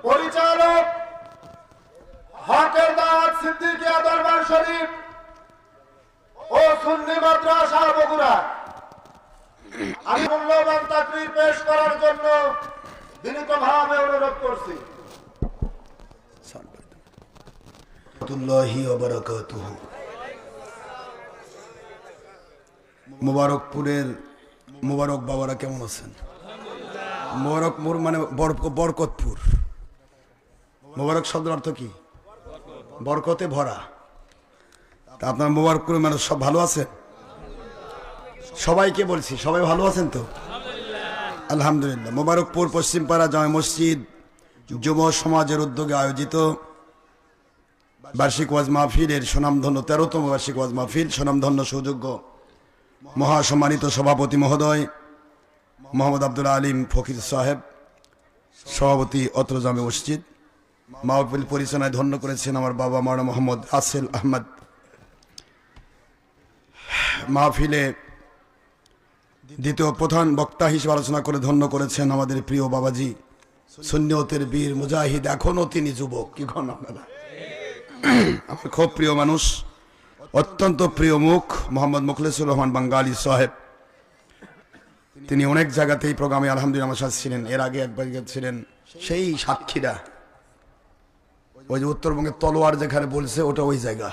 পরিচালক হকের দাওয়াত সিদ্দিকিয়া দরবার শরীফ ও সুন্নি মাদ্রাসা বগুড়া, আমি মূল্যবান তাকরীর পেশ করার জন্য বিনীতভাবে অনুরোধ করছি। মুবারকপুরের মুবারক বাবারা কেমন আছেন? মুবারকপুর মানে বরকতপুর। মুবারক শব্দের অর্থ কি? বরকতে ভরা। তা আপনার মুবারকপুরের মানুষ সব ভালো আছেন? সবাইকে বলছি, সবাই ভালো আছেন তো? আলহামদুলিল্লাহ। মুবারকপুর পশ্চিমপাড়া জামে মসজিদ যুব সমাজের উদ্যোগে আয়োজিত বার্ষিক ওয়াজ মাহফিলের সুনামধন্য 13তম বার্ষিক ওয়াজ মাহফিল, সুনামধন্য সুযোগ্য মহাসম্মানিত সভাপতি মহোদয় মোহাম্মদ আব্দুল আলিম ফকির সাহেব, সভাপতি অত্র জামে মসজিদ, মাহফিল পরিচালনায় ধন্য করেছেন আমার বাবা মাওলানা মোহাম্মদ রাসেল আহমদ। মাহফিলে দ্বিতীয় প্রধান বক্তা হিসেবে আলোচনা করে ধন্য করেছেন আমাদের প্রিয় বাবাজি, সুন্নিয়তের বীর মুজাহিদ, এখনো তিনি যুবক। কি কন আপনারা? আমার খুব প্রিয় মানুষ, অত্যন্ত প্রিয় মুখ, মোহাম্মদ মুখলেসুর রহমান বাঙ্গালী সাহেব। তিনি অনেক জায়গাতেই প্রোগ্রামে আলহামদুলিল্লাহ আমার সাথে ছিলেন। এর আগে একবার ছিলেন সেই সাতক্ষীরা, ওই যে উত্তরবঙ্গের তলোয়ার যেখানে বলছে ওটা ওই জায়গা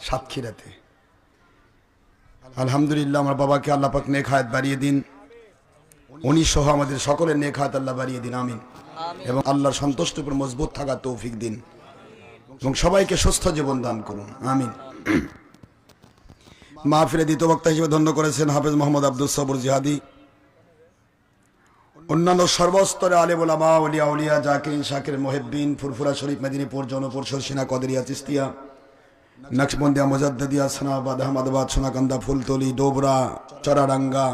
সাতক্ষীরাতে। আলহামদুলিল্লাহ আমার বাবাকে আল্লাহ পাক নেক হায়াত বাড়িয়ে দিন, উনি সহ আমাদের সকলের নেক হায়াত আল্লাহ বাড়িয়ে দিন, আমিন। এবং আল্লাহর সন্তুষ্টির উপর মজবুত থাকার তৌফিক দিন এবং সবাইকে সুস্থ জীবন দান করুন, আমিন। মাহফিলে দ্বিতীয় বক্তা হিসেবে ধন্য করেছেন হাফেজ মোহাম্মদ আব্দুল সবুর জিহাদি। অন্যান্য সর্বস্তরে আলেম ওলামা, ওলিয়া উলিয়া, জাকিরিন, শাকির, মুহিব্বিন, ফুরফুরা শরীফ, মেদিনীপুর, জৌনপুর, শর্ষিনা, কদরিয়া, চিস্তিয়া, নকশবন্দিয়া, মুজাদ্দিদিয়া, সানাবাদ, আহমদাবাদ, সোনাকান্দা, ফুলতলি, ডোবরা, চরাডাঙ্গা,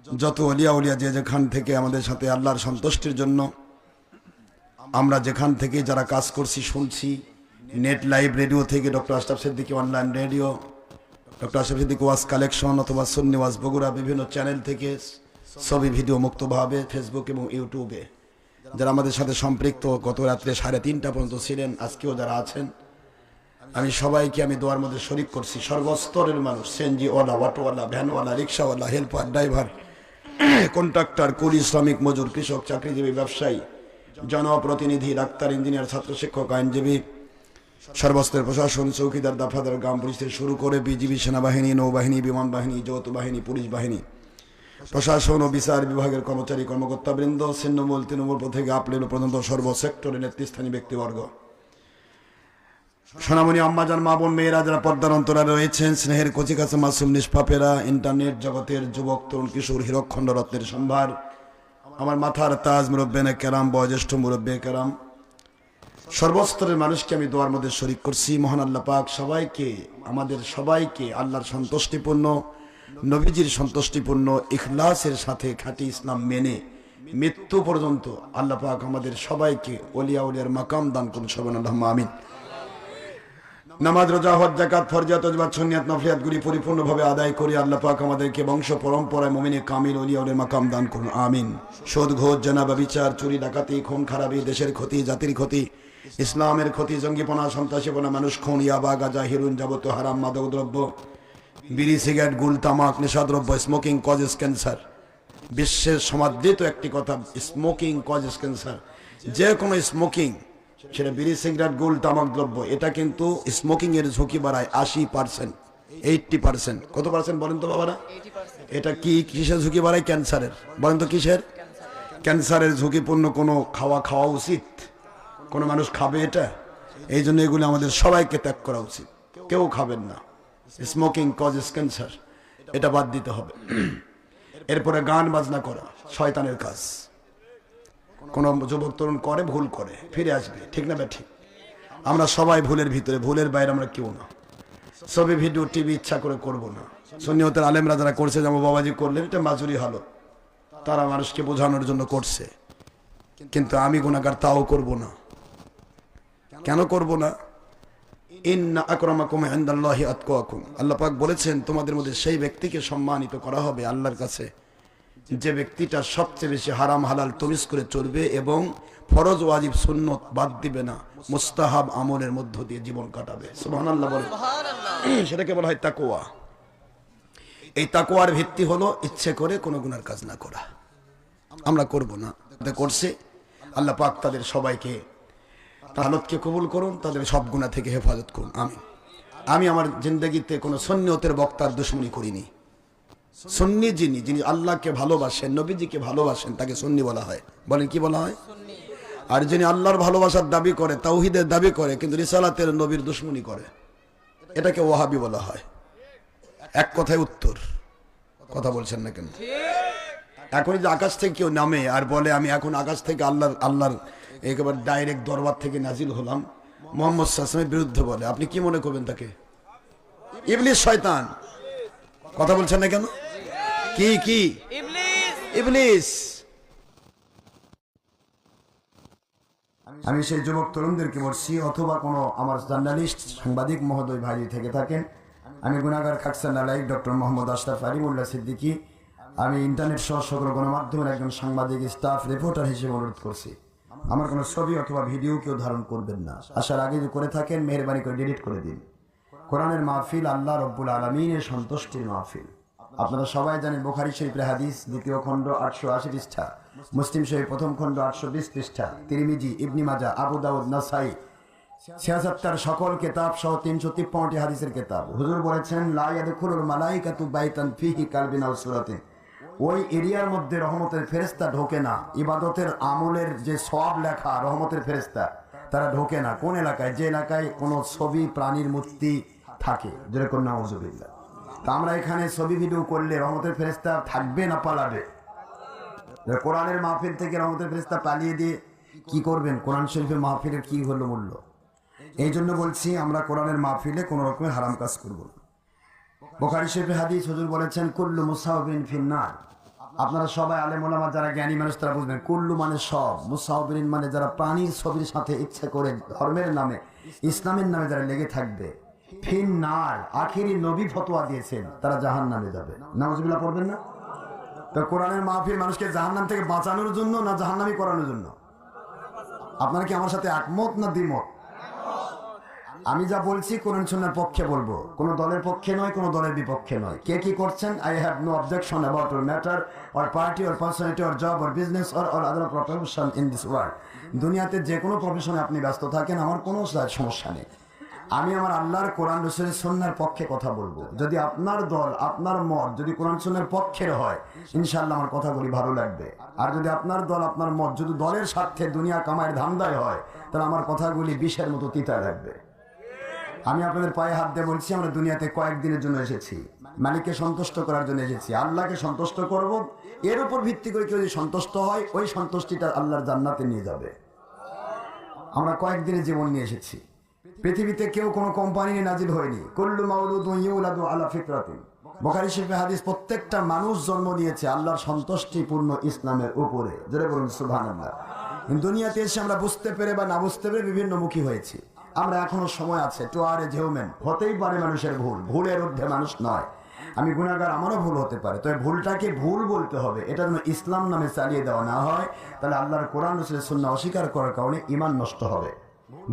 যত ওলিয়া উলিয়া যে যেখান থেকে আমাদের সাথে আল্লাহর সন্তুষ্টির জন্য আমরা যেখান থেকে যারা কাজ করছি শুনছি, নেট লাইভ রেডিও থেকে doctor Ashraf Siddiqui online radio, doctor Ashraf Siddiqui ওয়াজ কালেকশন অথবা সুন্নি ওয়াজ বগুড়া, বিভিন্ন চ্যানেল থেকে ছবি ভিডিও মুক্তভাবে ফেসবুক এবং ইউটিউবে যারা আমাদের সাথে সম্পৃক্ত, গত রাত্রে 3:30টা পর্যন্ত ছিলেন, আজকেও যারা আছেন, আমি সবাইকে আমি দোয়ার মধ্যে শরিক করছি। সর্বস্তরের মানুষ, সিএনজিওয়ালা, অটোওয়ালা, ভ্যানওয়ালা, রিক্সাওয়ালা, হেল্পার, ড্রাইভার, কন্ট্রাক্টর, কুলি, শ্রমিক, মজুর, কৃষক, চাকরিজীবী, ব্যবসায়ী, জনপ্রতিনিধি, ডাক্তার, ইঞ্জিনিয়ার, ছাত্র, শিক্ষক, আইনজীবী, সর্বস্তরের প্রশাসন, চৌকিদার, দফাদার, গ্রাম পুলিশ থেকে শুরু করে বিজিবি, সেনাবাহিনী, নৌবাহিনী, বিমান বাহিনী, যৌথ বাহিনী, পুলিশ বাহিনী, প্রশাসন ও বিচার বিভাগের কর্মচারী কর্মকর্তাবৃন্দ, ছিন্নমূল তৃণমূল থেকে আপ লেভেল পর্যন্ত সর্বসেক্টরের নেতৃস্থানীয় ব্যক্তিবর্গ, সোনামণি আম্মাজান, মা বোন, মেয়েরা যারা পর্দার অন্তরালে রয়েছেন, স্নেহের কচি কাছে মাসুম নিষ্পাপেরা, ইন্টারনেট জগতের যুবক, তরুণ, কিশোর, হীরকখণ্ড রত্নের সম্ভার, আমার মাথার তাজ, মুরব্বেনে কেরাম, বয়োজ্যেষ্ঠ মুরব্বে কেরাম, সর্বস্তরের মানুষকে আমি দোয়ার মধ্যে শরিক করছি। মহান আল্লাহ পাক সবাইকে, আমাদের সবাইকে আল্লাহর সন্তুষ্টিপূর্ণ, নবীজির সন্তুষ্টিপূর্ণ ইখলাসের সাথে খাঁটি ইসলাম মেনে মৃত্যু পর্যন্ত আল্লাহ পাক আমাদের সবাইকে ওলিয়া উলিয়ার মাকাম দান করুন, সবাই আল্লাহুম্মা আমিন। নামাজ, রোজা, হজ, যাকাত, ফরজিয়াত, ওয়াজিবাত, সুন্নিয়াত, নফলিয়াতগুলি পরিপূর্ণভাবে আদায় করে আল্লাহ পাক আমাদেরকে বংশ পরম্পরায় মুমিনে কামিল ওলিয়া উলিয়ার মাকাম দান করুন, আমিন। সুদ, ঘুষ, জেনা, ব্যভিচার, চুরি, ডাকাতি, খুন খারাপি, দেশের ক্ষতি, জাতির ক্ষতি, ইসলামের ক্ষতি, জঙ্গিপনা, সন্ত্রাসীপনা, মানুষ খুন, ইয়াবা, গাঁজা, হিরোইন, যাবতীয় হারাম মাদক দ্রব্য, বিড়ি, সিগারেট, গুল, তামাক, নেশাদ্রব্য, স্মোকিং কজেস ক্যান্সার। বিশ্বের সমাদৃত একটি কথা, স্মোকিং কজেস ক্যান্সার। যে কোনো স্মোকিং, সেটা বিড়ি, সিগারেট, গুল, তামাক দ্রব্য, এটা কিন্তু স্মোকিং এর ঝুঁকি বাড়ায় 80%, 80%। কত পার্সেন্ট বলেন তো বাবারা? এটা কি কিসের ঝুঁকি বাড়ায়? ক্যান্সারের। বলেন তো কিসের? ক্যান্সারের ঝুঁকিপূর্ণ কোনো খাওয়া উচিত? কোনো মানুষ খাবে এটা? এই জন্য এগুলো আমাদের সবাইকে ত্যাগ করা উচিত, কেউ খাবেন না। স্মোকিং কজেস ক্যান্সার, এটা বাদ দিতে হবে। এরপরে গান বাজনা করা শয়তানের কাজ। কোন যুবক তরুণ করে, ভুল করে, ফিরে আসবে, ঠিক না? ঠিক। আমরা সবাই ভুলের ভিতরে, ভুলের বাইরে আমরা কেউ না। ছবি, ভিডিও, টিভি ইচ্ছা করে করব না। সুন্নিয়তের আলেমরা যারা করছে, যেমন বাবাজি করলেন, এটা মাজুরি হলো, তারা মানুষকে বোঝানোর জন্য করছে, কিন্তু আমি গুনাহগার, তাও করব না। কেন করব না? ইন্না আকরামাকুম ইনদাল্লাহি আতকাকুম। আল্লাহ পাক বলেছেন তোমাদের মধ্যে সেই ব্যক্তিকে সম্মানিত করা হবে আল্লাহর কাছে যে ব্যক্তিটা সবচেয়ে বেশি হারাম হালাল তমিজ করে চলবে এবং ফরজ ওয়াজিব সুন্নত বাদ দিবে না, মুস্তাহাব আমলের মধ্য দিয়ে জীবন কাটাবে। সুবহানাল্লাহ বলে, সেটাকে বলা হয় তাকওয়া। এই তাকওয়ার ভিত্তি হলো ইচ্ছে করে কোনো গুনার কাজ না করা। আমরা করব না, করছে আল্লাহ পাক তাদের সবাইকে তাহালতকে কবুল করুন, তাদের সব গুনাহ থেকে হেফাজত করুন। আমি আমার জিন্দগিতে কোনো সুন্নিয়তের বক্তার দুশমনি করিনি। সুন্নি যিনি আল্লাহকে ভালোবাসেন, নবীজিকে ভালোবাসেন, তাকে সুন্নি বলা হয়। বলেন কি বলা হয়? আর যিনি আল্লাহর ভালোবাসার দাবি করে, তাওহীদের দাবি করে, কিন্তু রিসালাতের নবীর দুশমনি করে, এটাকে ওয়াহাবি বলা হয়। এক কথায় উত্তর। কথা বলছেন না কেন? এখন যে আকাশ থেকে কেউ নামে আর বলে আমি এখন আকাশ থেকে আল্লাহর একেবারে ডাইরেক্ট দরবার থেকে নাজিল হলাম, মুহাম্মদ সাল্লাল্লাহু আলাইহি ওয়াসাল্লামের বিরুদ্ধে বলে, আপনি কি মনে করবেন তাকে? ইবলিস, শয়তান। কথা বলছেন না কেন? কি ইবলিস। আমি সেই যুবক তরুণদেরকে বলছি, অথবা কোনো আমার জার্নালিস্ট সাংবাদিক মহোদয় ভাই থেকে থাকেন, আমি গুনাহগার খাকসান নালাইক ডক্টর মোহাম্মদ আশরাফ আলিমুল্লাহ সিদ্দিকী, আমি ইন্টারনেট সহ সকল গণমাধ্যমের একজন সাংবাদিক স্টাফ রিপোর্টার হিসেবে অনুরোধ করছি, আমার কোনো ছবি অথবা ভিডিও কেউ ধারণ করবেন না। আসার আগে যদি করে থাকেন মেহেরবানি করে ডিলিট করে দিন। কোরআনের মাহফিল আল্লাহ রব্বুল আলামিনের সন্তুষ্টির মাহফিল। আপনারা সবাই জানেন বুখারী শরীফের হাদিস, দ্বিতীয় খণ্ড 880 পৃষ্ঠা, মুসলিম শরীফ প্রথম খণ্ড 820 পৃষ্ঠা, তিরমিজি, ইবনে মাজাহ, আবু দাউদ, নাসাই, 76 সকল কিতাব সহ 353টি হাদিসের কিতাব। হুজুর বলেছেন লা ইয়াদখুলুল মালাইকাতু বাইতান ফিহি কালবিন আও সূরাতিন, ওই এরিয়ার মধ্যে রহমতের ফেরেশতা ঢোকে না। ইবাদতের আমলের যে সওয়াব লেখা রহমতের ফেরেশতা তারা ঢোকে না। কোন এলাকায়? যে এলাকায় কোনো ছবি প্রাণীর মূর্তি থাকে, যেরকম নাউজুবিল্লাহ। তা আমরা এখানে ছবি ভিডিও করলে রহমতের ফেরেশতা থাকবে না পালাবে? কোরআনের মাহফিল থেকে রহমতের ফেরেশতা পালিয়ে দিয়ে কি করবেন? কোরআন শরীফের মাহফিলের কি হলো মূল্য? এই জন্য বলছি আমরা কোরআনের মাহফিলে কোনো রকমের হারাম কাজ করব না। বুখারী শরীফের হাদিস, হুজুর বলেছেন কুল্লু মুসাওবিন ফিন্নার। আপনারা সবাই আলেম ওলামা যারা জ্ঞানী মানুষ তারা বুঝবেন, কুল্লু মানে সব, মুসাওবিন মানে যারা প্রাণীর ছবির সাথে ইচ্ছে করে ধর্মের নামে ইসলামের নামে যারা লেগে থাকবে, ফিন্নার আখিরি নবী ফতোয়া দিয়েছেন তারা জাহান্নামে যাবে। নাউজুবিল্লাহ পড়বেন না? তো কোরআনের মাহফিল মানুষকে জাহান্নাম থেকে বাঁচানোর জন্য না জাহান্নামী করানোর জন্য? আপনারা কি আমার সাথে একমত না দ্বিমত? আমি যা বলছি কোরআন সুন্নাহর পক্ষে বলবো, কোন দলের পক্ষে নয়, কোন দলের বিপক্ষে নয়। কে কি করছেন, I have no objection about your matter or party or personality or job or business or other profession in this world. দুনিয়াতে যে কোনো প্রফেশনে আপনি ব্যস্ত থাকেন, আমার কোনো সমস্যা নেই। আমি আমার আল্লাহর কোরআন রাসূলের সুন্নাহর পক্ষে কথা বলবো। যদি আপনার দল, আপনার মত যদি কোরআন সুন্নাহর পক্ষের হয়, ইনশাআল্লাহ আমার কথাগুলি ভালো লাগবে। আর যদি আপনার দল, আপনার মত যদি দলের স্বার্থে দুনিয়া কামাইয়ের ধান্দায় হয়, তাহলে আমার কথাগুলি বিষের মতো তিতা লাগবে। আমি আপনাদের পায়ে হাত দিয়ে বলছি, আমরা দুনিয়াতে কয়েকদিনের জন্য এসেছি, মালিককে সন্তুষ্ট করার জন্য এসেছি, আল্লাহকে সন্তুষ্ট করব। এর উপর ভিত্তি করে কেউ যদি সন্তুষ্ট হয়, ওই সন্তুষ্টিটা আল্লাহর জান্নাতে নিয়ে যাবে। আমরা কয়েকদিনের জীবন নিয়ে এসেছি। পৃথিবীতে কেউ কোনো কোম্পানি নিয়ে নাজিল হয়নি। কুল্লু মাউলুদুন ইউলাদু আলা ফিতরাতিন। বুখারী শরীফের হাদিস, প্রত্যেকটা মানুষ জন্ম নিয়েছে আল্লাহর সন্তুষ্টিপূর্ণ ইসলামের উপরে। জোরে বলুন সুবহানাল্লাহ। দুনিয়াতে এসে আমরা বুঝতে পেরে বা না বুঝতে পেরে বিভিন্ন মুখী হয়েছি। আমরা এখনো সময় আছে, টু আর এ হিউম্যান। হতেই পারে মানুষের ভুল, ভুলের ঊর্ধ্বে মানুষ নয়। আমি গুনাহগার, আমারও ভুল হতে পারে, তবে ভুলটাকে ভুল বলতে হবে। এটা যেন ইসলাম নামে চালিয়ে দেওয়া না হয়, তাহলে আল্লাহর কোরআন রাসূলের সুন্নাহ অস্বীকার করার কারণে ঈমান নষ্ট হবে।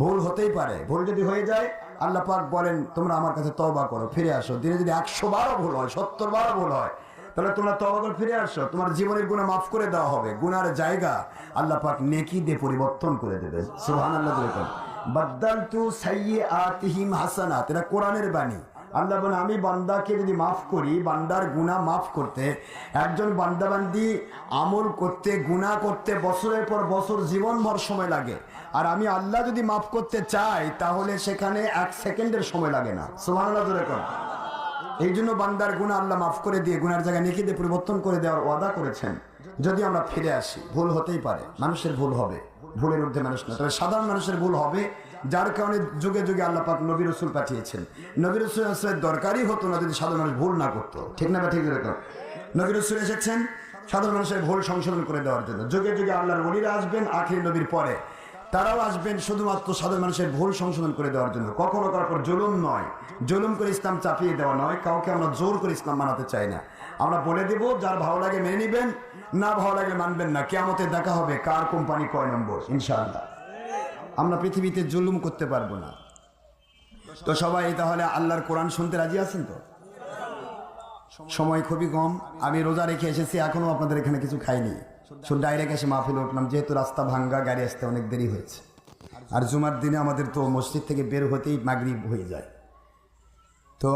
ভুল হতেই পারে, ভুল যদি হয়ে যায় আল্লাহ পাক বলেন তোমরা আমার কাছে তওবা করো, ফিরে আসো। দিনে যদি 100 বারও ভুল হয়, 70 বারও ভুল হয়, তাহলে তোমরা তওবা করে ফিরে আসো, তোমার জীবনের গুনাহ মাফ করে দেওয়া হবে। গুনার জায়গা আল্লাহ পাক নেকি দিয়ে পরিবর্তন করে দেবেন। সুবহানাল্লাহ। বাদদালতু সাইয়্যাতিহিম হাসানাত, এটা কোরআনের বাণী। আল্লাহ বলেন আমি বান্দাকে যদি মাফ করি, বান্দার গুনাহ মাফ করতে, একজন বান্দাবান্দি আমল করতে, গুনাহ করতে বছরের পর বছর জীবনভর সময় লাগে। আর আমি আল্লাহ যদি মাফ করতে চাই, তাহলে সেখানে 1 সেকেন্ডের সময় লাগে না। সুবহানাল্লাহ। এই জন্য বান্দার গুনাহ আল্লাহ মাফ করে দিয়ে গুনার জায়গায় নেকি দিয়ে পরিবর্তন করে দেওয়ার ওয়াদা করেছেন। যদি আমরা ফিরে আসি, ভুল হতেই পারে, মানুষের ভুল হবে, ভুলের ঊর্ধ্বে মানুষ না। তবে সাধারণ মানুষের ভুল হবে, যার কারণে যুগে যুগে আল্লাহ পাক নবী রাসূল পাঠিয়েছেন। নবী রাসূলের দরকারই হতো না যদি সাধারণ মানুষ ভুল না করতো। ঠিক না? ঠিক এরকম নবী রাসূল এসেছেন সাধারণ মানুষের ভুল সংশোধন করে দেওয়ার জন্য। যুগে যুগে আল্লাহর ওলিরা আসবেন আখির নবীর পরে, তারাও আসবেন শুধুমাত্র সাধারণ মানুষের ভুল সংশোধন করে দেওয়ার জন্য, কখনো করার পর জুলুম নয়, জুলুম করে ইসলাম চাপিয়ে দেওয়া নয়, কাউকে আমরা জোর করে ইসলাম মানাতে চাই না। আমরা বলে দেব, যার ভালো লাগে মেনে নিবেন, না ভালো লাগলে মানবেন না। কিয়ামতে দেখা হবে কার কোম্পানি কয় নম্বর, ইনশাআল্লাহ। আমরা পৃথিবীতে জুলুম করতে পারবো না। তো সবাই তাহলে আল্লাহর কোরআন শুনতে রাজি আছেন তো? সময় খুবই কম, আমি রোজা রেখে এসেছি, এখনো আপনাদের এখানে কিছু খাইনি, শুধু ডাইরেক্ট এসে মাহফিলে উঠলাম, যেহেতু রাস্তা ভাঙ্গা, গাড়ি আসতে অনেক দেরি হয়েছে। আর জুমার দিনে আমাদের তো মসজিদ থেকে বের হতেই মাগরিব হয়ে যায়। তো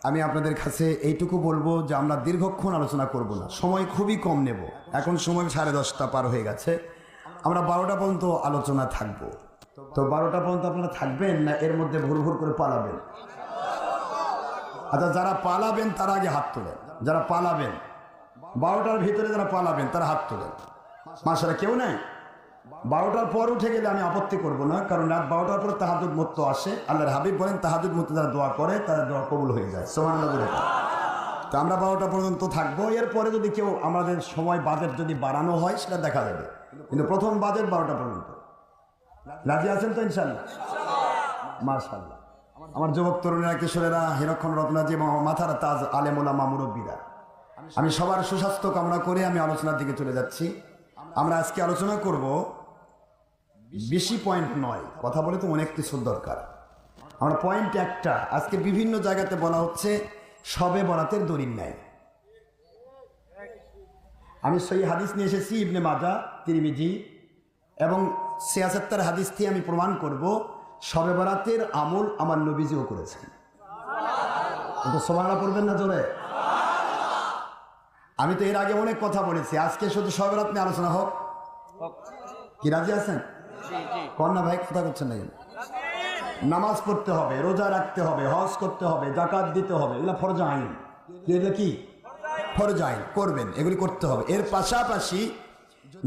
আমি আপনাদের কাছে এইটুকু বলবো যে আমরা দীর্ঘক্ষণ আলোচনা করব না, সময় খুবই কম নেব। এখন সময় 10:30 পার হয়ে গেছে, আমরা 12টা পর্যন্ত আলোচনা থাকবো। তো 12টা পর্যন্ত আপনারা থাকবেন না এর মধ্যে ভুর ভুর করে পালাবেন? আচ্ছা, যারা পালাবেন তারা আগে হাত তোলেন। যারা পালাবেন 12টার ভিতরে যারা পালাবেন তারা হাত তোলেন। মাশাআল্লাহ, কেউ নাই? 12টার পর উঠে গেলে আমি আপত্তি করব না, কারণ রাত 12টার পর তাহাজ্জুদ মুক্ত আসে। আল্লাহর হাবিব বলেন তাহাজ্জুদ মুক্ত যারা দোয়া করে তারা দোয়া কবুল হয়ে যায়। সুবহানাল্লাহ। তো আমরা 12টা পর্যন্ত থাকবো, এরপরে যদি কেউ আমাদের সময় বাজেট যদি বাড়ানো হয় সেটা দেখা যাবে, কিন্তু প্রথম বাজেট 12টা পর্যন্ত। রাজি আছেন তো ইনশাআল্লাহ? মাশাআল্লাহ। আমার যুবক তরুণেরা, কিশোরেরা, হিরক্ষণ রত্নাজি এবং মাথার তাজ আলেম ওলামা মুরব্বীরা, আমি সবার সুস্বাস্থ্য কামনা করে আমি আলোচনার দিকে চলে যাচ্ছি। আমরা আজকে আলোচনা করব, বেশি পয়েন্ট নয়, কথা বলে তো অনেক কিছুর দরকার। আমরা পয়েন্ট একটা, আজকে বিভিন্ন জায়গাতে বলা হচ্ছে শবে বরাতের দলিল নাই। আমি সেই হাদিস নিয়ে এসেছি ইবনে মাজাহ, তিরমিজি এবং 76 হাদিস থেকে আমি প্রমাণ করব শবে বরাতের আমল আমার নবীজিও করেছেন। কিন্তু সুবহানাল্লাহ পড়বেন না জোরে? আমি তো এর আগে অনেক কথা বলেছি, আজকে শুধু শবে বরাত নিয়ে আলোচনা হোক। কি রাজি আছেন? কন্যা ভাই কথা করছেন না? নামাজ পড়তে হবে, রোজা রাখতে হবে, হজ করতে হবে, যাকাত দিতে হবে, এগুলো ফরজ আইন। এগুলো কি ফরজ আইন? করবেন, এগুলি করতে হবে। এর পাশাপাশি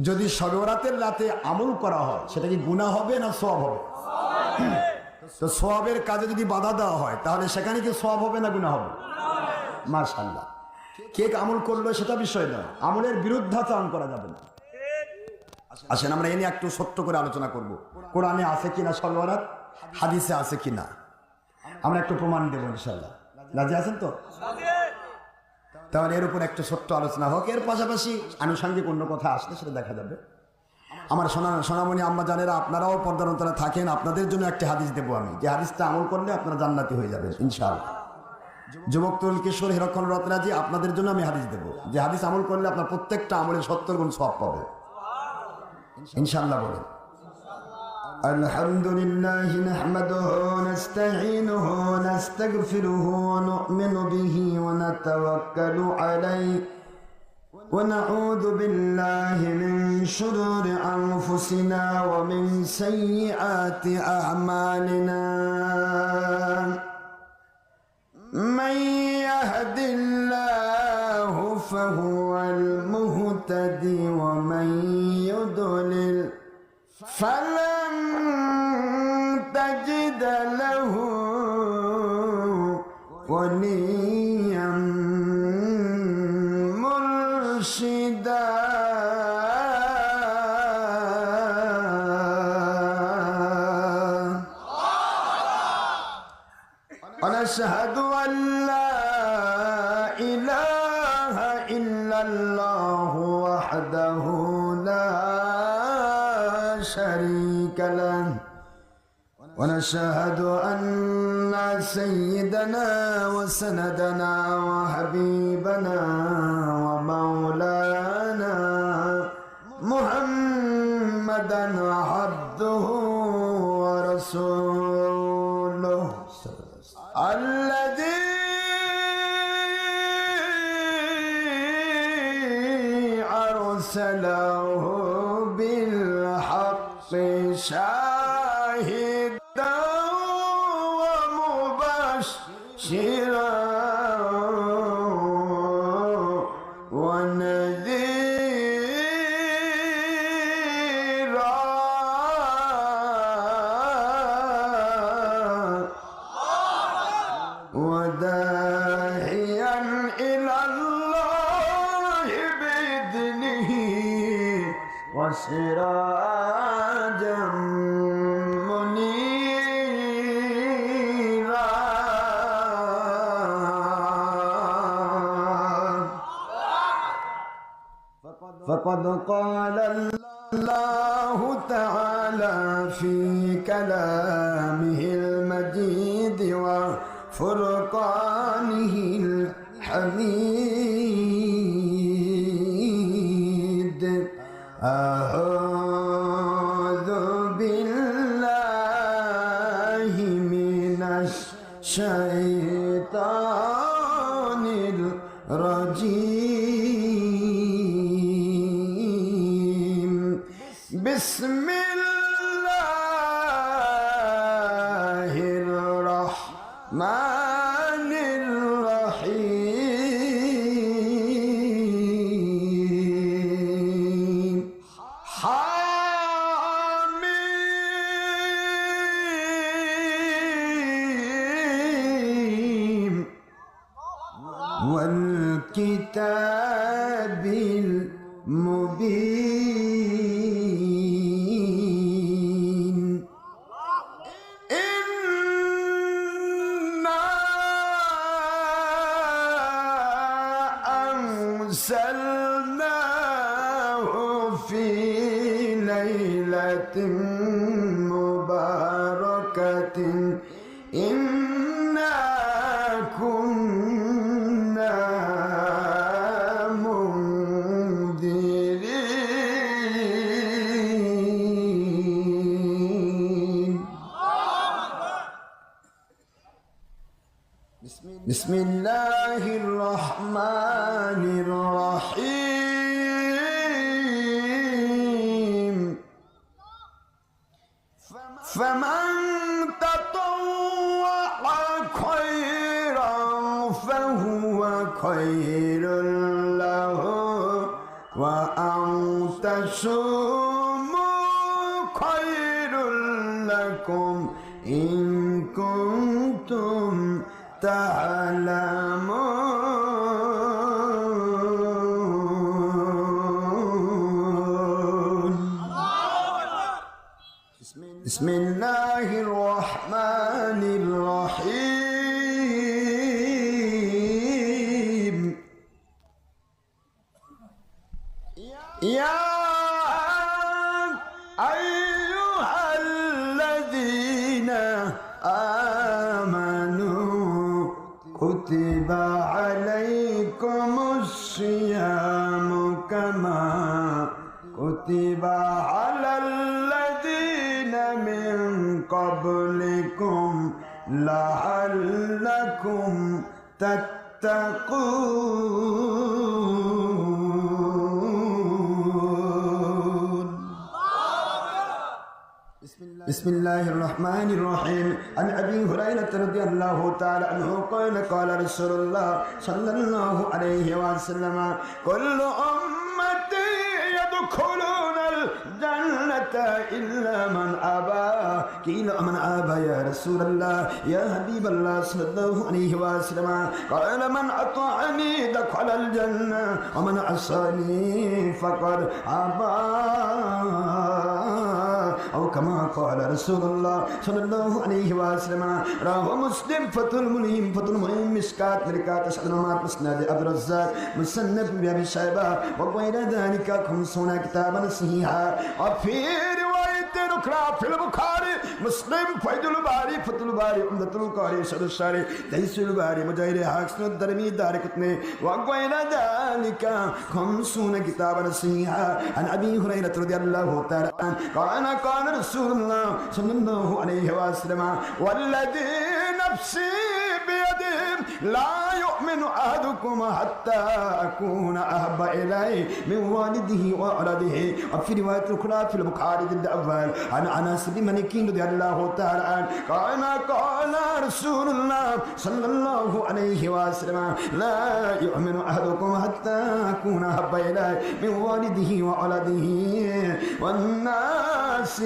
যদি শবে বরাতের রাতে আমল করা হয় সেটা কি গুনাহ হবে না সওয়াব হবে? তো সওয়াবের কাজে যদি বাধা দেওয়া হয় তাহলে সেখানে কি সওয়াব হবে না গুনাহ হবে? মাশাআল্লাহ। কে আমল করলো সেটা বিষয় নয়, আমলের বিরুদ্ধাচরণ করা যাবে না। আসেন আমরা এ নিয়ে একটু ছোট্ট করে আলোচনা করব। কোরআনে আছে কিনা শবে বরাত, হাদিসে আছে কিনা, আমরা একটু প্রমাণ দেবো ইনশাআল্লাহ। রাজি আছেন তো? তাহলে এর উপর একটা ছোট্ট আলোচনা হোক, এর পাশাপাশি আনুষঙ্গিক অন্য কথা আসলে সেটা দেখা যাবে। আমার সোনামণি আম্মা জানেরা, আপনারাও পর্দার অন্তরে থাকেন, আপনাদের জন্য একটা হাদিস দেবো আমি, যে হাদিসটা আমল করলে আপনারা জান্নাতি হয়ে যাবেন ইনশাআল্লাহ। যুবক তরুণ কিশোর হিরক্ষণ রত্নাজি, আপনাদের জন্য আমি হাদিস দেবো, যে হাদিস আমল করলে আপনার প্রত্যেকটা আমলের 70 গুণ সওয়াব পাবে ইনশাআল্লাহ। বলেন আলহামদুলিল্লাহ নাহমাদুহু নাস্তাঈনুহু নাস্তাগফিরুহু ওয়া নু'মিনু বিহি ওয়া নাতাওয়াক্কালু আলাইহি ওয়া নাউযু বিল্লাহি মিন শুরুরি আনফুসিনা ওয়া মিন সাইয়্যাতি আ'মালিনা। من يهد الله فهو المهتدي ومن يضلل فلن تجد له وليا مرشدا. ونشهد أن لا إله إلا الله وحده لا شريك له ونشهد أن سيدنا وسندنا وحبيبنا ومولانا محمدا عبده ورسوله الذي أرسله بالحق شاهدا ومبشرا ونذيرا وداعيا إلى الله بإذنه وسراجا فقد قال الله تعالى في كلامه المجيد وفرقانه الحميد أعوذ بالله من الشيطان الرجيم بسم الله الرحمن الرحيم حميم والكتاب المبين إنا أنزلناه في ليلة مباركة إنا كنا منذرين بسم الله الرحمن الرحيم فمن تطوع خيرا فهو خير له وأن تصوموا خير لكم إن كنتم تعلمون بسم الله الرحمن الرحيم يا أيها الذين آمنوا كتب عليكم الصيام كما كتب على الذين من قبلكم لعلكم تتقون بسم الله الرحمن الرحيم عن أبي هريرة رضي الله تعالى عنه قال قال رسول الله صلى الله عليه وسلم كل أمتي يدخلون الجنة إلا من أبى قيل من أبى يا رسول الله يا حبيب الله صلى الله عليه وسلم قال من أطاعني دخل الجنة ومن عصاني فقد أبى أو كما قال رسول الله صلى الله عليه وسلم رواه مسلم فتح الملهم فتح المهم مشكات مركات شدنمات مسند عبد الرزاق مصنف بأبي شيبة وغير ذلك 50 كتابا صحيحا وفي رواية أخرى في البخاري مسلم فيض الباري فتح الباري عمدة القاري شرح الشاري تيسير الباري مجاهد حسن الدرمي دارقطني وغير ذلك 50 كتابا صحيحا عن أبي هريرة رضي الله تعالى عنه قال رسول الله صلى الله عليه وسلم والذي نفسي بيده لا يؤمن أحدكم حتى أكون أحب إليه من والده وولده وفي رواية أخرى في البخاري جلد أول عن أنس بن مالك رضي الله تعالى عنه قال رسول الله صلى الله عليه وسلم لا يؤمن أحدكم حتى أكون أحب إليه من والده وولده والناس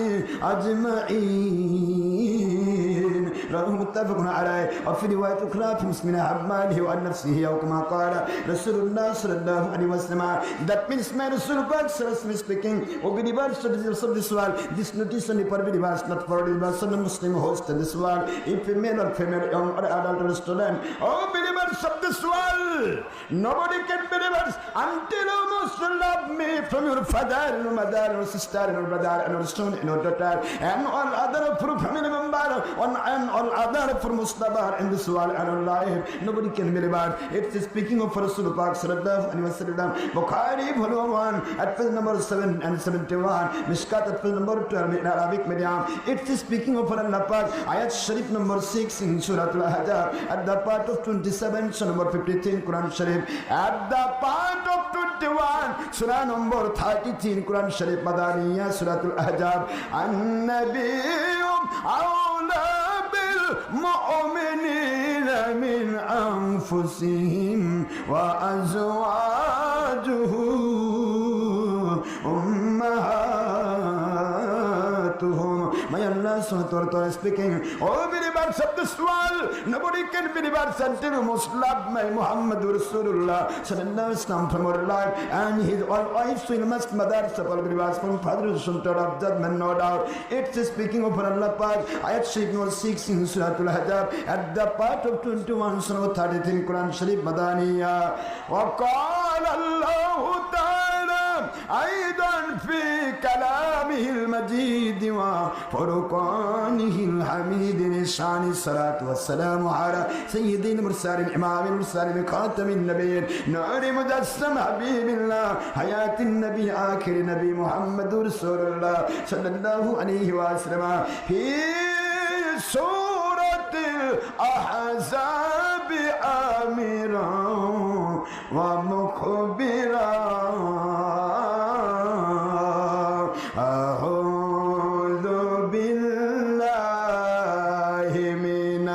أجمعين رواه متفق عليه وفي رواية أخرى في مسلم عن ماله وعن نفسه أو كما قال رسول الله صلى الله عليه وسلم. That means my Rasul Pak Sarasmi speaking, O believers of this world, this notice only for believers, not for believers of the Muslim host of this world, if female or female, young or adult or student. Oh believers of this world, nobody can believe us until you must love me from your father, your mother, your sister, your brother, and your son, and your daughter, and all other for family member, and all other for Mustafa in this world and our life. Nobody can believe us. It's speaking of Rasul Pak Sallallahu Alaihi Wasallam. Bukhari volume 1 at page number 7 and 71. Mishkat at page number 12 in Arabic medium. It's speaking of Allah Pak. Ayat Sharif number 6 in Surah Al-Ahzab. At the part of 27, Surah number 53 in Quran Sharif. At the part of 21, Surah number 33 in Quran Sharif. Madaniyah Surah Al-Ahzab. An-Nabiyyum awla بالمؤمنين من أنفسهم وأزواجه أمهاتهم. My Allah subhanahu wa ta'ala speaking. Oh believers of this world, nobody can believe us until you must love my Muhammad Rasulullah sallallahu alaihi wasallam from our life and his all wives will must mothers of all believers from father to son of judgment, no doubt. It's speaking of Allah Pak. Ayat Sharif number 6 in Surah Al-Ahzab at the part of 21 Surah 33 Quran Sharif Madaniyah. Wa qala Allahu ta'ala أيضا في كلامه المجيد وفرقانه الحميد لشان الصلاة والسلام على سيد المرسلين إمام المرسلين خاتم النبيين نور مجسم حبيب الله حياة النبي آخر نبي محمد رسول الله صلى الله عليه وسلم في سورة الأحزاب آمرا ومخبرا أعوذ بالله من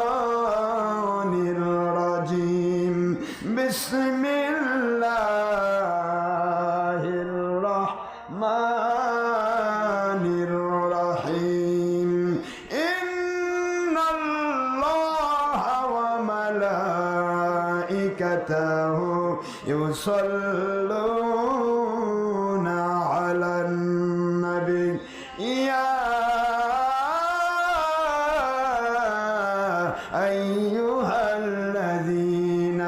الشيطان الرجيم بسم الله الرحمن الرحيم إن الله وملائكته يصلون على النبي يا أيها الذين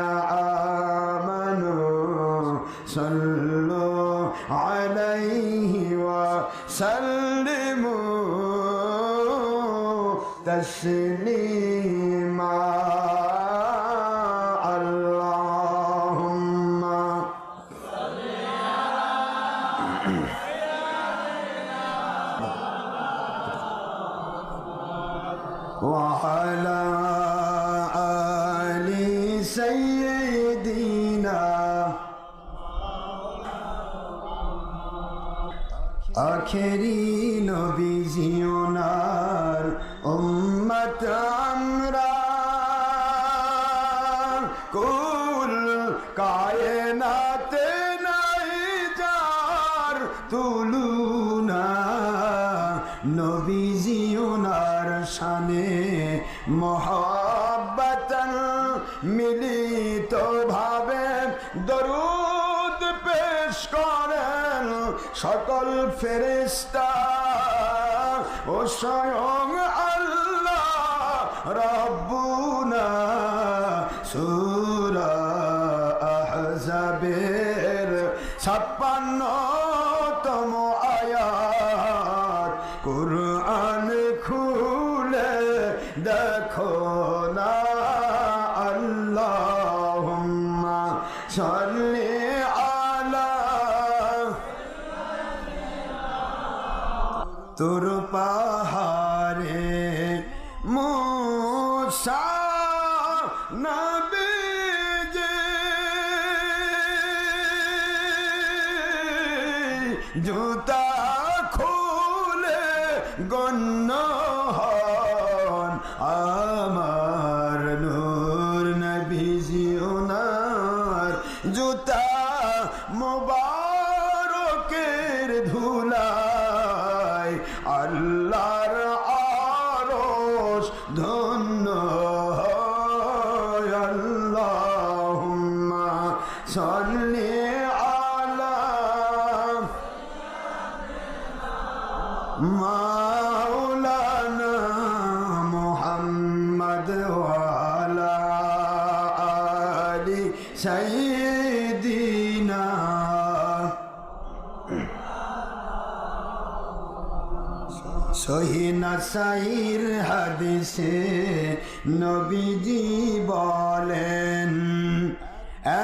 آمنوا صلوا عليه وسلموا تسليما اللهم وعلى آل سيدنا আখেরি নবীজি ওনার উম্মত আমরা কুল কায়নাতে নাই যার তুলনা নবীজি ওনার শানে মহব্বতন মিলিত ভাবে দরুদ পেশ করেন সকল ফেরেশতা ও স্বয়ং আল্লাহ রাব্বুনা সূরা আহজাবের 56তম আয়াত কুরআন খুলে দেখো না আল্লাহুম্মা সাল্লি আলা তোর পাহাড়ে মুসা নবীজি জুতা খুলে গণ্য হন আমার নূর নবীজি ওনার জুতা মুবারকের ধুলায় আল্লাহর মাওলানা মুহাম্মদ ওয়ালা আলি সাইয়্যিদিনা। সহিহ নাসাইর হাদিসে নবীজি বলেন,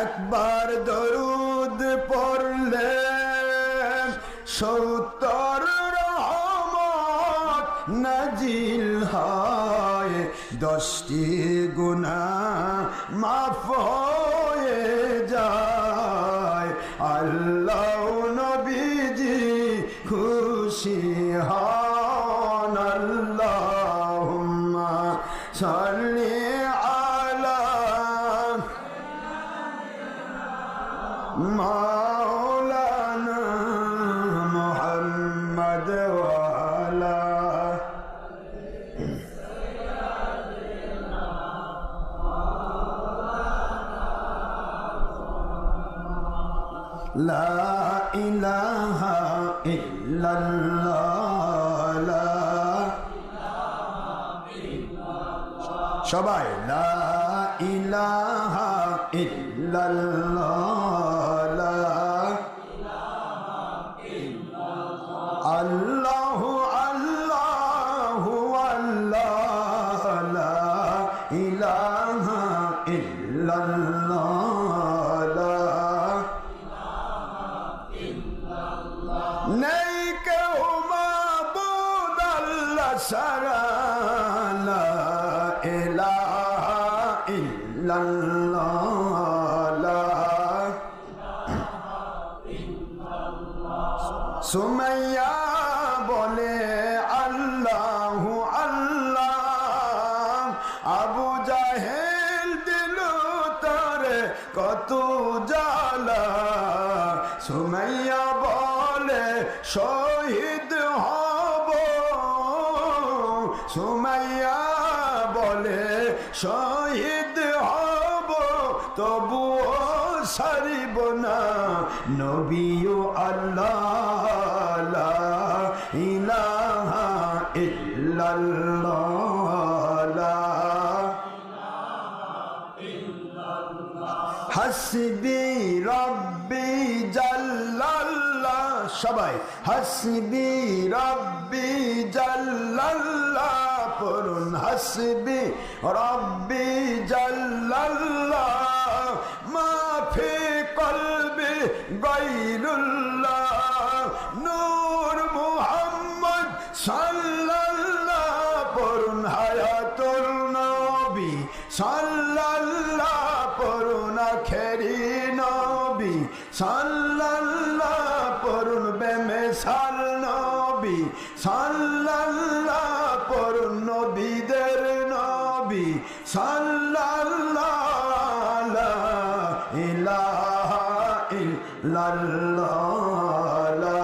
একবার দরুদ পড়লে 70 রহমত নাজিল হয়, 10টি গুনাহ মাফ হয়ে যায়। আল্লাহ নবীজি খুশি হন। আল্লাহুম্মা সাল্লি আলা মাওলানা মুহাম্মদ ওয়ালা। লা ইলাহা ইল্লাল্লাহ, লা সবাই লা ইলাহা ইল্লাল্লাহ, লা আল্লাহু আল্লাহু আল্লাহ, লা ইলাহা ইল্লাল্লাহ, লা নেই কেউ মাবুদ আল্লাহ ছাড়া, লা ইলাহা ইল্লাল্লাহ, লা সুমাইয়া বলে আল্লাহু আল্লাহ, আবু জাহেল দিল তারে কত জ্বালা। সুমাইয়া বলে শহীদ হব, সুমাইয়া বলে শহীদ হব, তবুও সারিব না নবীও আল্লাহ, লা ইলাহা ইল্লাল্লাহ, লা হাসবি রব্বি জাল্লাল্লাহ, সবাই হাসবি রব্বি জাল্লাল্লাহ পড়ুন, হাসবি রব্বি জাল্লাল্লাহ, মাফি কলবি গায়রুল্লাহ, নূর মুহাম্মদ সাল্লাল্লাহ পড়ুন, হায়াতুল নবী সাল্লাল্লাহ পড়ুন, আখেরি নবী সাল্লাল্লাহ পড়ুন, বেমিসাল নবী সাল্লাল্লাহ পড়ুন, নবীদের নবী সাল্লাল্লাহ, লা ইলাহা ইল্লাল্লাহ, লা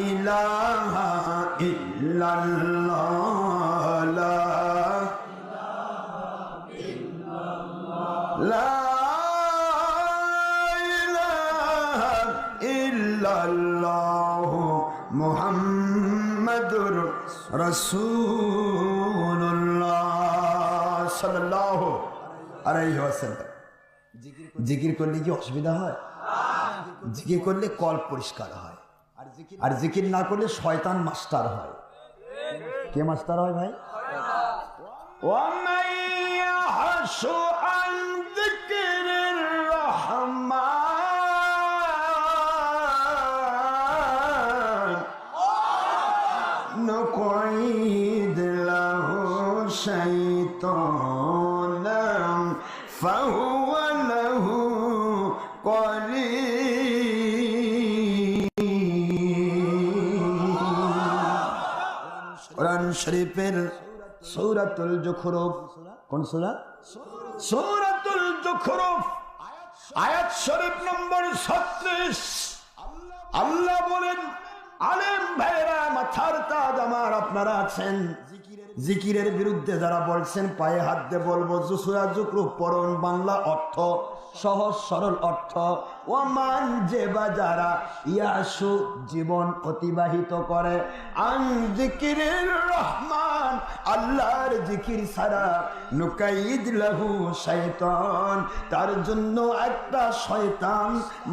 ইলাহা ইল্লাল্লাহ, লা ইলাহা ইল্লাল্লাহ মুহাম্মাদুর রাসূলুল্লাহ সাল্লাল্লাহু আলাইহি ওয়াসাল্লাম। জিকির করলে কি অসুবিধা হয়? জিকির করলে কল পরিষ্কার হয়, আর জিকির না করলে শয়তান মাস্টার হয়। কে মাস্টার হয় ভাই? ওয়ামান ইয়াহশু আন যিকরির রহমান নুকাইদ লাহু শাইতানান ফাহুয়া লাহু কোরআন শরীফের সূরাতুল যুখরুফ, কোন সূরা? সূরাতুল যুখরুফ আয়াত শরীফ নম্বর 36। আল্লাহ বলেন, আলেম ভাইরা মাথার তাজ আমার আপনারা আছেন, জিকিরের বিরুদ্ধে যারা বলছেন পায়ে হাত দিয়ে বলবো সূরা যুখরুফ পড়ুন। বাংলা অর্থ, সহজ সরল অর্থ, ওমান যে বা যারা ইয়াসু জীবন অতিবাহিত করে আন জিকিরির রহমান আল্লাহর জিকির ছাড়া নুকাইদ লাহু শয়তান তার জন্য একটা শয়তান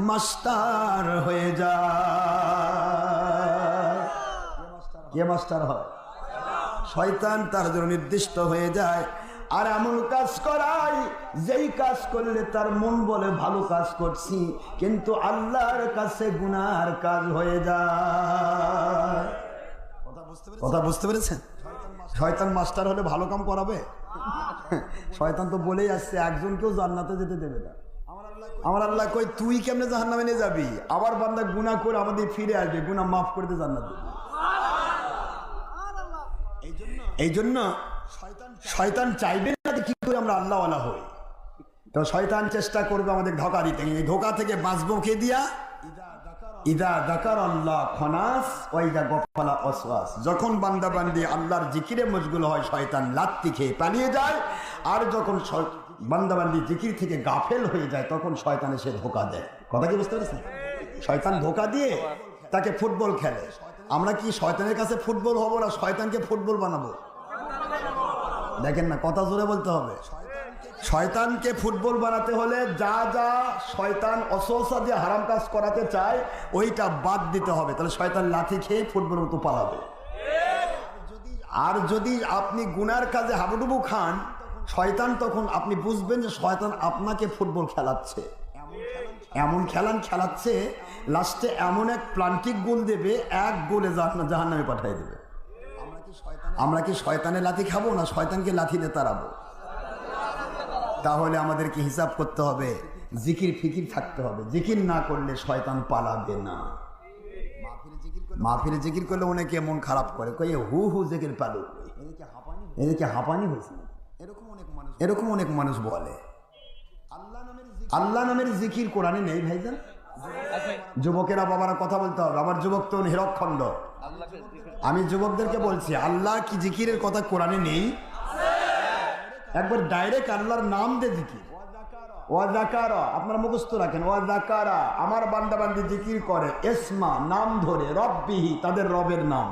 মাস্টার হয়ে যায়। কে মাস্টার হয়? শয়তান তার জন্য নির্দিষ্ট হয়ে যায় আর এমন কাজ করাই যেই কাজ করলে তার মন বলে ভালো কাজ করছি কিন্তু আল্লাহর কাছে গুনার কাজ হয়ে যায়। কথা বুঝতে পেরেছেন? শয়তান মাস্টার হলে ভালো কাম করাবে? শয়তান তো বলেই আসছে একজনকেও জান্নাতে যেতে দেবে না। আমার আল্লাহ কই তুই কেমনে জাহান্নামে নিয়ে যাবি? আবার বান্দা গুনাহ করে আমাদের ফিরে আসবে, গুনাহ মাফ করে দিয়ে জান্নাত দেবে। এই জন্য শয়তান চাইবে না কি করে আমরা আল্লাহওয়ালা হই। তো শয়তান চেষ্টা করবে আমাদের ধোঁকা দিতে। এই ধোঁকা থেকে বাঁচবো কে দিয়া? ইদা যাকার আল্লাহ খনাস ওয়া ইদা গফালা ওয়াসওয়াস। যখন বান্দা বান্দি আল্লাহর জিকিরে মশগুল হয় শয়তান লাত্তি খেয়ে পালিয়ে যায়, আর যখন বান্দা বান্দি জিকির থেকে গাফেল হয়ে যায় তখন শয়তান এসে ধোঁকা দেয়। কথা কি বুঝতে পেরেছেন? শয়তান ধোঁকা দিয়ে তাকে ফুটবল খেলে। আমরা কি শয়তানের কাছে ফুটবল হব না শয়তানকে ফুটবল বানাবো? দেখেন না, কথা জোরে বলতে হবে। শয়তানকে ফুটবল বানাতে হলে যা যা শয়তান অসহসা দিয়ে হারাম কাজ করাতে চায় ওইটা বাদ দিতে হবে, তাহলে শয়তান লাঠি খেয়ে ফুটবল মতো পালাবে। আর যদি আপনি গুনার কাজে হাবুডুবু খান শয়তান তখন আপনি বুঝবেন যে শয়তান আপনাকে ফুটবল খেলাচ্ছে, এমন খেলাচ্ছে লাস্টে এমন এক প্লান্টিক গোল দেবে, এক গোলে জাহান্নামে পাঠিয়ে দেবে। আমরা কি শয়তানের লাথি খাবো না শয়তানকে লাথি দিয়ে তাড়াবো? তাহলে আমাদেরকে হিসাব করতে হবে, জিকির ফিকির থাকতে হবে। জিকির না করলে শয়তান পালাবে না। মাহফিলে জিকির করলে অনেকে মন খারাপ করে, কই হু হু জিকির পালো, এদিকে হাঁপানি হয়েছে, এরকম অনেক মানুষ বলে। আল্লাহ নামের জিকির কোরআনে নেই ভাইজান। যুবকেরা বাবারা কথা বলতে হবে। আমার যুবক তো হিরকখণ্ড, আমি যুবকদেরকে বলছি আল্লাহ কি জিকিরের কথা কোরআনে নেই? একবার ডাইরেক্ট আল্লাহর নাম দে জিকির। ওয়া যাকারা, আপনারা মুখস্থ রাখেন, ওয়া যাকারা আমার বান্দা বান্দি জিকির করে ইসমা নাম ধরে রব্বিহি তাদের রবের নাম।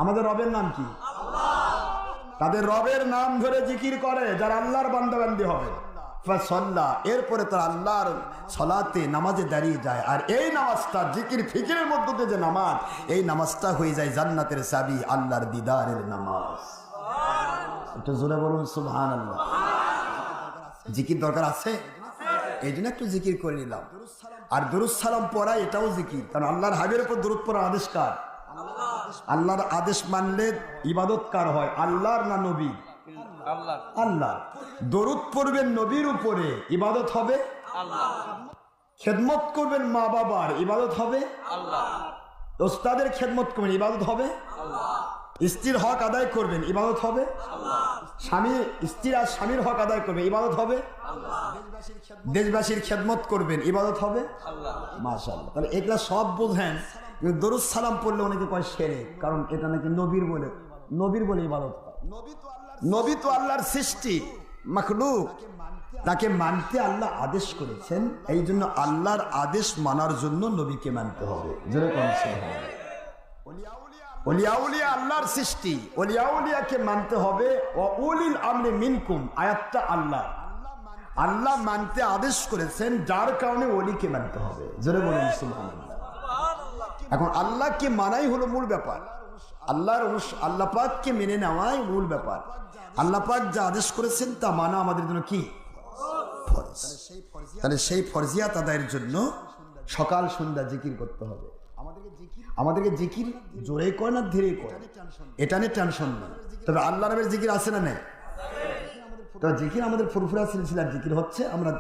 আমাদের রবের নাম কি? তাদের রবের নাম ধরে জিকির করে যারা আল্লাহর বান্দা বান্দি হবে। ফাসাল্লা, এরপরে তারা আল্লাহর সালাতে নামাজে দাঁড়িয়ে যায়। আর এই নামাজটা জিকির ফিকিরের মধ্যে দিয়ে যে নামাজ, এই নামাজটা হয়ে যায় জান্নাতের চাবি, আল্লাহর দিদারের নামাজ। একটু জোরে বলুন সুবহানাল্লাহ। জিকির দরকার আছে, এই জন্য একটু জিকির করে নিলাম। আর দুরূদ সালাম পড়া এটাও জিকির, কারণ আল্লাহর হাবিবের উপর দুরূদ পড়ার আদেশ কার? আল্লাহর আদেশ মানলে ইবাদত কার হয়? আল্লাহর না নবী? আল্লাহ। দরুদ পড়বেন নবীর উপরে, ইবাদত হবে আল্লাহ। খেদমত করবেন মা বাবার, ইবাদত হবে আল্লাহ। ওস্তাদের খেদমত করবেন, ইবাদত হবে আল্লাহ। স্ত্রীর হক আদায় করবেন, ইবাদত হবে আল্লাহ। স্বামী স্ত্রী আর স্বামীর হক আদায় করবে, ইবাদত হবে আল্লাহ। দেশবাসীর খেদমত করবেন, ইবাদত হবে আল্লাহ। মাশাআল্লাহ। তাহলে এগুলা সব বুঝেন। দরুদ সালাম পড়লে অনেকে কয় শিরক, কারণ এটা নাকি নবীর বলে ইবাদত। নবী তো আল্লাহর সৃষ্টি, মাখলুক, তাকে মানতে আল্লাহ আদেশ করেছেন। এই জন্য আল্লাহর আদেশ মানার জন্য নবীকে মানতে হবে। ওলিয়া আল্লাহর সৃষ্টি, ওলিয়াকে মানতে হবে। উলিল আমরি মিনকুম আয়াতটা আল্লাহ মানতে আদেশ করেছেন, যার কারণে ওলিকে মানতে হবে। জোরে বলুন সুবহানাল্লাহ। এখন আল্লাহকে মানাই হলো মূল ব্যাপার, আল্লাহ পাককে মেনে নেওয়াই মূল ব্যাপার। আল্লাহ পাক যা আদেশ করেছেন তা মানা আমাদের জন্য কি ফরজ। তাহলে সেই ফরজিয়াত আদায়ের জন্য সকাল সন্ধ্যা জিকির করতে হবে। আমাদেরকে জিকির জোরে করে না ধীরে করে, এটা নিয়ে টেনশন নেই। তবে আল্লাহ নামের জিকির আছে না নেই? তবে জিকির আমাদের ফুরফুরা সিলসিলার জিকির হচ্ছে, আমরা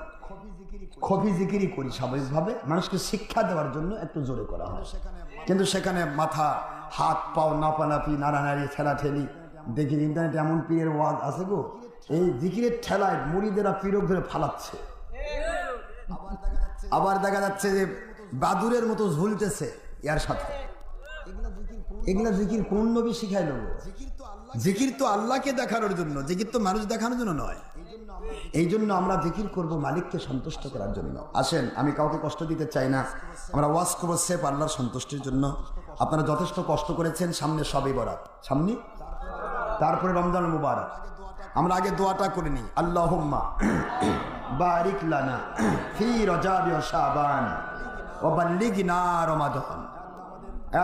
খফি জিকিরই করি স্বাভাবিকভাবে, মানুষকে শিক্ষা দেওয়ার জন্য একটু জোরে করা হয়। কিন্তু সেখানে মাথা হাত পাও নাপানাপি নাড়ানাড়ি ঠেলাঠেলি দেখি। ইন্টারনেটে এমন পীরের ওয়াজ আছে গো, এই জিকিরের ঠেলায় মুড়িদেরা পীরক ধরে ফালাচ্ছে। আবার দেখা যাচ্ছে যে বাদুরের মতো ঝুলতেছে ইয়ার সাথে। এগুলা জিকির কোন নবী শিখাইল? জিকির তো আল্লাহকে দেখানোর জন্য, জিকির তো মানুষ দেখানোর জন্য নয়। এই জন্য আমরা জিকির করব মালিককে সন্তুষ্ট করার জন্য। আসেন, আমি কাউকে কষ্ট দিতে চাই না, আমরা ওয়াজ করবো সেফ আল্লাহর সন্তুষ্টির জন্য। আপনারা যথেষ্ট কষ্ট করেছেন, সামনে সবে বরাত, সামনে তারপরে রমজান মুবারক। আমরা আগে দোয়াটা করে নিই, আল্লাহুম্মা বারিক লানা ফি রজাবি ওয়া শাবান ওয়া বাল্লিগনা রমাদান।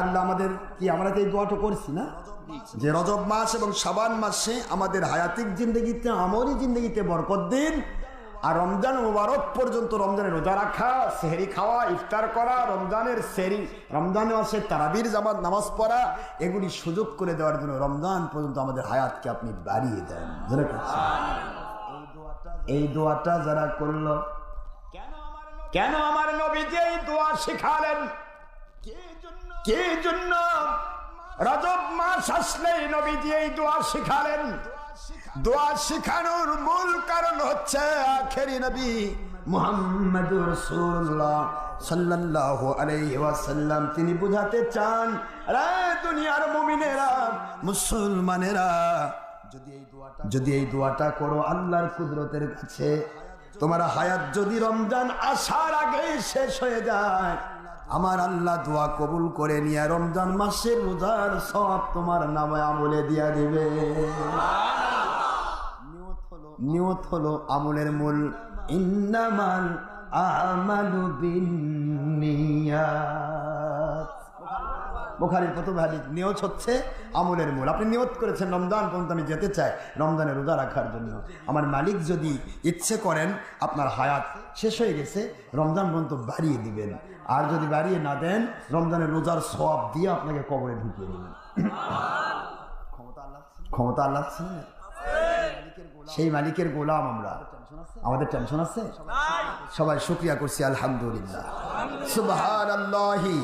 আল্লাহ আমাদের কি, আমরা তো এই দোয়াটা করছি না, যে রজব মাস এবং শাবান মাসে আমাদের হায়াতিক জিন্দগিতে, আমরি জিন্দগিতে বরকত দিন, আর রমজান মুবারক পর্যন্ত রমজানের রোজা রাখা, সেহরি খাওয়া, ইফতার করা, রমজানের সেহরি, রমজানে মাসে তারাবির জামাত নামাজ পড়া, এগুলি সুযোগ করে দেওয়ার জন্য রমজান পর্যন্ত আমাদের হায়াতকে আপনি বাড়িয়ে দেন। এই দোয়াটা যারা করলো, কেন আমার নবীজি এই দোয়া শিখালেন, কে জন্য রজব মাস আসলেই নবীজি এই দোয়া শিখালেন? দোয়া শিখানোর মূল কারণ হচ্ছে আখেরি নবী মুহাম্মদুর রাসূলুল্লাহ সাল্লাল্লাহু আলাইহি ওয়াসাল্লাম তিনি বুঝাতে চান, রে দুনিয়ার মুমিনেরা, মুসলমানেরা, যদি এই দোয়াটা করো আল্লাহর কুদরতের কাছে, তোমার হায়াত যদি রমজান আসার আগে শেষ হয়ে যায়, আমার আল্লাহ দোয়া কবুল করে নিয়ে রমজান মাসের রোজার সওয়াব তোমার নামে আমলে দিয়া দিবে। নিয়ত হলো আমলের মূল, ইন্নামাল আমালু বিন্নিয়াত। বুখারীর প্রথম হাদিস, নিয়ত হচ্ছে আমলের মূল। আপনি নিয়ত করেছেন রমজান পর্যন্ত আমি যেতে চাই রমজানে রোজা রাখার জন্য, আমার মালিক যদি ইচ্ছে করেন আপনার হায়াত শেষ হয়ে গেছে, রমজান পর্যন্ত বাড়িয়ে দিবেন, আর যদি বাড়িয়ে না দেন রমজানের রোজার সওয়াব দিয়ে আপনাকে কবরে ঢুকিয়ে দেবেন। ক্ষমতা আল্লাহ ছিলেন, সেই মালিকের গোলাম আমরা। আমাদের টেনশন আছে? সবাই শুকরিয়া করছি আলহামদুলিল্লাহ। সুবহানাল্লাহি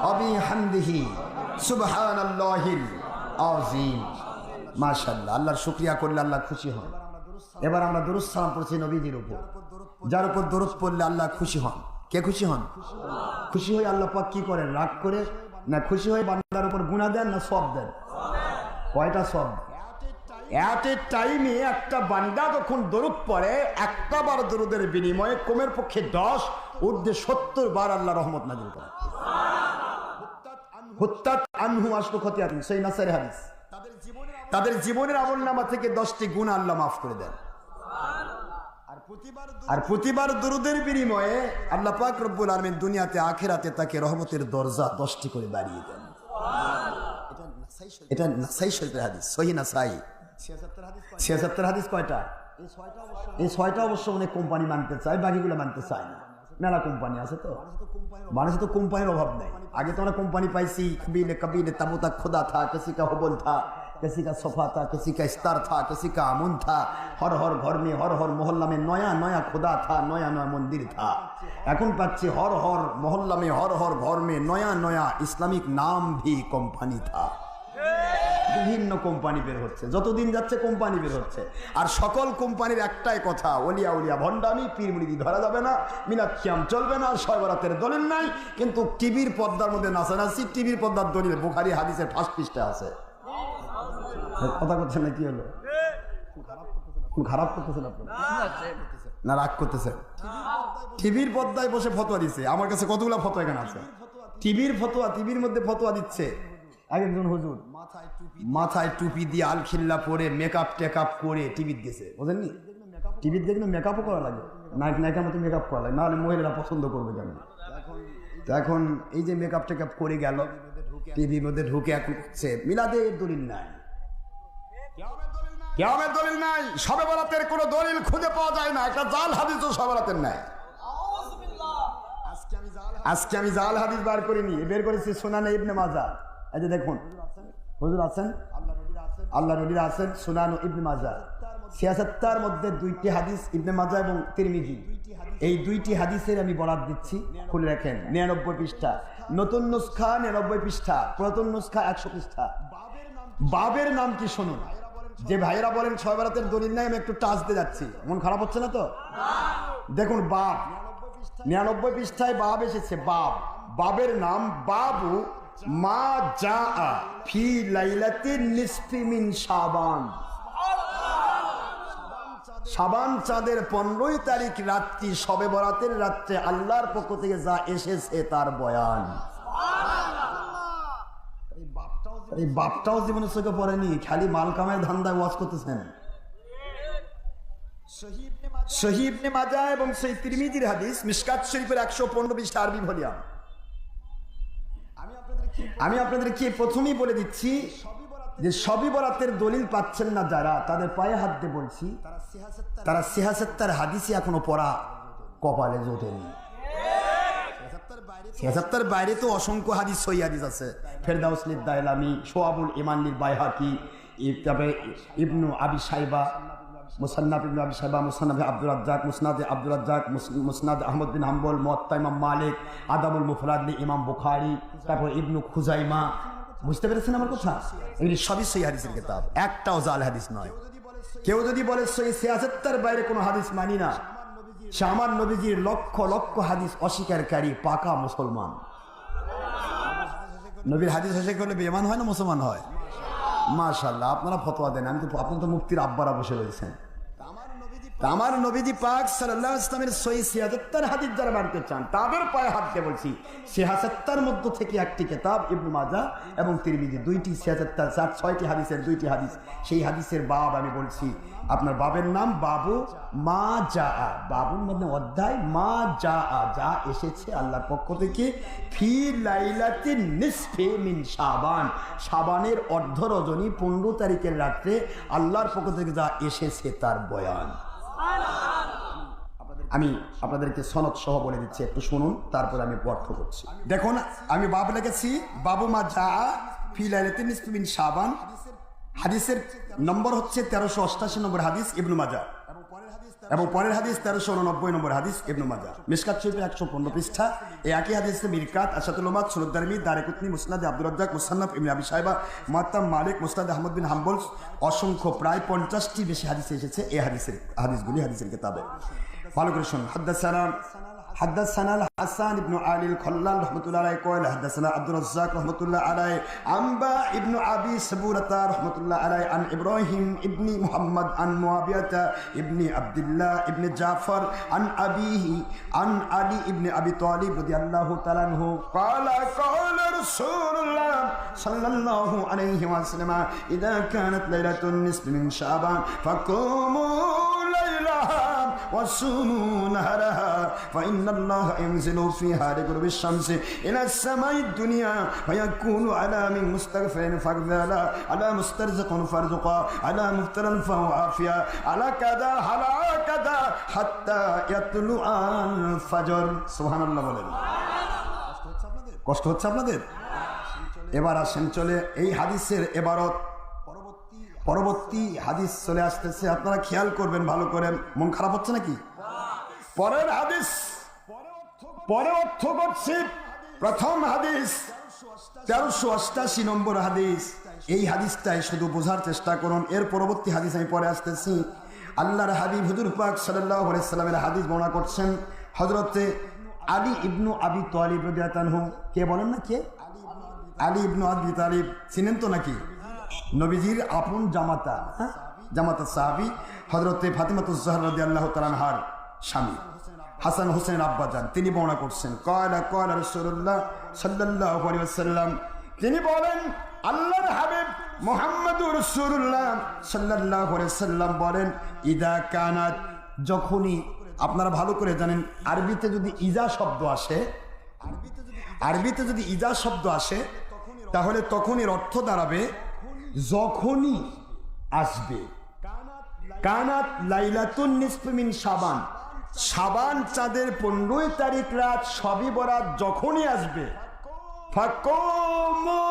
ওয়া বিহামদিহি সুবহানাল্লাহিল আযীম। মাশাআল্লাহ, আল্লাহর শুকরিয়া করলে আল্লাহ খুশি হন। এবার আমরা দরুদ সালাম পড়ছি নবীজির উপর, যার উপর দরুদ পড়লে আল্লাহ খুশি হন। কে খুশি হন? খুশি হয়ে আল্লাহ পাক কি করেন? রাগ করে না, খুশি হয়ে বান্দার উপর গুনাহ দেন না সওয়াব দেন? কয়টা সওয়াব? এট এ টাইমে একটা বান্দা যখন দরুদ পড়ে, একটা বার দরুদের বিনিময়ে কমের পক্ষে 10, ঊর্ধ্বে 70 বার আল্লাহ রহমত নাযিল করেন। হুত্তাত আনহু আশরু খতিয়াতিন, সেই নাসাইর হাদিস। তাদের জীবনের আমলনামা থেকে 10টি গুনাহ আল্লাহ মাফ করে দেন। আর প্রতিবার দরুদের বিনিময়ে আল্লাহ পাক রব্বুল আলামিন দুনিয়াতে আখিরাতে তাকে রহমতের দরজা 10টি করে বাড়িয়ে দেন। এটা নাসাই শরীফের হাদিস, সহিহ নাসাই। 76 হাদিস কয়টা? এই 6টা অবশ্য অনেক কোম্পানি মানতে চায়, বাকিগুলো মানতে চায় না। মেলা কোম্পানি আছে তো, মানুষে তো কোম্পানির অভাব নেই। আগে তো আমরা কোম্পানি পাইছি, কবিলে কবিলে তাবুতা খোদা থা, किसी का हुबल था, किसी का सफा था, किसी का इस्तार था, किसी का अमन था, हर हर घर में हर हर मोहल्ला में नया नया खुदा था, नया नया मंदिर था। এখন পাচ্ছি हर हर मोहल्ला में हर हर घर में नया नया इस्लामिक नाम भी কোম্পানি था। বিভিন্ন কোম্পানি বের হচ্ছে, যতদিন যাচ্ছে কোম্পানি বের হচ্ছে। আর সকল কোম্পানির একটাই কথা, ওলিয়া উলিয়া ভণ্ডামি, পীর মুরিদি ধরা যাবে না, মিলাদ কিয়াম চলবে না, শবে বরাতের দলিল নাই। কিন্তু টিভির পর্দার মধ্যে নাচানাচি, টিভির পর্দার দলিল বুখারী হাদিসের ফার্স্ট পৃষ্ঠা আছে। কথা করছেন না? কি হলো? খারাপ করতেছেন আপনারা না রাগ করতেছেন? টিভির পর্দায় বসে ফতোয়া দিচ্ছে। আমার কাছে কতগুলো ফতোয়া এখানে আছে, টিভির ফতোয়া, টিভির মধ্যে ফতোয়া দিচ্ছে। একজন হুজুর মাথায় টুপি দিয়ে আলখিল্লা পরে মেকআপ টেকআপ করে টিভিতে গেছে, বুঝলেননি? টিভিতে দেখলে মেকআপও করা লাগে, নায়িকার মতো মেকআপ করা লাগে, নাহলে মহিলারা পছন্দ করবে কেন? তো এখন এই যে মেকআপ টেকআপ করে গেল, টিভির মধ্যে ঢুকে এখন হচ্ছে মিলাদের দলিল নাই, কিয়ামের দলিল নাই, শবে বরাতের কোনো দলিল খুঁজে পাওয়া যায় না। একটা জাল হাদিসও শবে বরাতের নাই। আজকে আমি জাল হাদিস বের করেছি সুনানে ইবনে মাজাহ। এই যে দেখুন, হুজুর আছেন, আল্লাহ নবীরা আছেন, সুনান ইবনে মাজাহ 76 মধ্যে 2টি হাদিস ইবনে মাজাহ এবং তিরমিজি, এই 2টি হাদিসের আমি বরাত দিচ্ছি, খুলে রাখেন। 99 পৃষ্ঠা নতুন নুসখা, 99 পৃষ্ঠা পুরাতন নুসখা, 100 পৃষ্ঠা। বাবের নাম কি শুনুন। যে ভাইরা বলেন ছয় বরাতের দলিল নাই, আমি একটু টাচ দিয়ে যাচ্ছি, মন খারাপ হচ্ছে না তো? দেখুন, বাব 99 পৃষ্ঠায় বাব এসেছে। বাবের নাম বাবু মা জা ফি লাইলাতিন নিসফি মিন শাবান। শাবান চাঁদের 15 তারিখ রাত্রি শবে বরাতের রাত্রে আল্লাহর পক্ষ থেকে যা এসেছে তার বয়ান। এই বাপটাও জীবনে চোখে পড়েনি, খালি মাল কামায় ধান্দায় ওয়াজ করতেছেন। সহিহ ইবনে মাজাহ এবং সেই তিরমিজির হাদিস মিশকাত শরীফের 115 পৃষ্ঠা আরবি ভলিউম। আমি আপনাদেরকে প্রথমেই বলে দিচ্ছি যে শবে বরাতের দলিল পাচ্ছেন না যারা, তাদের পায়ে হাত দিয়ে বলছি তারা সিহাসাত্তার হাদিসই এখনো পড়া কপালে জোটেনি। সিহাসাত্তার বাইরে তো অসংখ্য হাদিস, সহিহ হাদিস আছে। ফেরদাউস লিদ দাইলামি, শোয়াবুল ইমান লিল বাইহাকি, তারপরে ইবনু আবি শাইবা, মুসান্নাফ ইবনে আবি শাইবা, মুসান্নাফ আব্দুর রাজ্জাক, মুসনাদে আব্দুর রাজ্জাক, মুসনাদ আহমদ বিন হাম্বল, মুয়াত্তা ইমাম মালিক, আদাবুল মুফরাদ লি ইমাম বুখারী, তারপর ইবনু খুজাইমা। বুঝতে পেরেছেন আমার কথা? এগুলি সবই সহিহ হাদিসের কিতাব, একটাও জাল হাদিস নয়। কেউ যদি বলে সহিহ সিয়াসাত্তার বাইরে কোনো হাদিস মানি না, সে আমার নবীজির লক্ষ লক্ষ হাদিস অস্বীকারী পাকা মুসলমান। নবীর হাদিস অস্বীকার করলে বেঈমান হয় না মুসলমান হয়? মাশাআল্লাহ, আপনারা ফতোয়া দেন, আমি তো আপনারা তো মুফতির আব্বারা বসে রয়েছেন। আমার নবীজি পাক সাল্লাল্লাহু আলাইহি ওয়াসাল্লামের সহিহ সিয়াসাত্তার হাদিস যারা মানতে চান তাদের পায়ে হাত দিয়ে বলছি, সিয়াসাত্তার মধ্য থেকে একটি কিতাব ইবনে মাজাহ এবং তিরমিজি, দুইটি সিয়াসাত্তার, 6টি হাদিসের 2টি হাদিস। সেই হাদিসের বাব আমি বলছি, আপনার বাবের নাম বাবু মা জা, বাবুর মধ্যে অধ্যায় মা জা, যা এসেছে আল্লাহর পক্ষ থেকে ফি লাইলাতিন নিসফি মিন শাবান, শাবানের অর্ধ রজনী 15 তারিখের রাত্রে আল্লাহর পক্ষ থেকে যা এসেছে তার বয়ান। আমি আপনাদেরকে সনদ সহ বলে দিচ্ছি, একটু শুনুন, তারপর আমি অর্থ করছি। দেখুন, আমি বাব লিখেছি বাবু মা জা ফি লাইলাতিন নিসফি মিন শাবান, হাদিসের নম্বর হচ্ছে 1388 নম্বর হাদিস ইবনে মাজাহ, এবং পরের হাদিস 1389 নম্বর হাদিস ইবনে মাজাহ। মিশকাত শরীফের 115 পৃষ্ঠা। এই একই হাদিসে মিরকাত, আশাতুল উম্মাত, সুনাদ দারমি, দারকুতনি, মুসনাদ আব্দুর রাজ্জাক, মুসান্নাফ ইবনে আবি শাইবা, মুয়াত্তা মালিক, মুসনাদ আহমদ বিন হাম্বল, অসংখ্য প্রায় 50টি বেশি হাদিস এসেছে এই হাদিসগুলি হাদিসের কিতাবে। ভালো করে শুনুন। حدثنا الحسن بن علي الخلال رحمة الله عليه قال حدثنا عبد الرزاق رحمة الله عليه أنبا ابن أبي سبورة رحمة الله عليه عن إبراهيم ابن محمد عن معاوية ابن عبد الله ابن جعفر عن أبيه عن علي ابن أبي طالب رضي الله تعالى عنه قال قال رسول الله صلى الله عليه وسلم إذا كانت ليلة النصف من شعبان فقوموا ليلها وصوموا نهرها فإن الله ينزل فيها لغروب الشمس إلى السماء الدنيا فيكون على من مستغفر فاغفر، على مسترزق فارزقا، على مبتلى فهو عافية، على كذا على كذا حتى يطلع الفجر। سبحان الله বলেন। কষ্ট হচ্ছে আপনাদের? এবার আসেন, চলে এই হাদিসের এবারত পরবর্তী হাদিস চলে আসতেছে, আপনারা খেয়াল করবেন ভালো করে। মন খারাপ হচ্ছে নাকি? পরের হাদিস পরে অর্থ করছি। প্রথম হাদিস 1388 নম্বর হাদিস। এই হাদিসটাই শুধু বোঝার চেষ্টা করুন, এর পরবর্তী হাদিস আমি পরে আসতেছি। আল্লাহর হাবিব হুজুর পাক সাল্লাল্লাহু আলাইহি সাল্লামের হাদিস বর্ণনা করছেন হযরতে আলী ইবনু আবি তালিব রাদিয়াল্লাহু আনহু। কে বলেন না কে? আলী ইবনু আবি তালিব চিনেন তো নাকি? নবীজির আপন জামাতা, জামাতা সাহাবী হযরতে ফাতিমাতুজ জাহরা রাদিয়াল্লাহু তাআলা আনহার স্বামী, হাসান হোসেন আব্বাজান। তিনি বর্ণনা করছেন ক্বালা ক্বালা রাসূলুল্লাহ সাল্লাল্লাহু আলাইহি ওয়াসাল্লাম, তিনি বলেন আল্লাহর হাবিব মুহাম্মদুর রাসূলুল্লাহ সাল্লাল্লাহু আলাইহি ওয়াসাল্লাম বলেন, ইদা কানাত, যখনই, আপনারা ভালো করে জানেন আরবিতে যদি ইজা শব্দ আসে, তাহলে তখন এর অর্থ দাঁড়াবে যখনই আসবে। কানাত লাইলাতুন নিসফি মিন শাবান, শাবান চাঁদের 15 তারিখ রাত শবে বরাত যখনই আসবে, ফাকুমু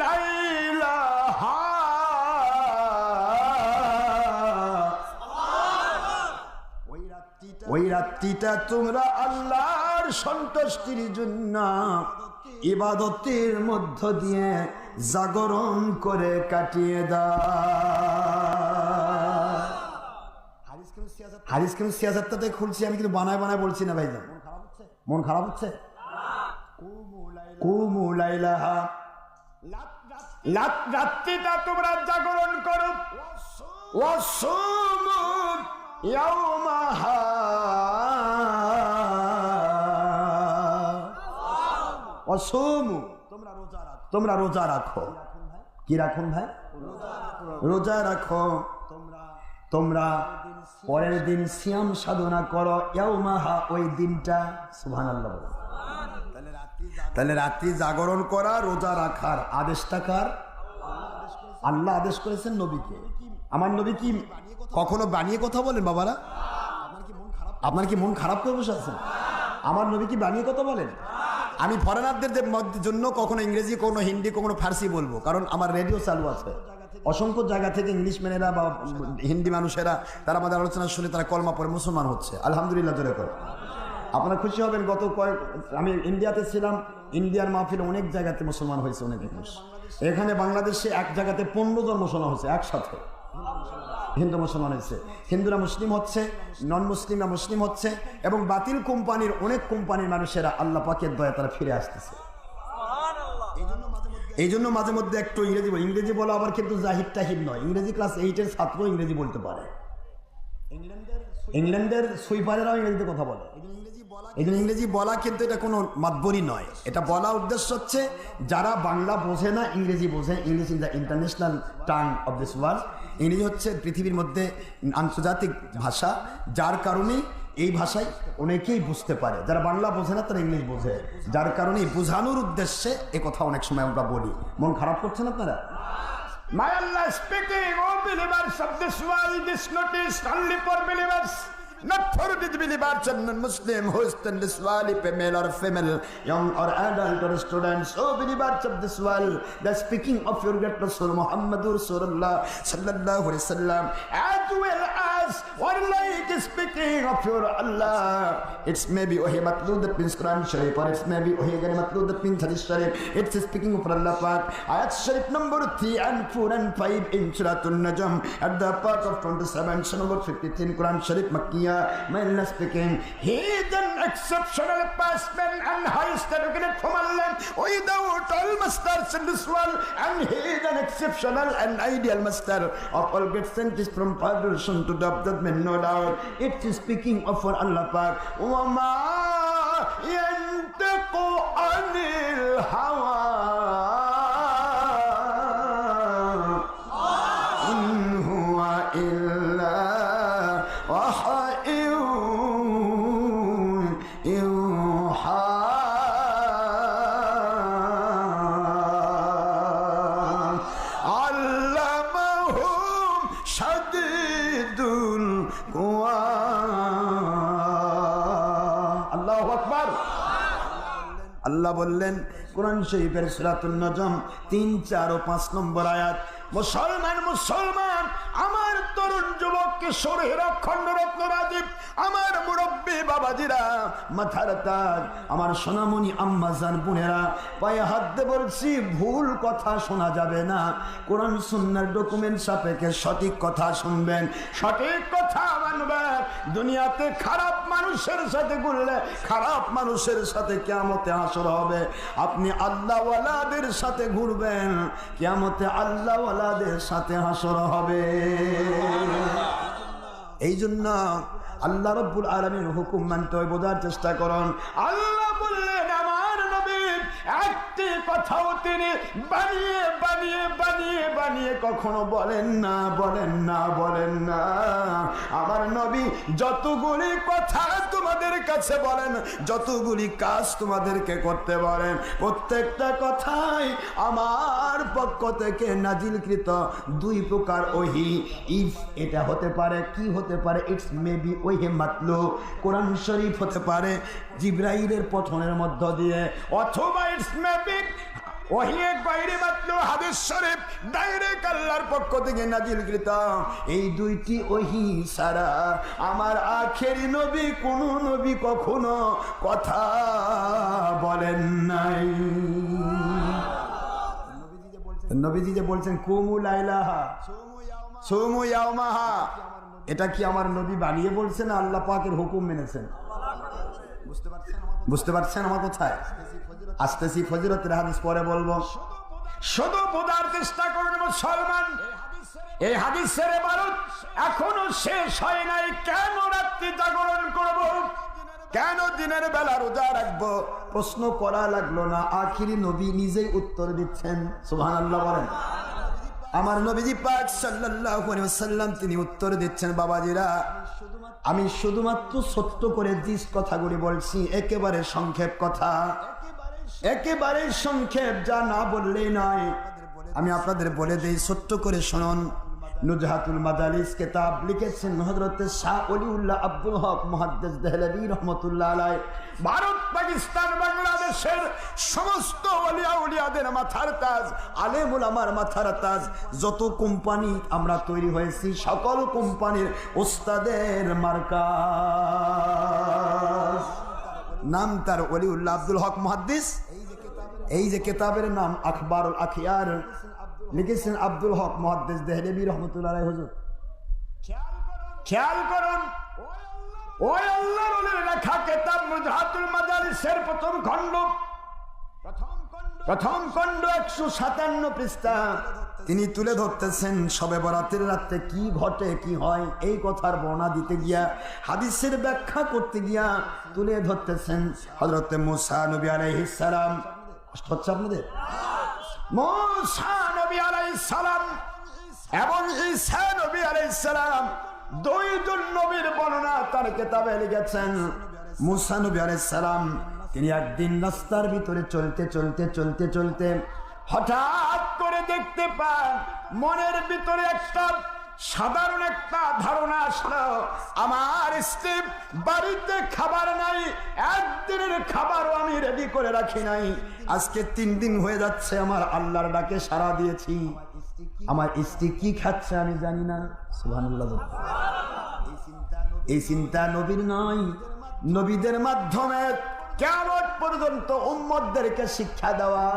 লাইলাহা, ওই রাত্রিটা তোমরা আল্লাহর সন্তুষ্টির জন্য ইবাদতের মধ্য দিয়ে জাগরণ করে কাটিয়ে দাও। হাদিস কেন সিয়াসাতটাতে খুলছি আমি, কিন্তু বানায় বলছি না ভাইজান। মন খারাপ হচ্ছে? কুমু লাইলাহা, রাত্রিটা তোমরা জাগরণ করো, ওয়াসুমু ইয়াওমাহা, ওয়াসুমু তোমরা রোজা রাখো। কি রাখুন ভাই? রোজা রাখো। তোমরা পরের দিন সিয়াম সাধনা করো, ইয়াওমাহা ওই দিনটা। সুবহানাল্লাহ। তাহলে রাত্রি জাগরণ করা, রোজা রাখার আদেশটা কার? আল্লাহ আদেশ করেছেন নবীকে। আমার নবী কি কখনো বানিয়ে কথা বলেন? বাবারা, আপনার কি মন খারাপ করে বসে আছেন? আমার নবী কি বানিয়ে কথা বলেন? আমি ফরেনারদের জন্য কখনো ইংরেজি, কখনো হিন্দি, কখনো ফার্সি বলবো, কারণ আমার রেডিও চালু আছে। অসংখ্য জায়গা থেকে ইংলিশ ম্যানেরা বা হিন্দি মানুষেরা তারা আমাদের আলোচনা শুনে তারা কলমা পড়ে মুসলমান হচ্ছে। আলহামদুলিল্লাহ জোরে করে। আপনারা খুশি হবেন, আমি ইন্ডিয়াতে ছিলাম, ইন্ডিয়ার মাহফিলে অনেক জায়গাতে মুসলমান হয়েছে, অনেক মানুষ। এখানে বাংলাদেশে এক জায়গাতে 15 জন মুসলমান হচ্ছে একসাথে, হিন্দু মুসলমান হয়েছে। হিন্দুরা মুসলিম হচ্ছে, নন মুসলিমরা মুসলিম হচ্ছে, এবং বাতিল কোম্পানির অনেক কোম্পানির মানুষেরা আল্লাহ পাকের দয়া তারা ফিরে আসতেছে। এই জন্য মাঝে মধ্যে একটু ইংরেজি বলা আবার কিন্তু জাহিদ টাহিদ নয়। ইংরেজি ক্লাস 8-এর ছাত্র ইংরেজি বলতে পারে। ইংল্যান্ডের সুইপারেরাও ইংরেজিতে কথা বলে। এই জন্য ইংরেজি বলা কিন্তু এটা কোনো মাতবরি নয়। এটা বলা উদ্দেশ্য হচ্ছে যারা বাংলা বোঝে না, ইংরেজি বোঝে। English is the international tongue of this world. ইংরেজি হচ্ছে পৃথিবীর মধ্যে আন্তর্জাতিক ভাষা, যার কারণে এই ভাষায় অনেকেই বুঝতে পারে। যারা বাংলা বোঝে না তারা ইংলিশ বোঝে, যার কারণে বোঝানোর উদ্দেশ্যে এ কথা অনেক সময় আমরা বলি। মন খারাপ করছেন আপনারা? My Allah speaking, all believers of this world, this notice only for believers, not for disbelievers and non-Muslim who is in this world, male or female, young or adult or students. Oh believers of this world, the speaking of your great Rasul Muhammadur Rasulullah sallallahu alaihi wasallam, as well as what like speaking of your Allah. It's maybe Wahi Matlud that means Quran Sharif, or it's maybe Wahi Gani Matlud that means Hadith Sharif. It's speaking of Allah Pak. Ayat Sharif number 3 and 4 and 5 in Surah An-Najm at the part of 27, number 53 Quran Sharif Makkiyah. My Allah speaking, he is an exceptional passman and highest educated from Allah without all masters in this world, and he is an exceptional and ideal master of all great scientists from Federation to the judgment, no doubt. It is speaking of our Allah Pak. وَمَا يَنْتِقُ عَنِ الْهَوَىٰ إِنْ هُوَ إِلَّا وَحْيٌ يُوحَىٰ عَلَّمَهُ شَدِيدُ الْقُوَىٰ আল্লাহু আকবার। আল্লাহ বললেন কোরআন শরীফের সূরাতুন নজম 3, 4 ও 5 নম্বর আয়াত, মুসলমান মুসলমান, আমার তরুণ যুবক কিশোর হিরোখণ্ড রত্ন রাজীব, আমার মুরব্বী বাবাজিরা, মাথার তাজ, আমার সোনামণি আম্মাজান বোনেরা, পায়ে হাত দিয়ে বলছি, ভুল কথা শোনা যাবে না। কোরআন সুন্নাহর ডকুমেন্ট সাপেক্ষে সঠিক কথা শুনবেন, সঠিক কথা মানবেন। দুনিয়াতে খারাপ মানুষের সাথে ঘুরলে খারাপ মানুষের সাথে কিয়ামতে হাসর হবে। আপনি আল্লাহওয়ালাদের সাথে ঘুরবেন, কিয়ামতে আল্লাহওয়ালাদের সাথে হাসর হবে। এই জন্য আল্লাহ রাব্বুল আলামিনের হুকুম মানতে হয়, বোঝার চেষ্টা করুন। আল্লাহ বললেন আমার নবী একটি কথাও তিনি বানিয়ে বানিয়ে বানিয়ে বানিয়ে কখনো বলেন না, বলেন না, বলেন না। আমার নবী যতগুলি কথা তোমাদের কাছে বলেন, যতগুলি কাজ তোমাদেরকে করতে বলেন, প্রত্যেকটা কথাই আমার পক্ষ থেকে নাজিলকৃত 2 প্রকার ওহী। ইফ এটা হতে পারে, কি হতে পারে? ইটস মেবি ওহী মাতলু, কোরআন শরীফ হতে পারে জিবরাইলের পঠনের মধ্য দিয়ে, অথবা ইটস মেবি ওহী বাইরে মাতলু হাদিস শরীফ ডাইরেক্ট আল্লাহর পক্ষ থেকে নাজিলকৃত। এই 2টি ওহী ছাড়া আমার আখেরি নবী কোন নবী কখনো কথা বলেন নাই। নবীজি যে বলছেন কুমু লাইলাহা সুমু ইয়াওমাহা, এটা কি আমার নবী বানিয়ে বলছেন না আল্লাহ পাকের হুকুম মেনেছেন? বুঝতে পারছেন আমার কোথায় আসতেছি? ফজিলতের হাদিস পরে বলবো, শুধু বোঝার চেষ্টা করুন মুসলমান। এই হাদিসের ইবারত এখনো শেষ হয় নাই। কেন রাত্রি জাগরণ করব, কেন দিনের বেলা রোজা রাখবো, প্রশ্ন করা লাগলো না। আখিরি নবী নিজেই উত্তর দিচ্ছেন। সুবহানাল্লাহ বলেন। আমার নবীজি পাক সাল্লাল্লাহু আলাইহি ওয়াসাল্লাম তিনি উত্তর দিচ্ছেন, বাবাজিরা আমি শুধুমাত্র ছোট্ট করে যে কথাগুলি বলছি একেবারে সংক্ষেপ কথা, একেবারে সংক্ষেপ, যা না বললেই নয়। আমি আপনাদের বলে দেই, ছোট্ট করে শুনুন। নুজহাতুল মাদালিস কিতাব লিখেছেন হযরত শাহ ওলিউল্লাহ আব্দুল হক মুহাদ্দিস দেহলভী রহমাতুল্লাহ আলাইহি। ভারত, পাকিস্তান, বাংলাদেশের সমস্ত ওলিয়া উলিয়াদের মাথার তাজ, আলেম উলামার মাথার তাজ। যত কোম্পানি আমরা তৈরি হয়েছি সকল কোম্পানির ওস্তাদের মার্কাজ। নাম তার ওলিউল্লাহ আব্দুল হক মুহাদ্দিস। এই যে কিতাবের নাম আখবারুল আখিয়ার, লিখেছেন আব্দুল হক মুহাদ্দিস দেহলভী রহমাতুল্লাহ আলাইহি। হুজুর খেয়াল করুন, ওই আল্লাহর ওলির লেখা কিতাব নুজহাতুল মাদালিসের প্রথম খণ্ড 157 পৃষ্ঠা। তিনি তুলে ধরতেছেন শবে বরাতের রাতে কি ঘটে কি হয়, এই কথার বর্ণনা দিতে গিয়া, হাদিসের ব্যাখ্যা করতে গিয়া তুলে ধরতেছেন হযরত মুসা নবী আলাইহিস সালাম। হচ্ছে আপনাদের মুসা নবী আলাইহিস সালাম এবং ঈসা নবী আলাইহিস সালাম, দুইজন নবীর বর্ণনা তার কিতাবে লিখেছেন। মুসা নবী আলাইহিস সালাম তিনি একদিন রাস্তার ভিতরে চলতে হঠাৎ করে দেখতে পান মনের ভিতরে একটা সাধারণ একটা ধারণা আসলো, আমার স্ত্রী বাড়িতে খাবার নাই, একদিনের খাবারও আমি রেডি করে রাখি নাই, আজকে 3 দিন হয়ে যাচ্ছে আমার আল্লাহর ডাকে সাড়া দিয়েছি, আমার স্ত্রী কি খাচ্ছে আমি জানি না। সুবহানাল্লাহ। এই চিন্তা নবীর নয়, নবীদের মাধ্যমে কিয়ামত পর্যন্ত উম্মতদেরকে শিক্ষা দেওয়া,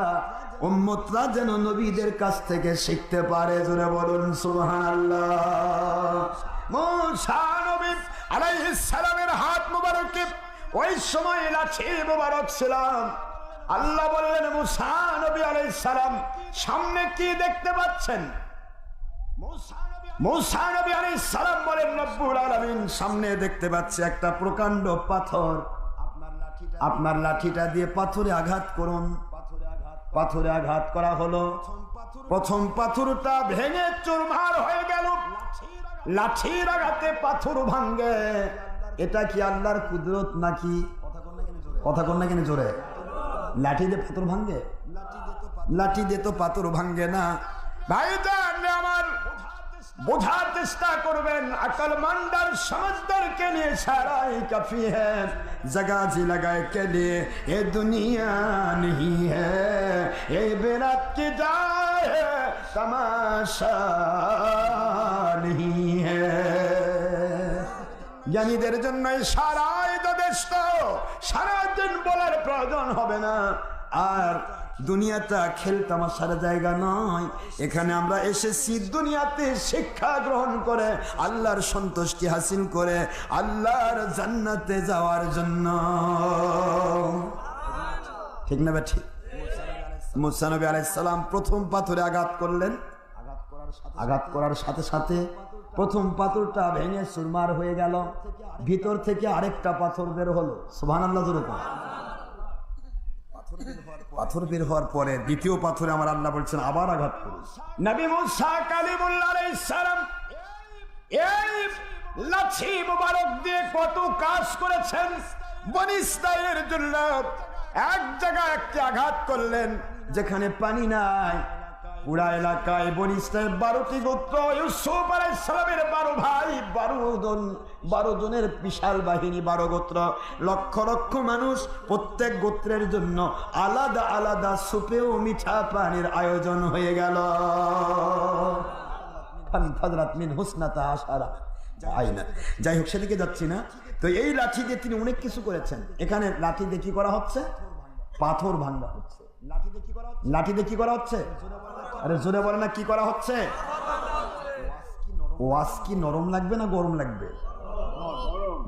উম্মতরা যেন নবীদের কাছ থেকে শিখতে পারে। জোরে বলুন সুবহানাল্লাহ। মুসা নবী আলাইহিস সালামের হাত মুবারকে ওই সময় লাঠি মুবারক ছিল। আল্লাহ বললেন, মুসা নবী আলাইহিস সালাম সামনে কি দেখতে পাচ্ছেন? মুসা নবী আলাইহিস সালাম বলেন, রব্বুল আলামিন সামনে দেখতে পাচ্ছি একটা প্রকাণ্ড পাথর, আপনার লাঠিটা দিয়ে পাথরে আঘাত করুন। পাথরে আঘাত করা হলো, প্রথম পাথরটা ভেঙে চুরমার হয়ে গেল। লাঠির আঘাতে পাথর ভাঙে, এটা কি আল্লাহর কুদরত নাকি? কথা কন না কেন জোরে? লাঠি দিয়ে পাথর ভাঙে? লাঠি দিয়ে তো পাথর ভাঙে না। ভাইজান আমার বোঝার চেষ্টা করবেন, আকলমন্দার समझदार के लिए सारा ही काफी है, जगह जी लगाए के लिए ये दुनिया नहीं है, ये बेरात की जाए तमाशा नहीं है। জ্ঞানীদের জন্য সারাই যথেষ্ট, সারাদিন বলার প্রয়োজন হবে না। আর দুনিয়াটা খেলতামাশার জায়গা নয়, এখানে আমরা এসেছি দুনিয়াতে শিক্ষা গ্রহণ করে আল্লাহর সন্তুষ্টি হাসিল করে আল্লাহর জান্নাতে যাওয়ার জন্য। ঠিক না বেঠি? মুসা নবী আলাইহিস সালাম প্রথম পাথরে আঘাত করলেন, আঘাত করার সাথে সাথে প্রথম পাথরটা ভেঙে চুরমার হয়ে গেল, ভিতর থেকে আরেকটা পাথর বের হলো। সুবহানাল্লাহ। পাথর বের হওয়ার পরে দ্বিতীয় পাথরে আমার আল্লাহ বলছেন আবার আঘাত করুন। নবী মুসা কালিমুল্লাহ আলাইহিস সালাম এই লাঠি মুবারক দিয়ে কত কাজ করেছেন বনী ইসরাইলের জন্য। এক জায়গায় একটি আঘাত করলেন যেখানে পানি নাই, পুরা এলাকায় বনী ইসরাইল 12টি গোত্র, ইউসুফ আলাইহিস সালামের 12 ভাই, 12 জনের বিশাল বাহিনী, 12 গোত্র, লক্ষ লক্ষ মানুষ, প্রত্যেক গোত্রের জন্য আলাদা আলাদা সুপে ও মিঠা পানির আয়োজন হয়ে গেল। যাই হোক, সেদিকে যাচ্ছি না। তো এই লাঠি দিয়ে তিনি অনেক কিছু করেছেন। এখানে লাঠি দিয়ে কি করা হচ্ছে? পাথর ভাঙা হচ্ছে। লাঠি দিয়ে কি করা হচ্ছে? আরে জোরে বলে না, কি করা হচ্ছে? ওয়াজ কি নরম লাগবে না গরম লাগবে?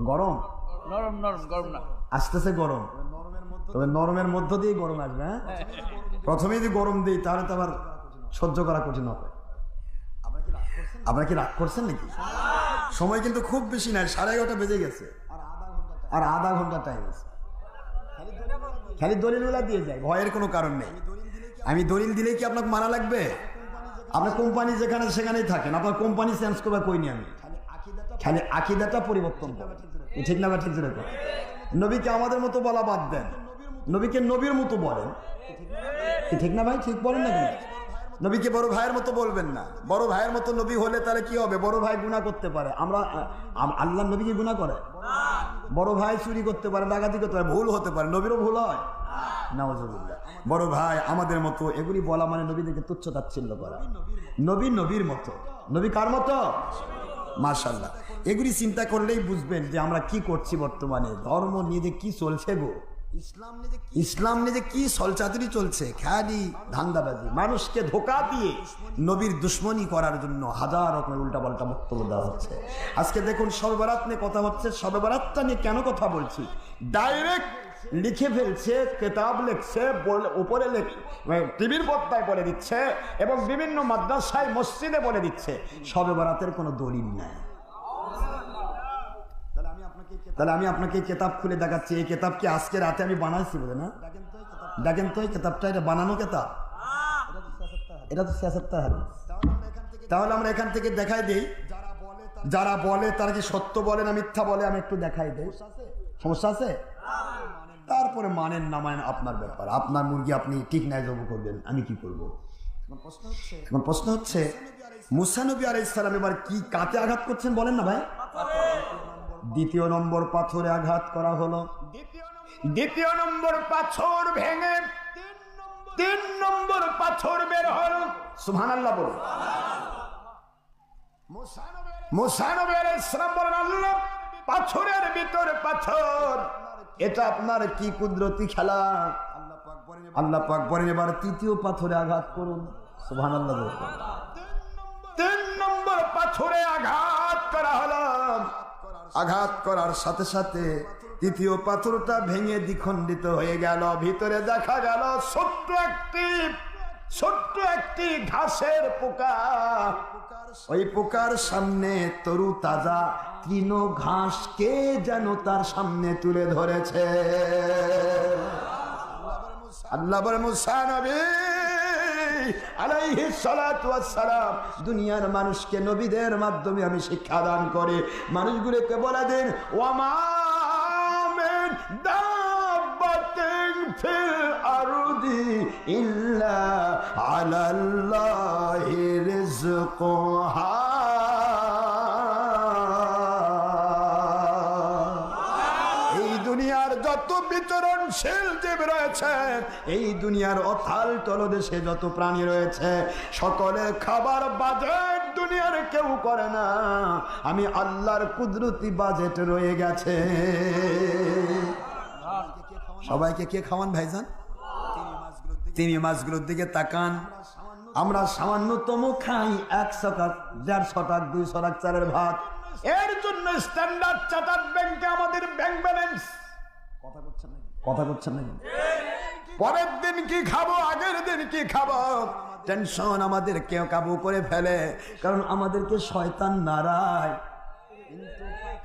গরম। নরম নরম, গরম না। আসতেছে গরম, তবে নরমের মধ্য দিয়ে গরম আসবে। হ্যাঁ, প্রথমে যদি গরম দিই তাহলে তো আবার সহ্য করা কঠিন হবে। আপনারা কি রাগ করছেন নাকি? সময় কিন্তু খুব বেশি নাই, 11:30 বেজে গেছে, আর আধা ঘন্টা টাইম আছে। খালি দলিলগুলা দিয়ে যায়, ভয়ের কোনো কারণ নেই। আমি দলিল দিলেই কি আপনাকে মানা লাগবে? আপনার কোম্পানি যেখানে সেখানেই থাকেন, আপনার কোম্পানি চেঞ্জ করবে কইনি আমি, খালি আকীদাটা পরিবর্তন করবে। ঠিক না বা ঠিক যেরকম নবীকে আমাদের মতো বলা বাদ দেন, নবীকে নবীর মতো বলেন। ঠিক না ভাই? ঠিক বলেন না কেন? নবীকে বড় ভাইয়ের মতো বলবেন না। বড় ভাইয়ের মতো নবী হলে তাহলে কি হবে? বড় ভাই গুনাহ করতে পারে, আমরা আল্লাহ নবীকে গুনাহ করে? বড় ভাই চুরি করতে পারে, ডাকাতি করতে পারে, ভুল হতে পারে, নবীরও ভুল হয়। নাউজুবিল্লাহ। বড় ভাই আমাদের মতো, এগুলি বলা মানে নবীদেরকে তুচ্ছ তাচ্ছিল্য করা। নবী নবীর মতো। নবী কার মতো? মাশাআল্লাহ। এগুলি চিন্তা করলেই বুঝবেন যে আমরা কি করছি বর্তমানে। ধর্ম নিয়ে যে কি চলছে গো, ইসলাম নিয়ে যে কি সলচাতুরি চলছে, খালি ধান্দাবাজি, মানুষকে ধোকা দিয়ে নবীর দুশ্মনী করার জন্য হাজার রকমের উল্টাপাল্টা বক্তব্য দেওয়া হচ্ছে। আজকে দেখুন শবে বরাত নিয়ে কথা হচ্ছে। শবে বরাতটা নিয়ে কেন কথা বলছি? ডাইরেক্ট লিখে ফেলছে, কিতাব লিখছে, উপরে টিভির পর্দায় বলে দিচ্ছে এবং বিভিন্ন মাদ্রাসায় মসজিদে বলে দিচ্ছে শবে বরাতের কোনো দলিল নাই। তাহলে আমি আপনাকে কিতাব খুলে দেখাচ্ছি। এই কিতাব কি আজকে রাতে আমি বানাইছি বলে না? দেখেন তো এই কিতাবটা, এটা বানানো কিতাব, এটা তো সিয়াসাত্তার হাদিস। তাহলে আমরা এখান থেকে দেখাই দেই, যারা বলে তারা কি সত্য বলে না মিথ্যা বলে, আমি একটু দেখাই দেই। সমস্যা আছে? তারপরে মানেন না মানেন আপনার ব্যাপার, আপনার মুরগি আপনি ঠিক নাই জব করবেন, আমি কি করব? এখন প্রশ্ন হচ্ছে মুসা নবী আলাইহিস সালাম এবার কি কাতে আঘাত করছেন বলেন না ভাই? দ্বিতীয় নম্বর পাথরে আঘাত করা হলো। দ্বিতীয় নম্বর পাথর ভেঙে 3 নম্বর পাথর বের হলো। সুবহানাল্লাহ বলো। মুসা নবী আলাইহিস সালাম বলেন, আল্লাহ পাথরের ভিতর পাথর, এটা আপনার কি কুদরতি খেলা? আল্লাহ পাক বলেন এবার তৃতীয় পাথরে আঘাত করুন। সুবহানাল্লাহ বলো। 3 নম্বর পাথরে আঘাত করা হলো। আঘাত করার সাথে সাথে তৃতীয় পাথরটা ভেঙে দ্বিখণ্ডিত হয়ে গেল। ভিতরে দেখা গেল ছোট্ট একটি ঘাসের পোকা। ওই পোকার সামনে তরু তাজা তৃণ ঘাস কে যেন তার সামনে তুলে ধরেছে। আল্লাহ বলে, মুসা নবী আলাইহিস সালাতু ওয়াস সালাম দুনিয়ার মানুষকে নবীদের মাধ্যমে আমি শিক্ষা দান করে মানুষগুলোকে বলে দেন, ওয়ামা মিন দাব্বাতিন ফিল আরদি ইল্লা আলাল্লাহি রিজকুহা। দুনিয়ার যত বিচরণশীল জীব রয়েছে, এই দুনিয়ার অথাল তলদেশে যত প্রাণী রয়েছে, সকলের খাবার বাজেট দুনিয়ার কেউ করে না, আমি আল্লাহর কুদরতি বাজেট রয়ে গেছে। সবাইকে কে খাওয়ান ভাইজান? তিনি মাছগুলোর দিকে তাকান। আমরা সামান্যতম খাই 100 টাকা, 150 টাকা, 200 টাকা চালের ভাত। এর জন্য স্ট্যান্ডার্ড চার্টার্ড ব্যাংকে আমাদের ব্যাংক ব্যালেন্স। কথা করছেন না? পরের দিন কি খাবো, আগের দিন কি খাবো, টেনশন আমাদের কেউ কাবু করে ফেলে, কারণ আমাদেরকে শয়তান নাড়ায়।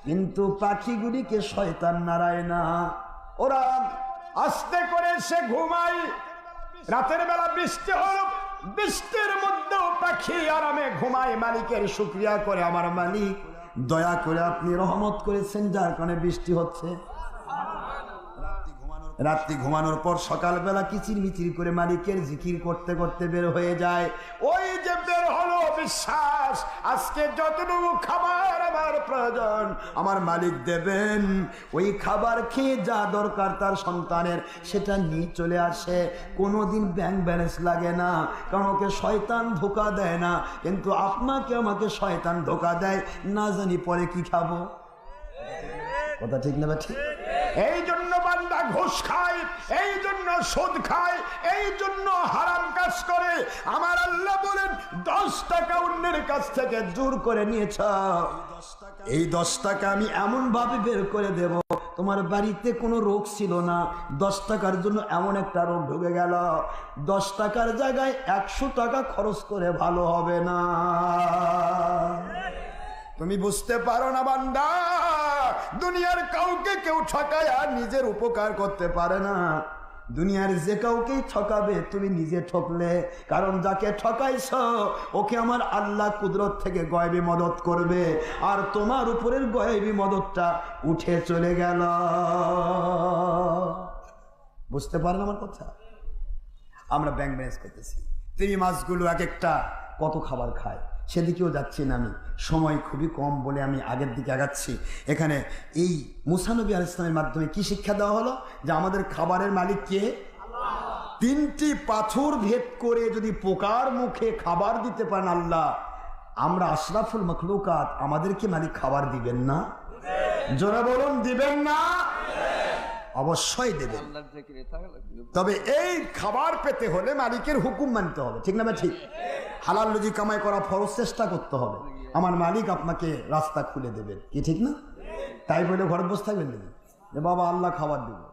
কিন্তু পাখিগুলিকে শয়তান নাড়ায় না। ওরা আস্তে করে সে ঘুমায়। রাতের বেলা বৃষ্টি হল, বৃষ্টির মধ্যেও পাখি আরামে ঘুমায়, মালিকের শুকরিয়া করে, আমার মালিক দয়া করে আপনি রহমত করেছেন যার কারণে বৃষ্টি হচ্ছে। রাত্রি ঘুমানোর পর সকালবেলা কিচির মিচির করে মালিকের জিকির করতে করতে বের হয়ে যায়। ওই যে বের হলো বিশ্বাস, আজকে যতটুকু খাবার আমার প্রয়োজন আমার মালিক দেবেন। ওই খাবার খেয়ে যা দরকার তার সন্তানের সেটা নিয়ে চলে আসে। কোনোদিন ব্যাংক ব্যালেন্স লাগে না, কারণ ওকে শয়তান ধোকা দেয় না। কিন্তু আপনাকে আমাকে শয়তান ধোকা দেয়, না জানি পরে কি খাবো। কথা ঠিক না? ঠিক। এই জন্য বান্দা ঘুষ খায়, এই জন্য সুদ খায়, এই জন্য হারাম কাজ করে। আমার আল্লাহ বলেন 10 টাকা অন্যের কাছ থেকে জোর করে নিয়েছ, এই 10 টাকা আমি এমন ভাবে বের করে দেব তোমার বাড়িতে কোনো রোগ ছিল না, 10 টাকার জন্য এমন একটা রোগ ঢুকে গেল, 10 টাকার জায়গায় 100 টাকা খরচ করে ভালো হবে না। তুমি বুঝতে পারো না বান্দা, দুনিয়ার কাউকে কেউ ঠকায় আর নিজের উপকার করতে পারে না। দুনিয়ার যে কাউকেই ঠকাবে তুমি নিজে ঠকলে, কারণ যাকে ঠকাইছ ওকে আমার আল্লাহ কুদরত থেকে গয়বী মদত করবে, আর তোমার উপরের গয়বী মদতটা উঠে চলে গেল। বুঝতে পারেন আমার কথা? আমরা ব্যাংক ব্যালেন্স করতেছি, তিমি মাছগুলো এক একটা কত খাবার খায়, সেদিকেও যাচ্ছি না আমি, সময় খুবই কম বলে আমি আগের দিকে আগাচ্ছি। এখানে এই মুসা নবী আলাইহিস সালামের মাধ্যমে কি শিক্ষা দেওয়া হলো? যে আমাদের খাবারের মালিক কে? আল্লাহ। 3টি পাথর ভেদ করে যদি পোকার মুখে খাবার দিতে পারেন আল্লাহ, আমরা আশরাফুল মখলুকাত, আমাদেরকে মালিক খাবার দিবেন না? জোরে বলুন, দিবেন না? অবশ্যই দেবেন। তবে এই খাবার পেতে হলে মালিকের হুকুম মানতে হবে, ঠিক না? ঠিক। হালাল রুজি কামাই করা ফরজ, চেষ্টা করতে হবে, আমার মালিক আপনাকে রাস্তা খুলে দেবেন, কি ঠিক না? তাই বলে ঘরে বসে থাকবেন নাকি যে বাবা আল্লাহ খাবার দিবে?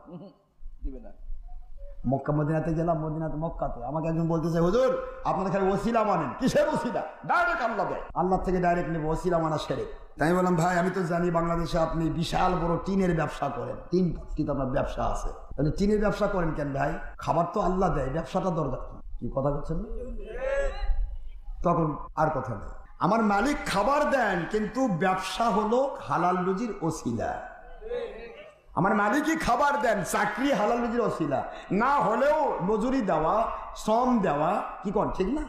মক্কা মদিনাতে গেলাম, মক্কাতে আমাকে একজন বলতেছে, হুজুর আপনাদের খালি ওসিলা মানেন। কিসের ওসিলা? ডাইরেক্ট আল্লাহ দেয়, আল্লাহ থেকে ডাইরেক্ট নেবো, ওসিলা মানা সেরে। তাই বললাম, ভাই আমি তো জানি বাংলাদেশে আপনি বিশাল বড় টিনের ব্যবসা করেন, টিন কিন্তু আপনার ব্যবসা আছে, তাহলে টিনের ব্যবসা করেন কেন ভাই? খাবার তো আল্লাহ দেয়, ব্যবসাটা দরকার কি? কথা বলছেন না? তখন আর কথা নেই, আমার মালিক খাবার দেন, কিন্তু ব্যবসা হলো হালাল রুজির ওসিলা। আমার মালিকই খাবার দেন, চাকরি হালাল রুজির ওসিলা, না হলেও মজুরি দেওয়া, শ্রম দেওয়া, কি কোন ঠিক না?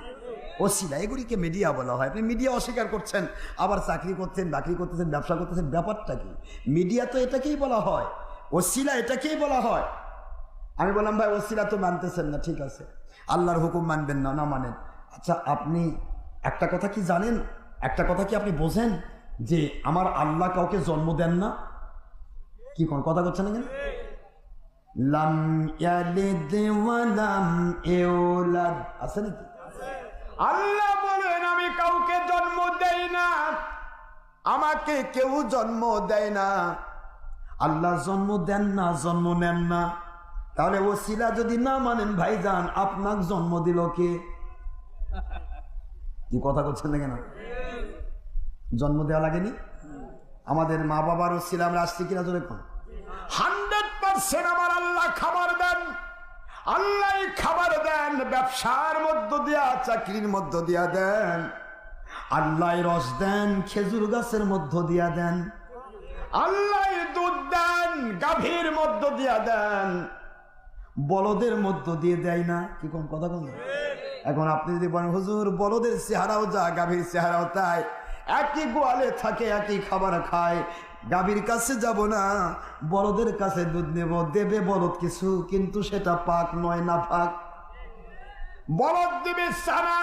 ওসিলা, এগুলিকে মিডিয়া বলা হয়। আপনি মিডিয়া অস্বীকার করছেন, আবার চাকরি করছেন, বাকরি করতেছেন, ব্যবসা করতেছেন, ব্যাপারটা কি? মিডিয়া তো এটাকেই বলা হয়, ওসিলা এটাকেই বলা হয়। আমি বললাম, ভাই ওসিলা তো মানতেছেন না, ঠিক আছে, আল্লাহর হুকুম মানবেন না, না মানেন। আচ্ছা আপনি একটা কথা কি জানেন, একটা কথা কি আপনি বোঝেন যে আমার আল্লাহ কাউকে জন্ম দেন না? কি কোন কথা করছেন না কেন? লাম ইয়ালিদ ওয়া লাম ইউলাদ, আছে নাকি? আল্লাহ বলেন আমি কাউকে জন্ম দেই না, আমাকে কেউ জন্ম দেয় না। আল্লাহ জন্ম দেন না, জন্ম নেন না। তাহলে ওসিলা যদি না মানেন ভাইজান, আপনাকে জন্ম দিল কে? কি কথা করছেন না কেন? জন্ম দেওয়া লাগেনি? আমাদের মা বাবার ওসিলা আমরা আসছি কিনা জোরে কোন? 100% আমার আল্লাহ খাবার দেন, আল্লাহ খাবার দেন, ব্যবসার মধ্য দিয়া, চাকরির মধ্য দিয়া দেন, আল্লাহ রস দেন, খেজুর গাছের মধ্য দিয়া দেন, আল্লাহ দুধ দেন, গাভীর মধ্য দিয়া দেন, বলদের মধ্য দিয়ে দেয় না। কি কোন কথা কোন? এখন আপনি যদি বলেন হুজুর বলদের চেহারাও যা, গাভীর চেহারাও তাই, একই গোয়ালে থাকে, একই খাবার খায়, গাভীর কাছে যাব না, বলদের কাছে দুধ নেব, দেবে বলদ কিছু, কিন্তু সেটা পাক নয়, না পাক। বলদ দিবে ছানা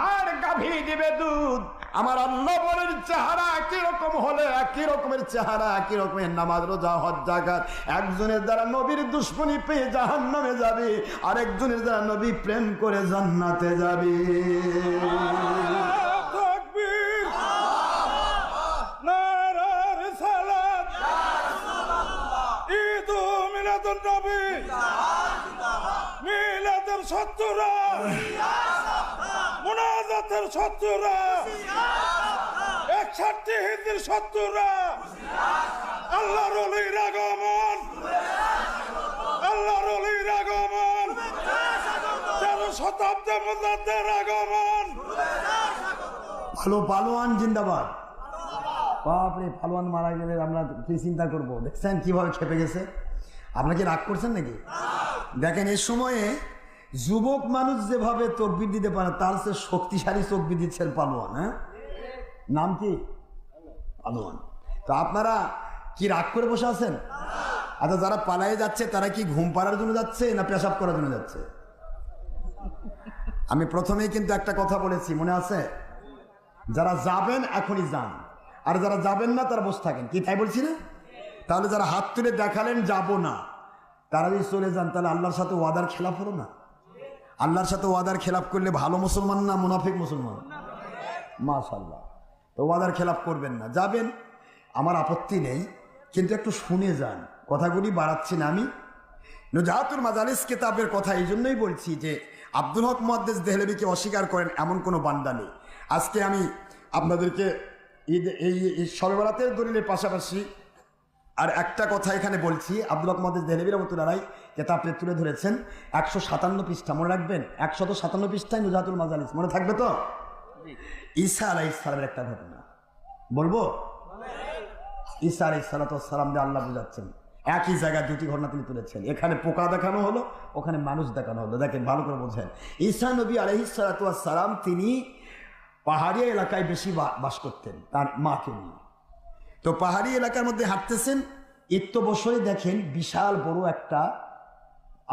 আর গাভী দিবে দুধ। আমার আল্লাহ বলেন চেহারা একই রকম হলে একই রকমের চেহারা, একই রকমের নামাজ রোজা হজ যাকাত, একজনের দ্বারা নবীর দুশ্মনী পেয়ে জাহান্নামে যাবে, আর একজনের দ্বারা নবী প্রেম করে জান্নাতে যাবে। মিলাদের শত্রুরা, মুনাজাতের শত্রুরা, 61 হিজরির শত্রুরা, আল্লাহর ওলির আগমন, আল্লাহর ওলির আগমন, 13 শতাব্দী মুজাদ্দের আগমন। ভালো পালোয়ান জিন্দাবাদ। বাপরে, পালোয়ান মারা গেলে আমরা কি চিন্তা করবো? দেখছেন কিভাবে খেপে গেছে? আপনাকে রাগ করছেন নাকি? দেখেন এই সময়ে যুবক মানুষ যেভাবে তকবির দিতে পারে, তার সে শক্তিশালী তকবির দিচ্ছেন পালোয়ান। হ্যাঁ, নাম কি? পালোয়ান। তো আপনারা কি রাগ করে বসে আছেন? আচ্ছা, যারা পালায়ে যাচ্ছে তারা কি ঘুম পাড়ার জন্য যাচ্ছে না পেশাব করার জন্য যাচ্ছে? আমি প্রথমেই কিন্তু একটা কথা বলেছি, মনে আছে? যারা যাবেন এখনই যান, আর যারা যাবেন না তারা বসে থাকেন, কি তাই বলছি না? তাহলে যারা হাত তুলে দেখালেন যাব না, তারা যদি চলে যান, তাহলে আল্লাহর সাথে ওয়াদার খেলাফ হলো না? আল্লাহর সাথে ওয়াদার খেলাফ করলে ভালো মুসলমান না মুনাফিক মুসলমান? মাশাআল্লাহ। তো ওয়াদার খেলাফ করবেন না, যাবেন, আমার আপত্তি নেই, কিন্তু একটু শুনে যান, কথাগুলি বাড়াচ্ছি না আমি। নুজাতুল মাজালিস কিতাবের কথা এই জন্যই বলছি যে আব্দুল হক মুহাদ্দিস দেহলভীকে অস্বীকার করেন এমন কোনো বান্দা নেই। আজকে আমি আপনাদেরকে এই শবে বরাতের দলিলের পাশাপাশি আর একটা কথা এখানে বলছি। আব্দুল হক মুহাদ্দিস দেহলভী রহমাতুল্লাহ আলাইহি কিতাবটি তুলে ধরেছেন 157 পৃষ্ঠা, মনে রাখবেন 157 পৃষ্ঠায় নুজাতুল মাজালিস, মনে থাকবে তো? ঈসা আলাইহিস সালামের একটা ঘটনা বলবো। ঈসা আলাইহিস সালাম দিয়ে আল্লাহ বুঝাচ্ছেন, একই জায়গায় দুটি ঘটনা তিনি তুলেছেন। এখানে পোকা দেখানো হলো, ওখানে মানুষ দেখানো হলো। দেখেন ভালো করে বোঝেন। ঈসা নবী আলাইহিস সালাম তিনি পাহাড়ি এলাকায় বেশি বাস করতেন তার মাকে নিয়ে। তো পাহাড়ি এলাকার মধ্যে হাঁটতেছেন, একটু বছরে দেখেন বিশাল বড় একটা,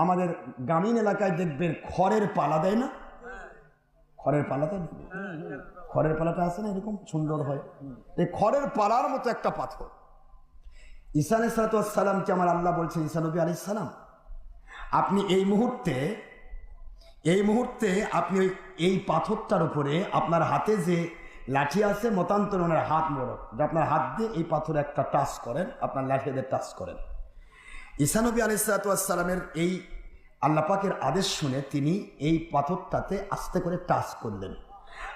আমাদের গ্রামীণ এলাকায় দেখবেন খড়ের পালা দেয় না, খড়ের পালাটা, খড়ের পালাটা আছে না, এরকম সুন্দর হয়, এই খড়ের পালার মতো একটা পাথর। ঈসা আলাইহিস সালামকে আমার আল্লাহ বলছেন, ঈসা নবী আলাইহিস সালাম আপনি এই মুহূর্তে আপনি এই পাথরটার উপরে আপনার হাতে যে লাঠি আছে, মতান্তরণের হাত মোড়ক, যে আপনার হাত দিয়ে এই পাথরে একটা টাচ করেন, আপনার লাঠি দিয়ে টাচ করেন। ঈসা নবী আলাইহিস সালামের এই আল্লাহ পাকের আদেশ শুনে তিনি এই পাথরটাতে আস্তে করে টাচ করলেন,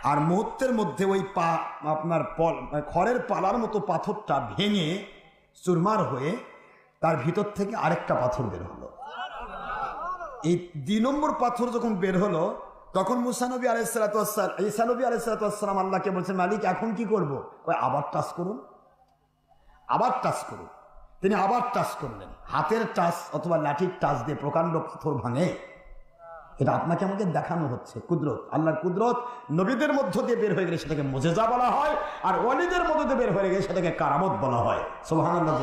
আর মুহূর্তের মধ্যে ওই আপনার খড়ের পালার মতো পাথরটা ভেঙে চুরমার হয়ে তার ভিতর থেকে আরেকটা পাথর বের হলো। এই 2 নম্বর পাথর যখন বের হলো, তখন ঈসা নবী আলাইহিস সালাম আল্লাহকে বলছেন, মালিক এখন কি করব? আবার টাচ করুন, আবার টাচ করুন। তিনি আবার টাচ করলেন, হাতের টাচ অথবা লাঠির টাচ দিয়ে প্রকাণ্ড পাথর ভাঙে। এটা আপনাকে আমাকে দেখানো হচ্ছে কুদরত, আল্লাহর কুদরত। নবীদের মধ্য দিয়ে বের হয়ে গেলে সেটাকে মুজিজা বলা হয়, আর ওয়ালিদের মধ্য দিয়ে বের হয়ে গেলে সেটাকে কারামত বলা হয়। সুবহানাল্লাহ।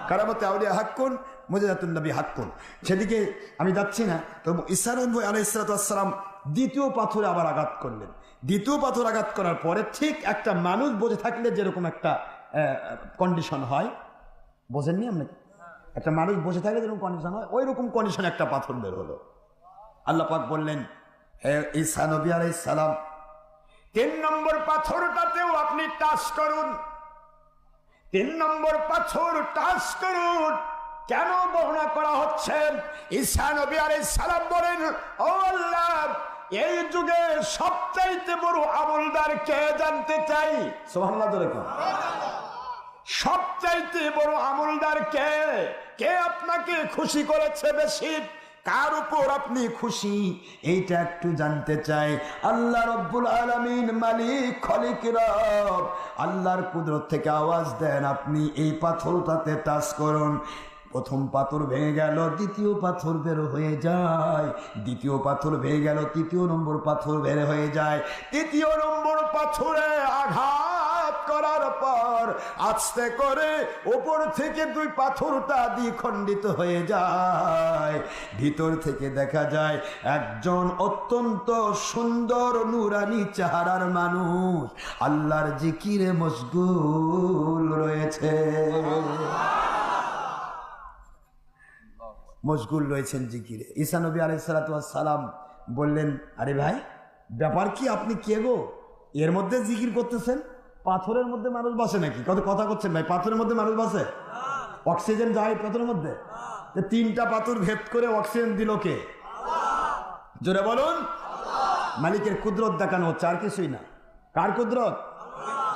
কারামতে আউলিয়া হাক্কুন, মুজিজাতুন নবী হাক্কুন। সেদিকে আমি যাচ্ছি না। তো ঈসা নবী আলাইহিস সালাম দ্বিতীয় পাথরে আবার আঘাত করলেন। দ্বিতীয় পাথর আঘাত করার পরে ঠিক একটা মানুষ বসে থাকলে যেরকম একটা কন্ডিশন হয়, বোঝেননি আপনি? একটা মানুষ বসে থাকলে যেরকম কন্ডিশন হয়, ওই রকম কন্ডিশনে একটা পাথর বের হলো। আল্লাহ পাক বললেন, হে ঈসা নবী আলাইহিস সালাম 3 নম্বর পাথরটাতেও আপনি টাচ করুন, 3 নম্বর পাথর টাচ করুন। কেন বর্ণনা করা হচ্ছে? ঈসা নবী আলাইহিস সালাম বলেন, ও আল্লাহ, এই যুগে সবচাইতে বড় আমলদার কে জানতে চাই। সুবহানাল্লাহ। সবচাইতে বড় আমলদার কে? কে আপনাকে খুশি করেছে বেশি? কার উপর আপনি খুশি? এইটা একটু জানতে চাই। আল্লাহ রব্বুল আলামিন, মালিক খলিক রব, আল্লাহর কুদরত থেকে আওয়াজ দেন, আপনি এই পাথরটাতে টাচ করুন। প্রথম পাথর ভেঙে গেল, দ্বিতীয় পাথর বের হয়ে যায়, দ্বিতীয় পাথর ভেঙে গেল, 3 নম্বর পাথর বের হয়ে যায়। 3 নম্বর পাথরে আঘাত করার পর আস্তে করে উপর থেকে 2 পাথরটা দ্বিখণ্ডিত হয়ে যায়। ভিতর থেকে দেখা যায় একজন অত্যন্ত সুন্দর নুরানি চেহারার মানুষ আল্লাহর জিকিরে মশগুল রয়েছে, মশগুল রয়েছেন জিকিরে। ঈসা নবী আলাইহিস সালাম বললেন, আরে ভাই, ব্যাপার কি? আপনি কে গো? এর মধ্যে জিকির করতেছেন? পাথরের মধ্যে মানুষ বসে নাকি? কত কথা করছেন ভাই? পাথরের মধ্যে মানুষ বসে? অক্সিজেন যায় পাথরের মধ্যে? 3টা পাথর ভেদ করে অক্সিজেন দিল কে? জোরে বলুন। মালিকের কুদরত দেখানো হচ্ছে, আর কিছুই না। কার কুদরত?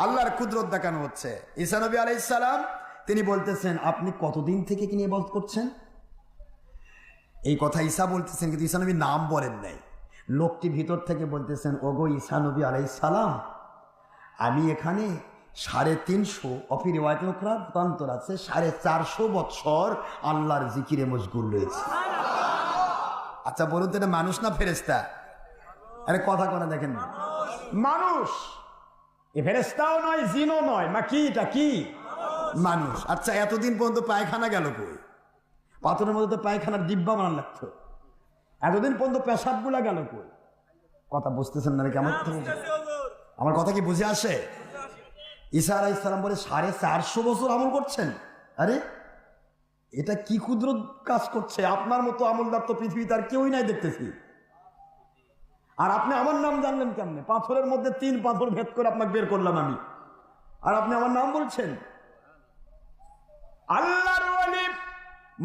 আল্লাহর কুদরত দেখানো হচ্ছে। ঈসা নবী আলাইহিস সালাম তিনি বলতেছেন, আপনি কতদিন থেকে কি নিয়ে ইবাদত করছেন? এই কথা ঈসা বলতেছেন, কিন্তু ঈসা নবী নাম বলেন নাই। লোকটি ভিতর থেকে বলতেছেন, ওগো ঈসা নবী আলাইহিস সালাম, আমি এখানে 350 অফি রিওয়ায়াত মতান্তর আছে 450 বছর আল্লাহর জিকিরে মশগুল রয়েছে। আচ্ছা বলুন তো, এটা মানুষ না ফেরেশতা? আরে কথা কথা দেখেন না, মানুষ। এ ফেরেশতাও নয়, জিনও নয়, মা কি? এটা কি? মানুষ। আচ্ছা এতদিন পর্যন্ত পায়খানা গেল কই? পাথরের মধ্যে তো পায়খানার ডিব্বা বানান লাগতো। এতদিন পর্যন্ত পেশাবগুলা গেল কই? কথা বুঝতেছেন না নাকি? আমার কথা কি বুঝে আসে? ঈসা আলাইহিস সালাম বলে 450 বছর আমল করছেন। আরে এটা কি কুদরত কাজ করছে? আপনার মতো আমলদার তো পৃথিবীতে আর কেউই নাই দেখতেছি। আর আপনি আমার নাম জানলেন কেমনে? পাথরের মধ্যে 3 পাথর ভেদ করে আপনাকে বের করলাম আমি, আর আপনি আমার নাম বলছেন। আল্লাহর ওলি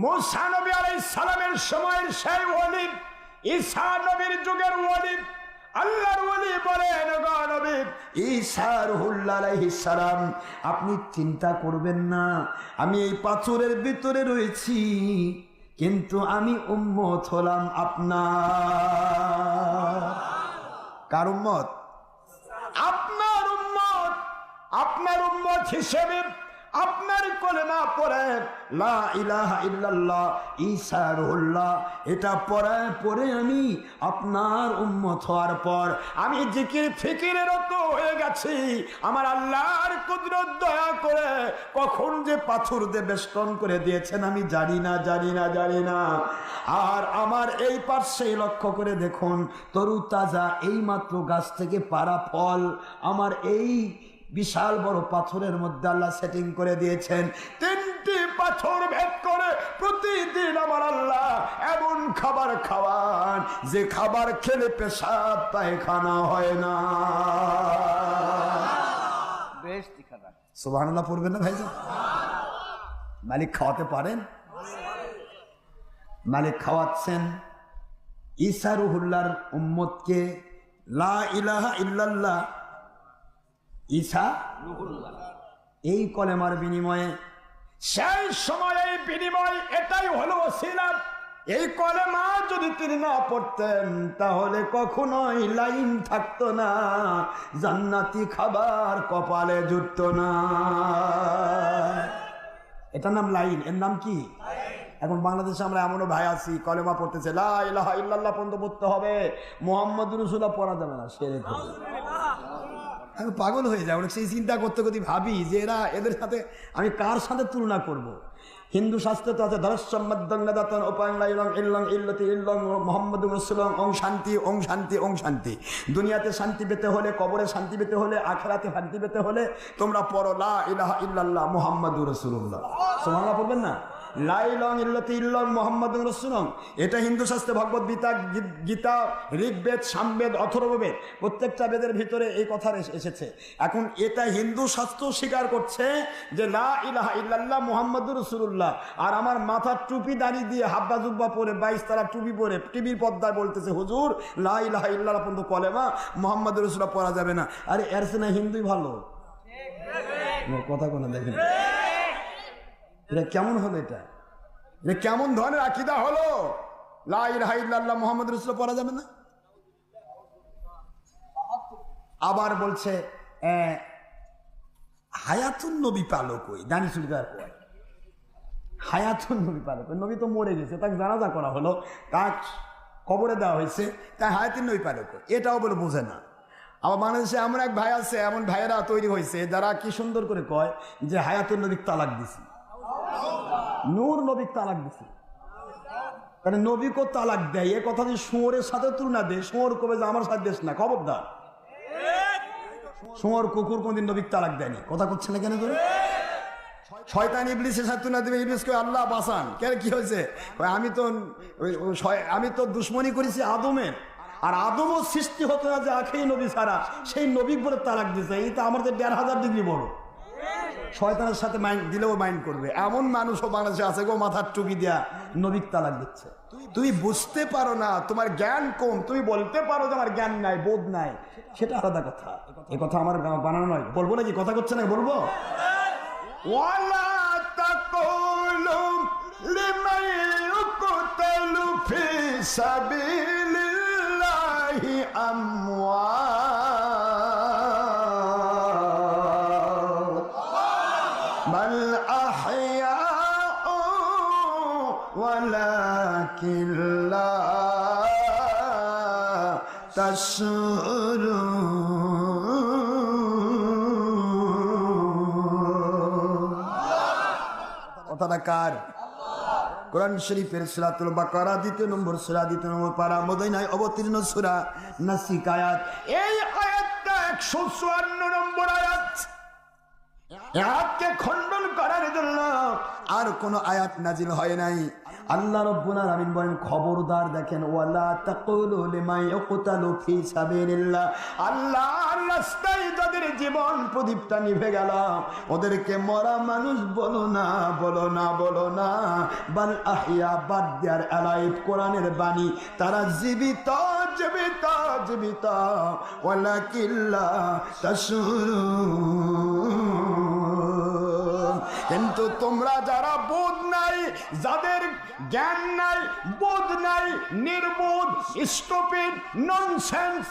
মুসা নবী আলাইহিস সালামের সময়ের সেই ওলি, ঈসা নবীর যুগের ওলি, আল্লাহর ওলি বলেন গো নবী ঈসা রুহুল্লাহ আলাইহিস সালাম, আপনি চিন্তা করবেন না, আমি এই পাথরের ভিতরে রয়েছি, কিন্তু আমি উম্মত হলাম আপনার। কার উম্মত? আপনার উম্মত। আপনার উম্মত হিসেবে আপনার কলেমা পড়ে লা ইলাহা ইল্লাল্লাহ ঈসা রুহুল্লাহ, এটা পড়ে আমি আপনার উম্মত হওয়ার পর আমি জিকির ফিকিরে রত হয়ে গেছি। আমার আল্লাহর কুদরত দয়া করে কখন যে পাথর দিয়ে বেষ্টন করে দিয়েছেন আমি জানি না, জানি না, জানি না। আর আমার এই পার্শ্বে লক্ষ্য করে দেখুন, তরু তাজা এই মাত্র গাছ থেকে পাড়া ফল আমার এই বিশাল বড় পাথরের মধ্যে আল্লাহ সেটিং করে দিয়েছেন। 3টি পাথর ভেদ করে প্রতিদিন আমার আল্লাহ এমন খাবার খাওয়ান যে খাবার খেলে পেশাব পায়খানা হয় না। বেশ ঠিকানা। সুবহানাল্লাহ পড়বেন না ভাইজান? মালিক খাওয়াতে পারেন, মালিক খাওয়াচ্ছেন। ঈসা রুহুল্লাহর উম্মতকে লা ইলাহা ইল্লাল্লাহ ঈসা এই কলেমার বিনিময়ে, সেই সময় এই বিনিময় এটাই হলো ওসিলা। এই কলেমা যদি তিনি না পড়তেন তাহলে কখনোই লাইন থাকতো না, জান্নাতি খাবার কপালে জুটতো না। এটার নাম লাইন, এর নাম কি? এখন বাংলাদেশে আমরা এমনও ভাই আছি কলেমা পড়তেছে লা ইলাহা ইল্লাল্লাহ পর্যন্ত পড়তে হবে, মুহাম্মাদুর রাসূলুল্লাহ পড়া যাবে না, শিরক হবে। আমি পাগল হয়ে যাই, অনেক সেই চিন্তা করতে করতে ভাবি যে এদের সাথে আমি কার সাথে তুলনা করব। হিন্দু শাস্ত্রে তো আছে শান্তি। দুনিয়াতে শান্তি পেতে হলে, কবরে শান্তি পেতে হলে, আখিরাতে শান্তি পেতে হলে তোমরা পড়ো লা ইলাহা ইল্লাল্লাহ মুহাম্মাদুর রাসূলুল্লাহ। সুবহানাল্লাহ পড়বেন না? লা ইলাহা ইল্লাল্লাহ মুহাম্মাদুর রাসূলুল্লাহ, এটা হিন্দু শাস্ত্রে ভগবত গীতা, ঋগ্বেদ, সামবেদ, অথর্ববেদ, প্রত্যেকটা বেদের ভিতরে এই কথা এসেছে। এখন এটা হিন্দু শাস্ত্র স্বীকার করছে যে লা ইলাহা ইল্লাল্লাহ মুহাম্মাদুর রাসূলুল্লাহ, আর আমার মাথার টুপি দাঁড়িয়ে দিয়ে হাব্বা জুব্বা পরে 22 তারা টুপি পরে টিভির পর্দায় বলতেছে হুজুর লা ইলাহা ইল্লাল্লাহ পর্যন্ত কলেমা মুহাম্মাদুর রাসূলুল্লাহ পড়া যাবে না। আরে এর চেয়ে না হিন্দুই ভালো। কথা কোনো দেখেন, এটা কেমন হলো? এটা কেমন ধরনের আকীদা হলো? লা ইলাহা ইল্লাল্লাহ মুহাম্মাদুর রাসূলুল্লাহ পড়া যাবে না। আবার বলছে হায়াতুন নবী পালক, ওই দানি সুলকার কয় হায়াতুন নবী পালক, নবী তো মরে গেছে, তাকে জানাজা করা হলো, তাক কবরে দেওয়া হয়েছে, তাই হায়াতুন নবী পালক, এটাও বলে বোঝে না। আবার বাংলাদেশে এমন এক ভাই আছে, এমন ভাইয়েরা তৈরি হয়েছে যারা কি সুন্দর করে কয় যে হায়াতুন নবীর তালাক দিছি, নূর নবীর তালাক দিছি। তাহলে নবীকে তালাক দেয়, এ কথা যদি শুয়োরের সাথে তুলনা দেয়, শুয়োর কবে যে আমার সাথে দেশ না, খবরদার। শুয়োর কুকুর কোনদিন নবীর তালাক দেয়নি, কথা করছে না কেন করে? শয়তান ইবলিসের সাথে তুলনা দেবে, ইবলিসকে আল্লাহ বাঁচান কেন, কি হয়েছে? আমি তো দুশ্মনী করেছি আদমের, আর আদমও সৃষ্টি হতো না যে আখেরি নবী ছাড়া, সেই নবী বলে তালাক দিছে। এই তো আমাদের 1500 ডিগ্রি বড়। শয়তানের সাথে মাইন্ড দিলেও মাইন্ড করবে, এমন মানুষও বাংলাদেশে আছে গো মাথার টুপি দিয়া নবীর তালাক দিচ্ছে। তুমি বুঝতে পারো না, তোমার জ্ঞান কম, তুমি বলতে পারো যে আমার জ্ঞান নাই, বোধ নাই, সেটা আলাদা কথা। এ কথা আমার বানানো নয়, বলবো নাকি? কথা করছে না, বলবো। ওয়ালা তাকুলু লিমান ইউকতালু ফি সাবিলিল্লাহি আমওয়াত বাল আহইয়াউ ওয়ালাকিন লা তাশউরুন। কথাটা কার? কোরআন শরীফের সূরাতুল বাকারা 2 নম্বর সূরা 2 নম্বর পারা, মদিনায় অবতীর্ণ সূরা নাসিক আয়াত। এই আয়াতটা 154 নম্বর আয়াত। আয়াতকে খণ্ডন করার জন্য আর কোন আয়াত নাজিল হয় নাই। আল্লাহ রাব্বুল আলামিন বলেন খবরদার দেখেন ওয়ালা তাকুলু লিমা ইয়াকতালু ফি সাবিলিল্লাহ, আল্লাহর রাস্তায় যাদের জীবন প্রদীপটা নিভে গেল ওদেরকে মরা মানুষ বলো না, বলো না, বলো না। বাল আহইয়া, বাদ দেয়ার আলাইব, কোরআনের বাণী, তারা জীবিত, জীবিত, জীবিত, ওয়ালাকিল্লা তাশউরুন। কিন্তু তোমরা যারা বোধ নাই, যাদের জ্ঞান নাই, বোধ নাই, নির্বোধ, স্টুপিড, ননসেন্স,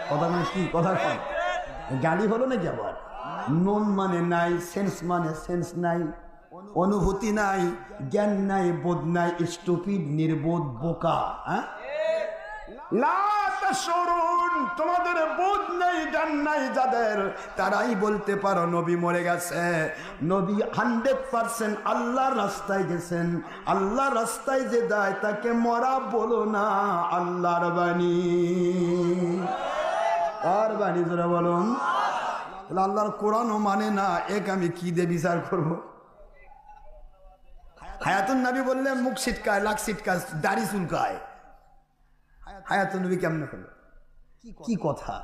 কথা মানে কি, কথা কয় গালি হলো নাকি আবার? নন মানে নাই, সেন্স মানে সেন্স নাই, অনুভূতি নাই, জ্ঞান নাই, বোধ নাই, স্টুপিড, নির্বোধ, বোকা। তোমাদের বোধ নেই, জ্ঞান নাই যাদের, তারাই বলতে পারো নবী মরে গেছে। নবী 100% আল্লাহর রাস্তায় গেছেন। আল্লাহর রাস্তায় যে যায় তাকে মরা বলো না, আল্লাহর বাণী। আর বাণী জোরে বলুন। আল্লাহর কোরআনও মানে না, এক আমি কি দিয়ে বিচার করবো? হায়াতুন নবী বললে মুখ ছিটকায়, লাখ ছিটকায়, দাড়ি চুলকায়। হায়াতুন নবী কেমন হলো? কি কথা?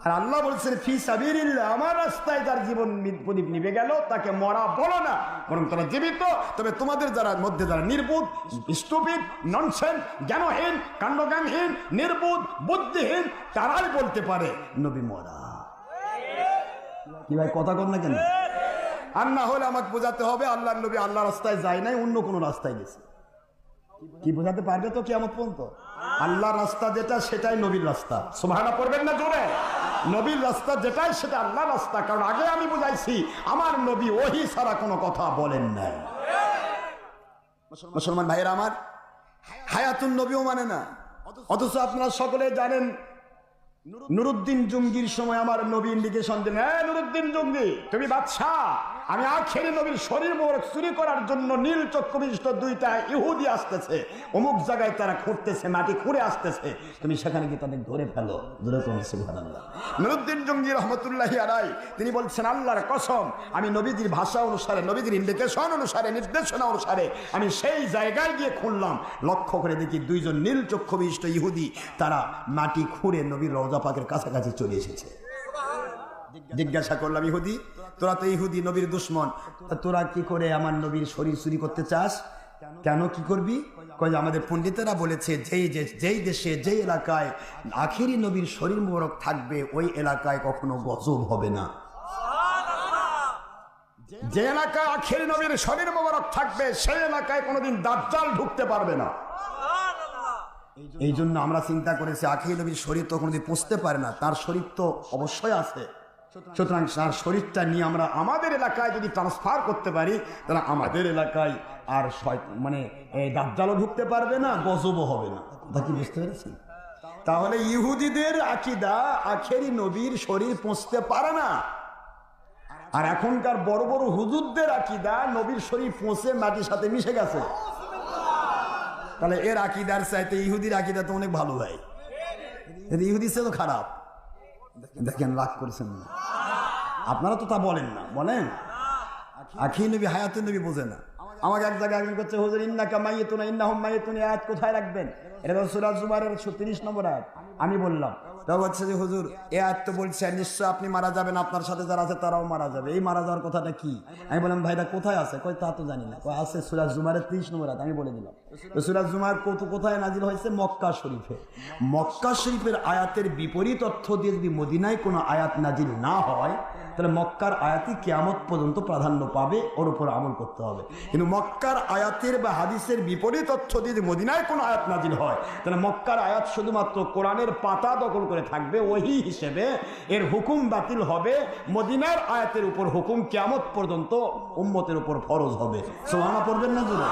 আর আল্লাহ বলছেন ফি সাবিলিল্লাহ, আমার রাস্তায় যার জীবন প্রদীপ নিভে গেল তাকে মরা বলো না, বরং তারা জীবিত। তবে তোমাদের যারা মধ্যে যারা নির্বোধ, স্টুপিড, ননসেন্স, জ্ঞানহীন, কাণ্ডজ্ঞানহীন, নির্বোধ, বুদ্ধিহীন, তারাই বলতে পারে নবী মরা। কি ভাই কথা কর না কেন? আর না হলে আমাকে বোঝাতে হবে আল্লাহর নবী আল্লাহ রাস্তায় যায় নাই, অন্য কোনো রাস্তায় গেছে। কি বোঝাতে পারবে তো কিয়ামত পর্যন্ত? আল্লাহর রাস্তা যেটা সেটাই নবীর রাস্তা। সুবহানাল্লাহ পড়বেন না জোরে? নবীর রাস্তা যেটাই সেটা আল্লাহর রাস্তা। কারণ আগে আমি বুঝাইছি আমার নবী ওহী ছাড়া কোনো কথা বলেন নাই। মুসলমান ভাইয়েরা আমার, হায়াতুন নবীও মানে না। অথচ আপনারা সকলে জানেন নুরুদ্দিন জঙ্গির সময় আমার নবী ইন্ডিকেশন দিলেন, হ্যাঁ নুরুদ্দিন জঙ্গি তুমি বাদশাহ, আমি আখেরি নবীর শরীর মোবারক চুরি করার জন্য নীল চক্ষু বিশিষ্ট দুইটা ইহুদি আসতেছে, অমুক জায়গায় তারা খুঁড়তেছে, মাটি খুঁড়ে আসতেছে, তুমি সেখানে গিয়ে তাদের ধরে ফেলো। সুবহানাল্লাহ। নুরুদ্দিন জঙ্গি রহমতুল্লাহি আলাইহি তিনি বলছেন আল্লাহর কসম, আমি নবীজির ভাষা অনুসারে, নবীজির ইন্ডিকেশন অনুসারে, নির্দেশনা অনুসারে আমি সেই জায়গায় গিয়ে খুঁড়লাম। লক্ষ্য করে দেখি দুইজন নীল চক্ষু বিশিষ্ট ইহুদি তারা মাটি খুঁড়ে নবীর রওজা পাকের কাছাকাছি চলে এসেছে। জিজ্ঞাসা করলাম, ইহুদি তোরা তো ইহুদি, নবীর দুশ্মন, তোরা কি করে আমার নবীর শরীর চুরি করতে চাস? কেন, কি করবি? কয় আমাদের পণ্ডিতেরা বলেছে যেই দেশে, যেই এলাকায় আখেরি নবীর শরীর মোবারক থাকবে ওই এলাকায় কখনো গজব হবে না। যে এলাকায় আখেরি নবীর শরীর মোবারক থাকবে সেই এলাকায় কোনোদিন দাজ্জাল ঢুকতে পারবে না। এই জন্য আমরা চিন্তা করেছি আখেরি নবীর শরীর তো কোনোদিন পৌঁছতে পারে না, তার শরীর তো অবশ্যই আছে। সুতরাং তার শরীরটা নিয়ে আমরা আমাদের এলাকায় যদি ট্রান্সফার করতে পারি তাহলে আমাদের এলাকায় আর মানে দাজ্জালও ঢুকতে পারবে না, গজবও হবে না। তা কি বুঝতে পেরেছি? তাহলে ইহুদিদের আকীদা আখেরি নবীর শরীর পৌঁছতে পারে না, আর এখনকার বড় বড় হুজুরদের আকীদা নবীর শরীর পৌঁছে মাটির সাথে মিশে গেছে। তাহলে এর আকীদার চাইতে ইহুদির আকীদা তো অনেক ভালো ভাই, ইহুদির চেয়ে তো খারাপ। দেখেন রাগ করেছেন না আপনারা, তো তা বলেন না, বলেন আখি নবী হায়াতুন নবী বোঝে না। আমাকে এক জায়গায় আগে করছে হুজুর ইন্নাকা মাইয়িতুন ইন্নাহুম মাইয়িতুন, আয়াত কোথায় রাখবেন? এটা তো সূরা জুমারের 36 নম্বর আয়াত। আমি বললাম তা হচ্ছে যে হুজুর এই আয়াত তো বলছে নিশ্চয় আপনি মারা যাবেন, আপনার সাথে যারা আছে তারাও মারা যাবে, এই মারা যাওয়ার কথাটা কি? আমি বললাম ভাইরা কোথায় আছে? কই তা তো জানি না। কই আছে সূরা জুমারের 30 নম্বর আয়াত। আমি বলে দিলাম তো সূরা জুমার কোথায় নাজিল হয়েছে? মক্কা শরীফে। মক্কা শরীফের আয়াতের বিপরীত অর্থ দিয়ে যদি মদিনায় কোনো আয়াত নাজিল না হয় তাহলে মক্কার আয়াতই কিয়ামত পর্যন্ত প্রাধান্য পাবে, ওর উপর আমল করতে হবে। কিন্তু মক্কার আয়াতের বা হাদিসের বিপরীত অর্থ দিয়ে যদি মদিনায় কোনো আয়াত নাজিল হয় তাহলে মক্কার আয়াত শুধুমাত্র কোরআনের পাতা দখল করে থাকবে, ওহী হিসেবে এর হুকুম বাতিল হবে। মদিনার আয়াতের উপর হুকুম কিয়ামত পর্যন্ত উম্মতের উপর ফরজ হবে। সুবহানাল্লাহ পড়বেন না জোরে?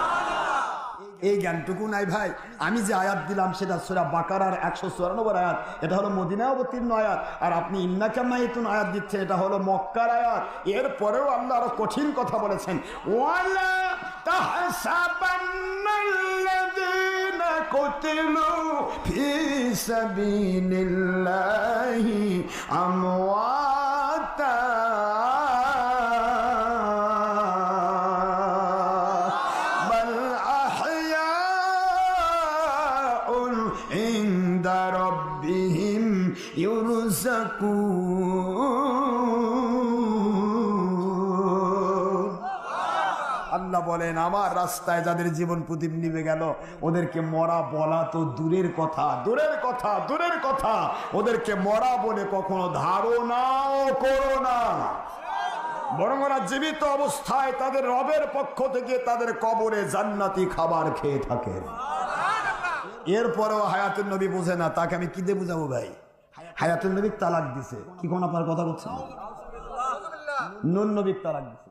এই জ্ঞানটুকু নাই ভাই। আমি যে আয়াত দিলাম সেটা সূরা বাকারার 154 আয়াত, এটা হলো মদিনায় অবতীর্ণ আয়াত। আর আপনি ইন্নাকা মাইয়িতুন আয়াত দিচ্ছেন, এটা হলো মক্কার আয়াত। এরপরেও আল্লাহ আরো কঠিন কথা বলেছেন, ওয়ালা তাহসাবান্নাল্লাযীনা কুতিলু ফি সাবিলিল্লাহি আমওয়াতা يتقون আল্লাহ বলেন আমার রাস্তায় যাদের জীবন প্রদীপ নিভে গেল ওদেরকে মরা বলা তো দূরের কথা, দূরের কথা, দূরের কথা, ওদেরকে মরা বলে কখনো ধারণাও করো না, বরং ওরা জীবিত অবস্থায় তাদের রবের পক্ষ থেকে তাদের কবরে জান্নাতি খাবার খেয়ে থাকে। এরপরেও হায়াতুন নবী বোঝে না, তাকে আমি কি দিয়ে বুঝাবো ভাই? হায়াতুন নবী তালাক দিছে, কি কোন আপনার কথা বলছেন? নুন নবী তালাক দিছে।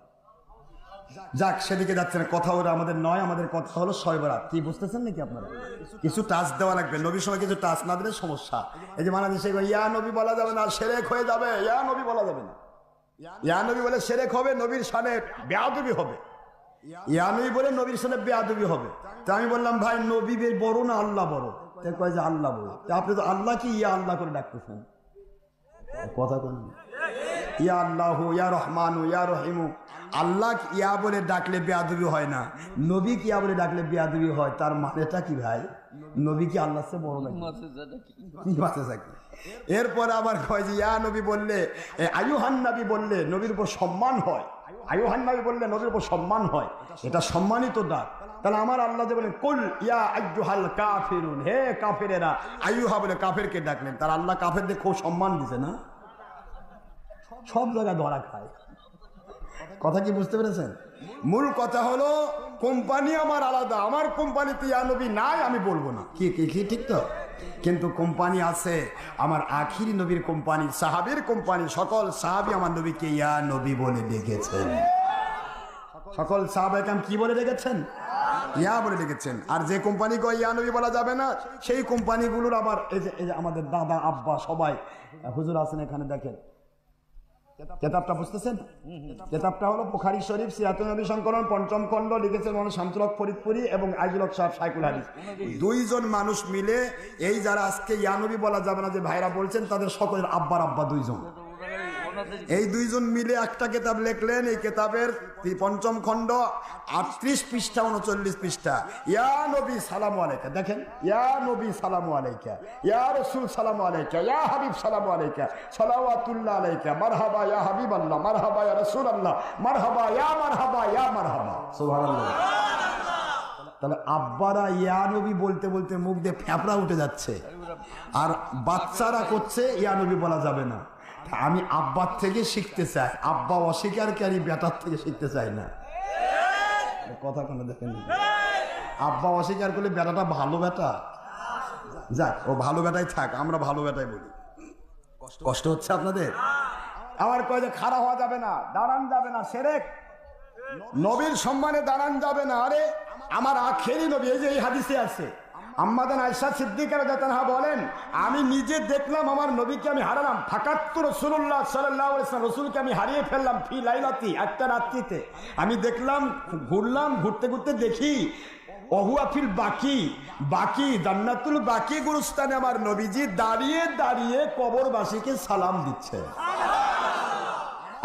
যাক, সেদিকে যাচ্ছে না, কথা ওরা আমাদের নয়, আমাদের কথা হলো শবে বরাত। কি বুঝতেছেন নাকি আপনারা? কিছু টাচ দেওয়া লাগবে, নবীর সময় কিছু টাচ না দিলে সমস্যা। এই যে বাংলাদেশে ইয়া নবী বলা যাবে না, শিরক হয়ে যাবে, ইয়া নবী বলা যাবে না। ইয়া নবী বলে শিরক হবে, নবীর শানে বেয়াদবি হবে। ইয়া নবী বলে নবীর শানে বেয়াদবি হবে। তা আমি বললাম ভাই নবী বড় না আল্লাহ বড়? তাই কয় যে আল্লাহ বড়। আপনি তো আল্লাহ কি ইয়া আল্লাহ করে ডাকতেছেন, কথা কোন? ইয়া আল্লাহ, ইয়া রহমান, ইয়া রহিমু। আল্লাহ ইয়া বলে ডাকলে বেয়াদবি হয় না, নবী কি ইয়া বলে ডাকলে বেয়াদবি হয়। তার মানেটা কি ভাই? নবী কি আল্লাহ সে বড় নাকি? এরপরে আবার কয় যে ইয়া নবী বললে, আয়ুহান নবী বললে নবীর উপর সম্মান হয়, আয়ুহান নবী বললে নবীর উপর সম্মান হয়, এটা সম্মানিত ডাক। তাহলে আমার আল্লাহ যে বলেন কুল ইয়া আইয়ুহাল কাফিরুন, হে কাফেরেরা, আইয়ুহা বলে কাফেরকে ডাকলেন, তার আল্লাহ কাফেরদের খুব সম্মান দিছে না? সব জায়গায় ধরা খায়। কথা কি বুঝতে পেরেছেন? মূল কথা হলো কোম্পানি আমার আলাদা, আমার কোম্পানিতে ইয়া নবী নাই আমি বলবো না, কি কি ঠিক তো? কিন্তু কোম্পানি আছে আমার আখিরি নবীর কোম্পানি, সাহাবীর কোম্পানি। সকল সাহাবী আমার নবীকে ইয়া নবী বলে ডেকেছেন, সকল সাহাবায়ে কেরাম কি বলে ডেকেছেন? ইয়া বলে ডেকেছেন। আর যে কোম্পানিকে ইয়া নবী বলা যাবে না সেই কোম্পানিগুলোর আবার এই যে আমাদের দাদা আব্বা সবাই হুজুর আছেন এখানে, দেখেন কেতাবটা বুঝতেছেন? কেতাবটা হলো বুখারী শরীফ সিরাতুন নবী সংকলন ৫ম খণ্ড, লিখেছেন মৌলানা শামসুল হক ফরিদপুরি এবং আইজুল হক সাহেব শাইখুল হাদিস। দুইজন মানুষ মিলে এই যারা আজকে ইয়া নবী বলা যাবে না যে ভাইরা বলছেন, তাদের সকলের আব্বার আব্বা দুইজন, এই দুইজন মিলে একটা কেতাব লিখলেন। এই কেতাবের ৫ম খণ্ড ৩৮ পৃষ্ঠা ৩৯ পৃষ্ঠা। ইয়া নবী সালামু আলাইকা, দেখেন, ইয়া নবী সালামু আলাইকা, ইয়া রাসূল সালামু আলাইকা, ইয়া হাবিব সালামু আলাইকা, সালাওয়াতুল্লাহ আলাইকা, মারহাবা ইয়া হাবিবাল্লাহ, মারহাবা ইয়া রাসূলুল্লাহ, মারহাবা ইয়া মারহাবা ইয়া মারহাবা, সুবহানাল্লাহ। তাহলে আব্বারা ইয়া নবী বলতে বলতে মুখ দিয়ে ফ্যাপড়া উঠে যাচ্ছে, আর বাচ্চারা করছে ইয়া নবী বলা যাবে না। আমি আব্বার থেকে শিখতে চাই, আব্বা অস্বীকারী বেটার থেকে শিখতে চাই না। কথা কোনো দেখেন, আব্বা অস্বীকার করলে বেটাটা ভালো বেটা, যাক ও ভালো বেটাই থাক, আমরা ভালো বেটাই বলি। কষ্ট হচ্ছে আপনাদের? আমার কয় যে খাড়া হওয়া যাবে না, দাঁড়ান যাবে না, শিরক, নবীর সম্মানে দাঁড়ান যাবে না। আরে আমার আখেরি নবী, এই যে এই হাদিসে আছে, আম্মাদান আয়েশা সিদ্দিকা রাদিয়াল্লাহু আনহা বলেন, আমি নিজে দেখলাম আমার নবীকে আমি হারালাম, ফাকাত্তু রাসূলুল্লাহ সাল্লাল্লাহু আলাইহি ওয়াসাল্লাম, রাসূলকে আমি হারিয়ে ফেললাম ফি লাইলাতি, একটা রাত্রিতে। আমি দেখলাম, ঘুরলাম, ঘুরতে ঘুরতে দেখি ওহুয়া ফিল বাকি, বাকি জান্নাতুল বাকি গুরুস্থানে আমার নবীজি দাঁড়িয়ে দাঁড়িয়ে কবরবাসীকে সালাম দিচ্ছেন।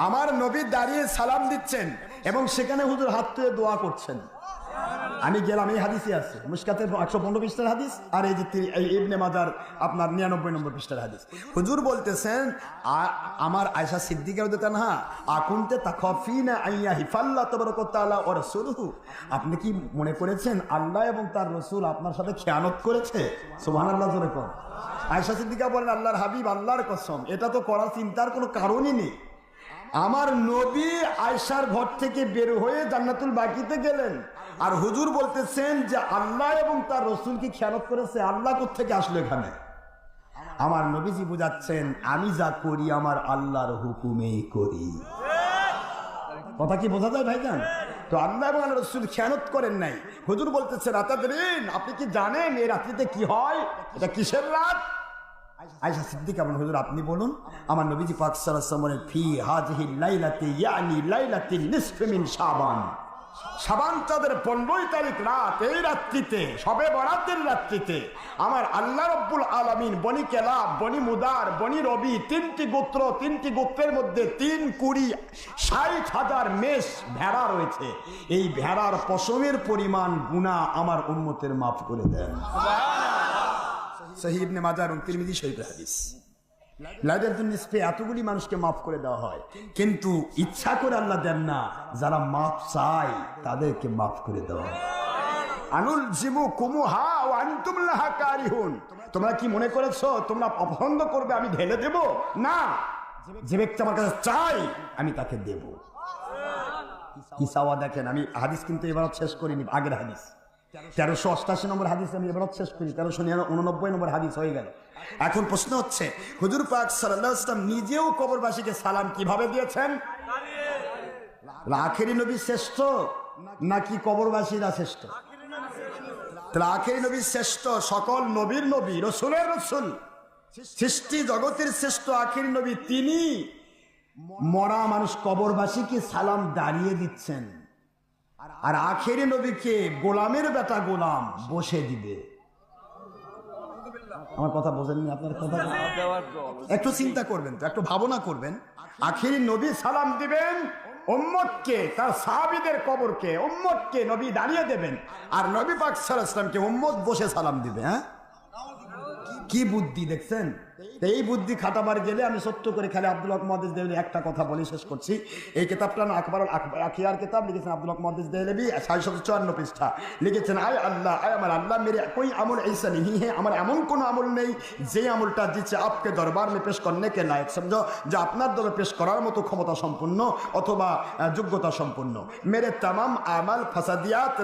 আমার নবী দাঁড়িয়ে সালাম দিচ্ছেন এবং সেখানে হুজুর হাত তুলে দোয়া করছেন। আমি গেলাম, এই হাদিসে আছে, মুশকাতের ১১৫ পৃষ্ঠার হাদিস, আর এই যে ইবনে মাজার আপনার ৯৯ নম্বর পৃষ্ঠার হাদিস। হুজুর বলতেছেন, আমার আয়েশা সিদ্দিকা রাদিয়াল্লাহু আনহা, আকুনতে তাখাফিনা আইয়া হিফাল্লাহ তাবারাকা ওয়া তাআলা ওয়া রাসূলুহু, আপনি কি মনে করেছেন আল্লাহ এবং তার রাসূল আপনার সাথে খেয়ানত করেছে? সুবহানাল্লাহ জোরে কোন। আয়েশা সিদ্দিকা বলেন, আল্লাহর হাবিব, আল্লাহর কসম, এটা তো করার চিন্তার কোনো কারণই নেই। আমার নবী আয়েশার ঘর থেকে বের হয়ে জান্নাতুল বাকিতে গেলেন, আর হুজুর বলতেছেন যে আল্লাহ এবং তার রাসূল কি খেয়ানত করেছে? আল্লাহ কোত্থেকে আসলো এখানে? আমার নবীজি বুঝাচ্ছেন, আমি যা করি আমার আল্লাহর হুকুমেই করি। কথা কি বোঝা যায় ভাইজান? তো আল্লাহ এবং আল্লাহর রাসূল খেয়ানত করেন নাই। হুজুর বলতেছেন, আতাদরিন, আপনি কি জানেন এই রাত্রিতে কি হয়? এটা কিসের রাত? আয়েশা সিদ্দিকা বলেন, হুজুর আপনি বলুন। আমার নবীজি পাক সাল্লাল্লাহু আলাইহি ওয়াসাল্লাম বলেন, ফি হাযিহি লাইলাতি ইয়ানি লাইলাতিন নিসফি মিন শাবান, শাবান চাঁদের 15 তারিখ রাত, এই রাত্রিতে, শবে বরাতের রাত্রিতে আমার আল্লাহ রাব্বুল আলামিন বনি কেলাব, বনি মুদার, বনি রবি, 3টি গোত্র, 3টি গোত্রের মধ্যে 3 কুড়ি 60,000 মেষ ভেড়া রয়েছে। এই ভেড়ার পশমের পরিমাণ গুনাহ আমার উম্মতের মাফ করে দেন। সহিহ ইবনে মাজাহ এবং তিরমিজি শরীফের হাদিস। লাইলাতুন নিসফে এতগুলি মানুষকে মাফ করে দেওয়া হয়, কিন্তু ইচ্ছা করে আল্লাহ দেন না, যারা মাফ চায় তাদেরকে মাফ করে দেওয়া হয়। আনুল জিমু কুমুহা ওয়া আনতুম লাহা কারিহুন। তোমরা কি মনে করেছো তোমরা অপছন্দ করবে আমি ঢেলে দেব? না, যে ব্যক্তি আমার কাছে চাই আমি তাকে দেব। কি চাওয়া দেখেন, আমি হাদিস কিন্তু এবার শেষ করিনি, আগের হাদিস 1388 নম্বর হাদিস আমি এবার শেষ করি, 1389 নম্বর হাদিস হয়ে গেল। এখন প্রশ্ন হচ্ছে, হুজুর পাক সাল্লাল্লাহু আলাইহি ওয়াসাল্লাম নিজেও কবরবাসীকে সালাম কিভাবে দিয়েছেন? আখেরি নবী শ্রেষ্ঠ নাকি কবরবাসীরা শ্রেষ্ঠ? তাহলে আখেরি নবী শ্রেষ্ঠ, সকল নবীর নবী, রসুলের রসুল, সৃষ্টি জগতের শ্রেষ্ঠ আখেরি নবী তিনি মরা মানুষ কবরবাসীকে সালাম দাঁড়িয়ে দিচ্ছেন, আর আখেরি নবীকে গোলামের বেটা গোলাম বসে দিবে। আমার কথা বোঝেননি? আপনার কথা একটু চিন্তা করবেন তো, একটু ভাবনা করবেন। আখেরি নবী সালাম দিবেন উম্মতকে, তার সাহাবীদের কবরকে উম্মতকে নবী দাঁড়িয়ে দেবেন, আর নবী পাক সাল্লাল্লাহু আলাইহি ওয়াসাল্লামকে উম্মত বসে সালাম দিবে। হ্যাঁ, কি বুদ্ধি দেখছেন? এই বুদ্ধি খাটাবার গেলে আমি সত্য করে খালি আব্দুল হক মুহাদ্দিস দেহলভী একটা কথা বলে শেষ করছি। এই কিতাবটা না আকবরুল আখিয়ার কিতাব, লিখেছেন আব্দুল হক মুহাদ্দিস দেহলভী, 654 পৃষ্ঠা। লিখেছেন, আয় আল্লাহ, আয় আমার আল্লাহ, মেরে कोई अमल ऐसा नहीं है, আমার এমন কোন আমল নেই যে আমলটা जिसे आपके दरबार में पेश करने के लायक समझो, যা আপনার দরবারে পেশ করার মতো ক্ষমতা সম্পন্ন অথবা যোগ্যতা সম্পন্ন। মেরে तमाम আমাল ফাসাদিয়াত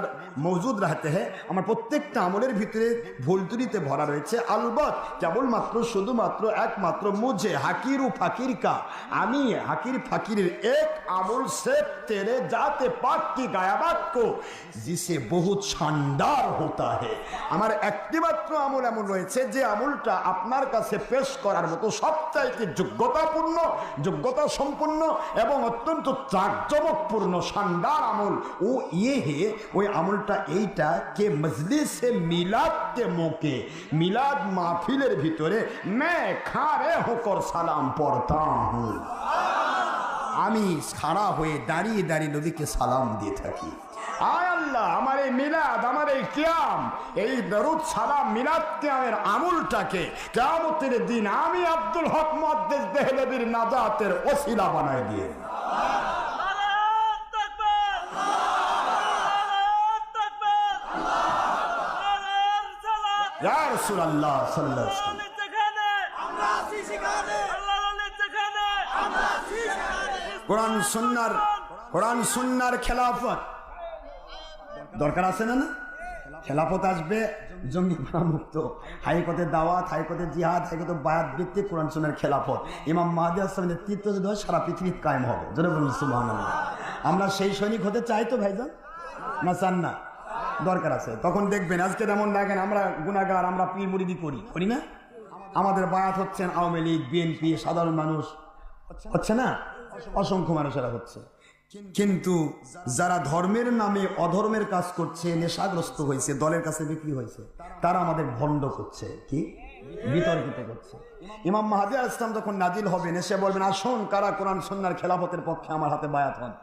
মौजूद रहते हैं, আমার প্রত্যেকটা আমলের ভিতরে ভুল ত্রুটিতে ভরা রয়েছে। আলবত কেবলমাত্র শুধুমাত্র একমাত্র মুঝে হাকির ও ফাকির কা, আমি হাকির ফাকিরের এক আমল से तेरे जाते पाक की गायबात को जिसे बहुत शानदार होता है, আমার একটি মাত্র আমল এমন রয়েছে যে আমলটা আপনার কাছে পেশ করার মতো সবচাইতে যোগ্যতাপূর্ণ, যোগ্যতা সম্পন্ন এবং অত্যন্ত জাঁকজমকপূর্ণ শানদার আমল। ও ইয়ে হে, ওই আমলটা এইটা কে মজলিসে মিলাদ কে মৌকে, মিলাদ মাহফিলের ভিতরে मैं খাড়ে হোকর সালাম পড়তা হুঁ, আমি খাড়া হয়ে দাঁড়িয়ে দাঁড়িয়ে নবীকে সালাম দিয়ে থাকি। আয় আল্লাহ, আমার এই মিলাদ, আমার এই কিয়াম, এই দরুদ সালাম মিলাদ কিয়ামের আমলটাকে কিয়ামতের দিন আমি আব্দুল হক মুহাদ্দিস দেহলভীর নাজাতের ওসিলা বানায় দিয়ে। ইয়া রাসূলুল্লাহ সাল্লাল্লাহু আলাইহি ওয়াসাল্লাম, কোরআন সুন্নাহর খেলাফত দরকার আছে না? না, খেলাফত আসবে জঙ্গি মুক্ত, হাইকোর্টের দাওয়াত, হাইকোর্টের জিহাদ, হাইকোর্টের বায়াত ভিত্তিক কোরআন সুন্নাহর খেলাফত। ইমাম মাহদী আসসালামের নেতৃত্বে যদি হয় সারা পৃথিবী কায়েম হবে। জোরে বলুন সুবহানাল্লাহ। আমরা সেই সৈনিক হতে চাই তো ভাইজান, না চান না? দরকার আছে। তখন দেখবেন আজকে যেমন দেখেন আমরা গুনাহগার, আমরা পীর মুরিদি করি না? আমাদের বায়াত হচ্ছেন আওয়ামী লীগ, বিএনপি, সাধারণ মানুষ হচ্ছে না, অসংখ্য মানুষেরা হচ্ছে। কিন্তু যারা ধর্মের নামে অধর্মের কাজ করছে, নেশাগ্রস্ত হয়েছে, দলের কাছে বিক্রি হয়েছে, তারা আমাদের ভণ্ড করছে, কি বিতর্কিত করছে। ইমাম মাহদী আলাইহিস সালাম যখন নাজিল হবেন, এসে বলবেন, আসুন কারা কোরআন সুন্নাহর খেলাফতের পক্ষে আমার হাতে বায়াত হন।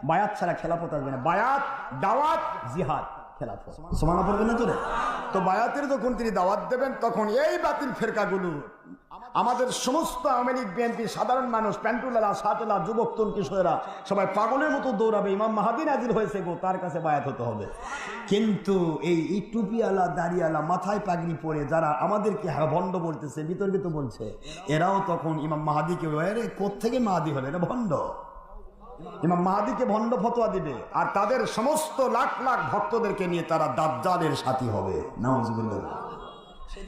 বায়াত ছাড়া খেলাফত আসবে না। বায়াত, দাওয়াত, জিহাদ, খেলাফত। সুবহানাল্লাহ পড়বেন না জোরে? তো বায়াতের যখন তিনি দাওয়াত দেবেন, তখন এই বাতিল ফেরকাগুলো, আমাদের সমস্ত আওয়ামী লীগ, বিএনপি, সাধারণ মানুষ, প্যান্টুলালা, শাহতুলা, যুবক, তরুণ, কিশোরেরা সবাই পাগলের মতো দৌড়াবে, ইমাম মাহদী নাজিল হয়েছে গো, তার কাছে বায়াত হতে হবে। কিন্তু এই টুপিওয়ালা, দাড়িওয়ালা, মাথায় পাগড়ি পরে যারা আমাদেরকে ভণ্ড বলতেছে, বিতর্কিত বলছে, এরাও তখন ইমাম মাহদীকে, আরে কোত্থেকে মাহদী হলো, এটা ভণ্ড, ইমাম মাহদীকে ভণ্ড ফতোয়া দিবে, আর তাদের সমস্ত লাখ লাখ ভক্তদেরকে নিয়ে তারা দাজ্জালের সাথী হবে। নাউজুবিল্লাহ।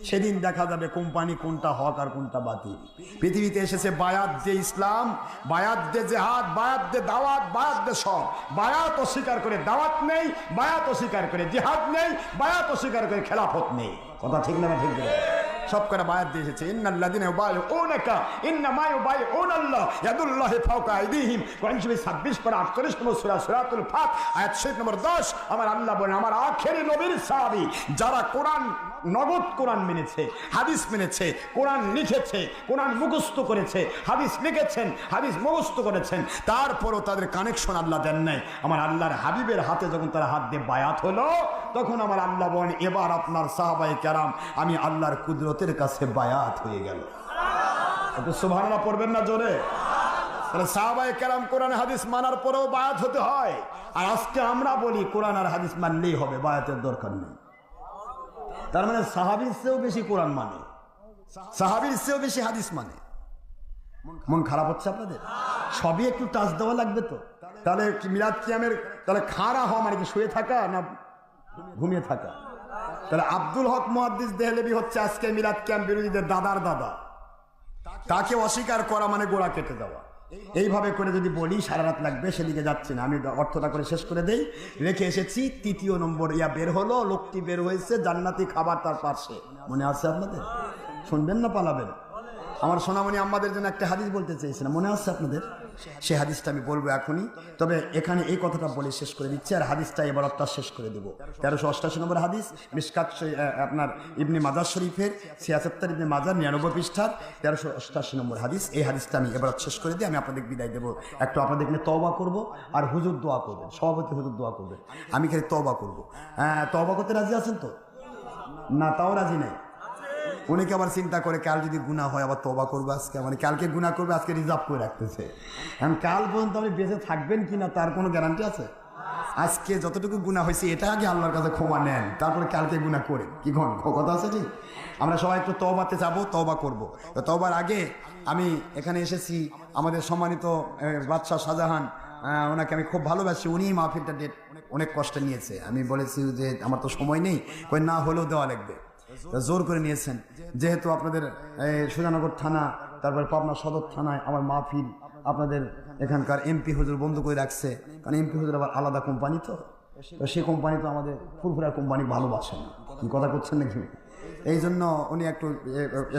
সেদিন দেখা যাবে কোম্পানি কোনটা হক আর কোনটা বাতিল। পৃথিবীতে এসেছে বায়াত দে ইসলাম, বায়াত দে জেহাদ, বায়াত দে দাওয়াত, বায়াত দে সব। বায়াত অস্বীকার করে দাওয়াত নেই, বায়াত অস্বীকার করে জিহাদ নেই, বায়াত অস্বীকার করে খেলাফত নেই। কথা ঠিক না? ঠিক না? সব করে বায়াত দিয়ে এসেছে। ইন্নাল্লাযিনা ইউবাইউনাকা ইন্নামা ইউবাইউনাল্লাহ ইয়াদুল্লাহি ফাওকা আইদিহিম। কোরআন শরীফ 26 পারা 48 নম্বর সূরা সূরাতুল ফাত আয়াত 6 নম্বর 10। আমার আল্লাহ বলেন, আমার আখেরি নবীর সাহাবী যারা কোরআন, নগদ কোরআন মেনেছে, হাদিস মেনেছে, কোরআন লিখেছে, কোরআন মুখস্থ করেছে, হাদিস লিখেছেন, হাদিস মুখস্থ করেছেন, তারপরও তাদের কানেকশন আল্লাহ দেন নাই। আমার আল্লাহর হাবিবের হাতে যখন তারা হাত দিয়ে বায়াত হলো, তখন আমার আল্লাহ বলেন, এবার আপনার সাহাবায়ে কেরাম আমি আল্লাহর কুদরতের কাছে বায়াত হয়ে গেল। একটু সুবহানাল্লাহ পড়বেন না জোরে? তাহলে সাহাবায়ে কেরাম কোরআন হাদিস মানার পরেও বায়াত হতে হয়, আর আজকে আমরা বলি কোরআন আর হাদিস মানলেই হবে, বায়াতের দরকার নেই। তার মানে সাহাবীর চেয়েও বেশি কোরআন মানে, সাহাবীর চেয়েও বেশি হাদিস মানে। মন খারাপ হচ্ছে আপনাদের? সবই একটু টাচ দেওয়া লাগবে তো। তাহলে কি মিলাদ কিয়ামের তাহলে খাড়া হওয়া মানে কি শুয়ে থাকা না ঘুমিয়ে থাকা? তাহলে আব্দুল হক মুহাদ্দিস দেহলেভি হচ্ছে আজকে মিলাদ কিয়াম বিরোধীদের দাদার দাদা, তাকে অস্বীকার করা মানে গোড়া কেটে দেওয়া। এইভাবে করে যদি বলি সারা রাত লাগবে, সেদিকে যাচ্ছি না, আমি অর্থটা করে শেষ করে দেই। রেখে এসেছি 3য় নম্বর বের হলো, লোকটি বের হয়েছে জান্নাতি খাবার তার পাশে, মনে আছে আপনাদের? শুনবেন না পালাবেন? আমার সোনামণি আমাদের জন্য একটা হাদিস বলতে চেয়েছিলাম, মনে আছে আপনাদের? সেই হাদিসটা আমি বলবো এখনই, তবে এখানে এই কথাটা বলে শেষ করে দিচ্ছি, আর হাদিসটা এবার অর্থাৎ শেষ করে দেবো। 1388 নম্বর হাদিস, মিশকাত আপনার ইবনে মাজাহ শরীফের 76 ইবনে মাজাহ 99 পৃষ্ঠার 1388 নম্বর হাদিস। এই হাদিসটা আমি এবার শেষ করে দিই, আমি আপনাদের বিদায় দেবো। একটু আপনাদের এখানে তওবা করবো, আর হুজুর দোয়া করবেন, সভাপতি হুজুর দোয়া করবেন, আমি খালি তওবা করবো। হ্যাঁ, তওবা করতে রাজি আছেন তো? না, তাও রাজি নাই। অনেকে আবার চিন্তা করে কাল যদি গুনাহ হয় আবার তওবা করবে আজকে, মানে কালকে গুনাহ করবে আজকে রিজার্ভ করে রাখতেছে। এখন কাল পর্যন্ত আপনি বেঁচে থাকবেন কিনা তার কোনো গ্যারান্টি আছে? আজকে যতটুকু গুনাহ হয়েছে এটা আগে আল্লাহর কাছে ক্ষমা নেন, তারপরে কালকে গুনাহ করেন। কি কথা আছে ঠিক? আমরা সবাই একটু তওবাতে যাবো, তওবা করবো। তো তওবার আগে আমি এখানে এসেছি, আমাদের সম্মানিত বাদশাহ শাহজাহান, ওনাকে আমি খুব ভালোবাসি, উনি মাহফিলটা ডেট অনেক কষ্ট নিয়েছে। আমি বলেছি যে আমার তো সময় নেই, কই না হলেও দেওয়া লাগবে, জোর করে নিয়েছেন। যেহেতু আপনাদের সুজানগর থানা, তারপরে পাবনা সদর থানায় আমার মাহফিল, আপনাদের এখানকার এমপি হুজুর বন্ধ করে রাখছে, কারণ এমপি হুজুর আবার আলাদা কোম্পানি, তো সেই কোম্পানি তো আমাদের ফুরফুরা কোম্পানি ভালোবাসেন। কি কথা করছেন নাকি? এই জন্য উনি একটু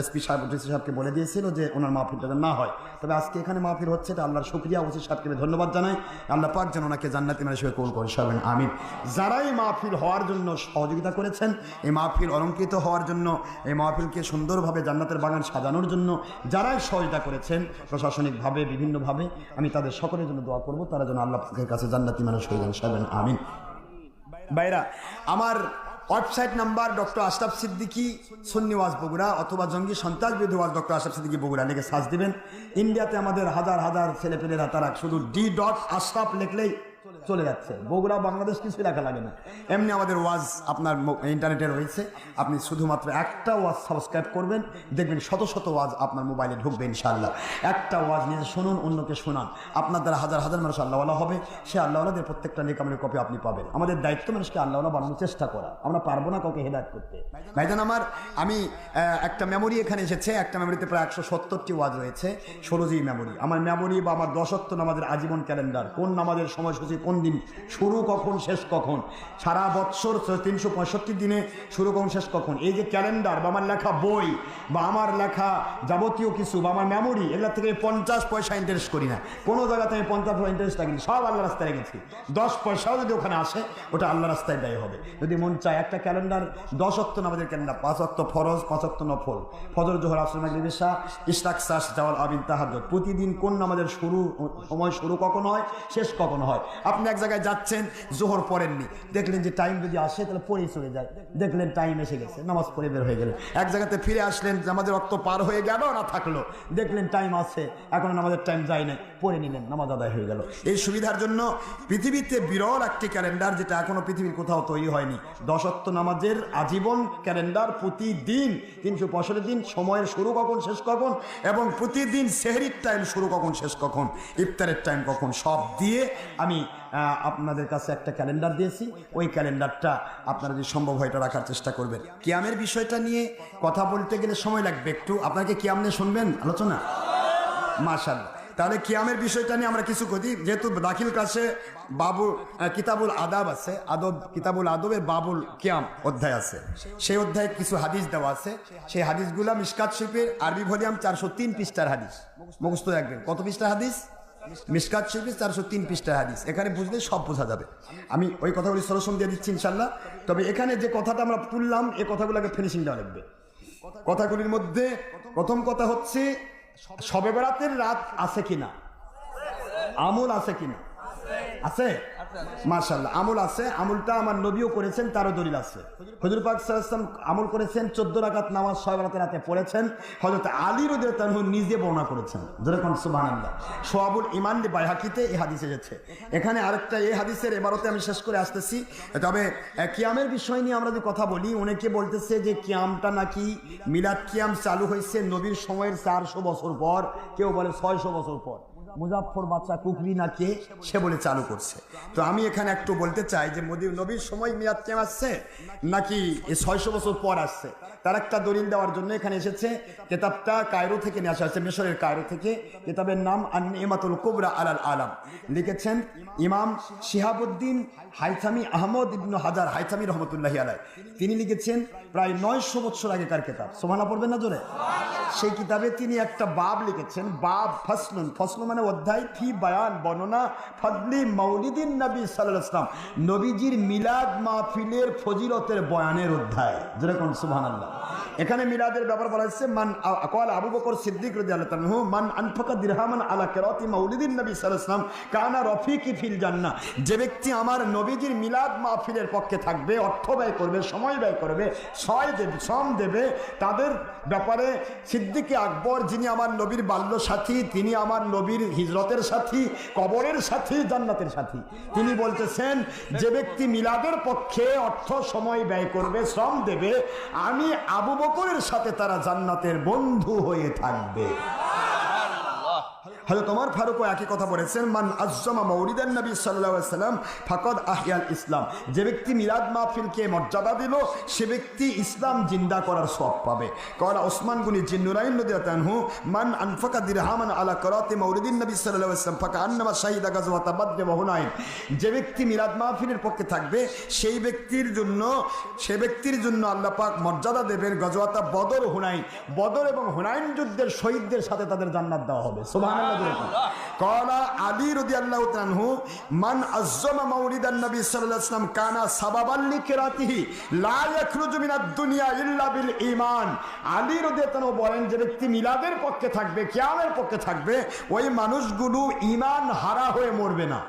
এসপি সাহেব, ডিসি সাহেবকে বলে দিয়েছিল যে ওনার মাহফিলটা না হয়। তবে আজকে এখানে মাহফিল হচ্ছে, এটা আল্লাহর শুকরিয়া। ওসি সাহেবকে ধন্যবাদ জানাই, আল্লাহ পাক যেন ওনাকে জান্নাতি মানুষের কবুল করেন, সবাই আমিন। যারাই মাহফিল হওয়ার জন্য সহযোগিতা করেছেন, এই মাহফিল অলঙ্কৃত হওয়ার জন্য, এই মাহফিলকে সুন্দরভাবে জান্নাতের বাগান সাজানোর জন্য যারাই সহযোগিতা করেছেন প্রশাসনিকভাবে বিভিন্নভাবে, আমি তাদের সকলের জন্য দোয়া করব, তারা যেন আল্লাহ পাকের কাছে জান্নাতি মানুষ হয়ে যান, সবাই আমিন। ভাইরা আমার website number doctor Ashraf Siddiqui Sunni ওয়াজ বগুড়া, অথবা জঙ্গি সন্ত্রাস বিরোধী ওয়াজ ডক্টর আশরাফ সিদ্দিকী বগুড়া লিখে সার্চ দিবেন। ইন্ডিয়াতে আমাদের হাজার হাজার ছেলেপেলেরা তারা শুধু D.Ashraf লিখলেই চলে যাচ্ছে। বগুড়া বাংলাদেশ কিছু লেখা লাগে না, এমনি আমাদের ওয়াজ আপনার ইন্টারনেটে রয়েছে। আপনি শুধুমাত্র একটা ওয়াজ সাবস্ক্রাইব করবেন, দেখবেন শত শত ওয়াজ আপনার মোবাইলে ঢুকবে ইনশাআল্লাহ। একটা ওয়াজ নিজে শুনুন, অন্যকে শোনান, আপনার দ্বারা হাজার হাজার মানুষ আল্লাহওয়ালা হবে। সে আল্লাহওয়ালাদের প্রত্যেকটা নেক আমলের কপি আপনি পাবেন। আমাদের দায়িত্ব মানুষকে আল্লাহওয়ালা বানানোর চেষ্টা করা, আমরা পারবো না কাউকে হেদায়েত করতে। ভাইজান আমার, আমি একটা মেমোরি এখানে এসেছে, একটা মেমোরিতে প্রায় 170টি ওয়াজ রয়েছে, 16জি মেমোরি। আমার মেমোরি বা আমার 10 ওয়াক্ত নামাজের আজীবন ক্যালেন্ডার, কোন নামাজের সময়সূচি, কোন দিন শুরু কখন, শেষ কখন, সারা বছর 365 দিনে শুরু কখন, শেষ কখন, এই যে ক্যালেন্ডার বা আমার লেখা বই বা আমার লেখা যাবতীয় কিছু বা আমার মেমোরি, এগুলা থেকে 50 পয়সা ইন্টারেস্ট করি না। কোনো জায়গাতে আমি 50 পয়সা ইন্টারেস্ট রাখিনি, সব আল্লাহ রাস্তায় রেখেছি। 10 পয়সাও যদি ওখানে আসে ওটা আল্লাহ রাস্তায় ব্যয় হবে। যদি মন চায় একটা ক্যালেন্ডার 10 ওয়াক্ত নামাজের ক্যালেন্ডার, 5 ওয়াক্ত ফরজ, 5 ওয়াক্ত নফল, ফজর, জোহর, আসর, মাগরিব, ইশা, ইশরাক, সাস, জাওয়াল, আবিন, তাহাজ্জুদ, প্রতিদিন কোন নামাজের সময় শুরু কখন হয়, শেষ কখন হয়। আপনি এক জায়গায় যাচ্ছেন, জোহর পড়েননি, দেখলেন যে টাইম যদি আসে তাহলে পড়েই চলে যায়, দেখলেন টাইম এসে গেছে, নামাজ পড়ে বের হয়ে গেলেন। এক জায়গাতে ফিরে আসলেন, নামাজের রক্ত পার হয়ে গেল না থাকলো, দেখলেন টাইম আছে, এখন নামাজের টাইম যায় না, পড়ে নিলেন, নামাজ আদায় হয়ে গেল। এই সুবিধার জন্য পৃথিবীতে বিরল একটি ক্যালেন্ডার, যেটা এখনো পৃথিবীর কোথাও তৈরি হয়নি, 10 ওয়াক্ত নামাজের আজীবন ক্যালেন্ডার। প্রতিদিন 365 দিন সময়ের শুরু কখন, শেষ কখন, এবং প্রতিদিন সেহরির টাইম শুরু কখন, শেষ কখন, ইফতারের টাইম কখন, সব দিয়ে আমি আপনাদের কাছে একটা ক্যালেন্ডার দিয়েছি। ওই ক্যালেন্ডারটা আপনারা যদি সম্ভব হয় এটা রাখার চেষ্টা করবেন। কিয়ামের বিষয়টা নিয়ে কথা বলতে গেলে সময় লাগবে একটু, আপনাকে কিয়াম নিয়ে শুনবেন আলোচনা, মাশাআল্লাহ। তাহলে কিয়ামের বিষয়টা নিয়ে আমরা কিছু করি, যেহেতু দাখিল ক্লাসে কিতাবুল আদাব আছে, কিতাবুল আদবের বাবুল কিয়াম অধ্যায় আছে, সেই অধ্যায়ে কিছু হাদিস দেওয়া আছে। সেই হাদিসগুলা মিশকাত শরীফের আরবি ভলিউম 403 পৃষ্ঠার হাদিস, মুখস্থ রাখবেন। কত পৃষ্ঠার হাদিস? মিশকাত শরীফের 403 পৃষ্ঠার হাদিস। এখানে বুঝলে সব বোঝা যাবে। আমি ওই কথাগুলি সলিউশন দিয়ে দিচ্ছি ইনশাল্লাহ। তবে এখানে যে কথাটা আমরা তুললাম, এই কথাগুলোকে ফিনিশিং দেওয়া লাগবে। কথাগুলির মধ্যে প্রথম কথা হচ্ছে শবে বরাতের রাত আছে কিনা, আমল আছে কিনা, আছে? মাশাআল্লাহ, আমল আছে। আমলটা আমার নবীও করেছেন, তারও দলিল আছে। হুজুর পাক সাল্লাল্লাহু আলাইহি ওয়াসাল্লাম আমল করেছেন, 14 রাকাত নামাজ শবে বরাতের রাতে পড়েছেন। হযরত আলী রাদিয়াল্লাহু আনহু নিজে বর্ণনা করেছেন। জোরে কোন সুবহানাল্লাহ। শুআবুল ঈমান বাইহাকিতে এই হাদিস এসেছে। এখানে আরেকটা এই হাদিসের ইবারতে আমি শেষ করে আসতেছি। তবে কিয়ামের বিষয় নিয়ে আমরা যে কথা বলি, অনেকে বলতেছে যে কিয়ামটা নাকি মিলাদ কিয়াম চালু হয়েছে নবীর সময়ের 400 বছর পর, কেউ বলে 600 বছর পর। মুজাফফর বাদশা কুকরি না কে, সে বলে চালু করছে। তো আমি এখানে একটু বলতে চাই যে নবীর সময় মিলাদ কিয়াম আসছে নাকি 600 বছর পর আসছে, তার একটা দলিল দেওয়ার জন্য এখানে এসেছে। কিতাবটা কায়রো থেকে নিয়ে আসা হয়েছে, মিশরের কায়রো থেকে। কিতাবের নাম আন-নিমাতুল কুবরা আলাল আলাম, লিখেছেন ইমাম শিহাবুদ্দিন হাইথামি আহমদ ইবনে হাজার হাইথামি রহমতুল্লাহি আলাইহি। তিনি লিখেছেন প্রায় 900 বছর আগেকার কিতাব। সুবহানাল্লাহ পড়বেন না জোরে? সেই কিতাবে তিনি একটা বাব লিখেছেন, বাব ফাসলুন, ফসল মানে অধ্যায়, ফি বায়ান বর্ণনা, ফাদলি মাউলিদিন নবী সাল্লাল্লাহু আলাইহি ওয়াসাল্লাম, নবীজির মিলাদ মাহফিলের ফজিলতের বয়ানের অধ্যায়। যেরকম সুবহানাল্লাহ। এখানে মিলাদের ব্যাপার বলা হচ্ছে, মান ক্বাল আবু বকর সিদ্দিক রাদিয়াল্লাহু আনহু মান আনফাকা দিরহামান আলা কিরাতি মাউলিদিন নবী সাল্লাল্লাহু আলাইহি ওয়াসাল্লাম কানা রফিকি ফিল জান্নাহ। যে ব্যক্তি আমার নবীজির মিলাদ মাহফিলের পক্ষে থাকবে, অর্থ ব্যয় করবে, সময় ব্যয় করবে, শ্রম দেবে, তাদের ব্যাপারে সিদ্দিকে আকবর, যিনি আমার নবীর বাল্য সাথী, তিনি আমার নবীর হিজরতের সাথী, কবরের সাথী, জান্নাতের সাথী, তিনি বলতেছেন যে ব্যক্তি মিলাদের পক্ষে অর্থ সময় ব্যয় করবে, শ্রম দেবে, আমি আবু বকরের সাথে তারা জান্নাতের বন্ধু হয়ে থাকবে। হযরত ওমর ফারুকও একই কথা বলেছেন, মান আযযামা মাউলিদান নবী সাল্লাল্লাহু আলাইহি ওয়াসাল্লাম ফাকাদ আহইয়াল ইসলাম। যে ব্যক্তি মিলাদ মাহফিলকে মর্যাদা দিল, সে ব্যক্তি ইসলাম জিন্দা করার সওয়াব পাবে। কারণ ওসমান গনি জিন্নুরাইন রাদিয়াল্লাহু আনহু মান আনফাকা দিরহামান আলা কিরাতি মাউলিদিন নবী সাল্লাল্লাহু আলাইহি ওয়াসাল্লাম ফাকান্নামা শাহিদা গাজওয়াতা বদর ওয়া হুনাইন। যে ব্যক্তি মিলাদ মাহফিলের পক্ষে থাকবে, সেই ব্যক্তির জন্য আল্লাহ পাক মর্যাদা দেবেন গাজওয়াতা বদর হুনাইন। বদর এবং হুনাইন যুদ্ধের শহীদদের সাথে তাদের জান্নাত দেওয়া হবে। সুবহানাল্লাহ। ক্বালা আলী রাদিয়াল্লাহু আনহু মান আযযামা মাউলিদান নবী সাল্লাল্লাহু আলাইহি ওয়াসাল্লাম কানা সাবাবাল লিকিরাতিহি লা ইয়াখরুজু মিনাদ দুনিয়া ইল্লা বিল ঈমান। আলী রাদিয়াল্লাহু আনহু বলেন, যে ব্যক্তি মিলাদের পক্ষে থাকবে, কিয়ামের পক্ষে থাকবে, ওই মানুষগুলো ঈমান হারা হয়ে মরবে না।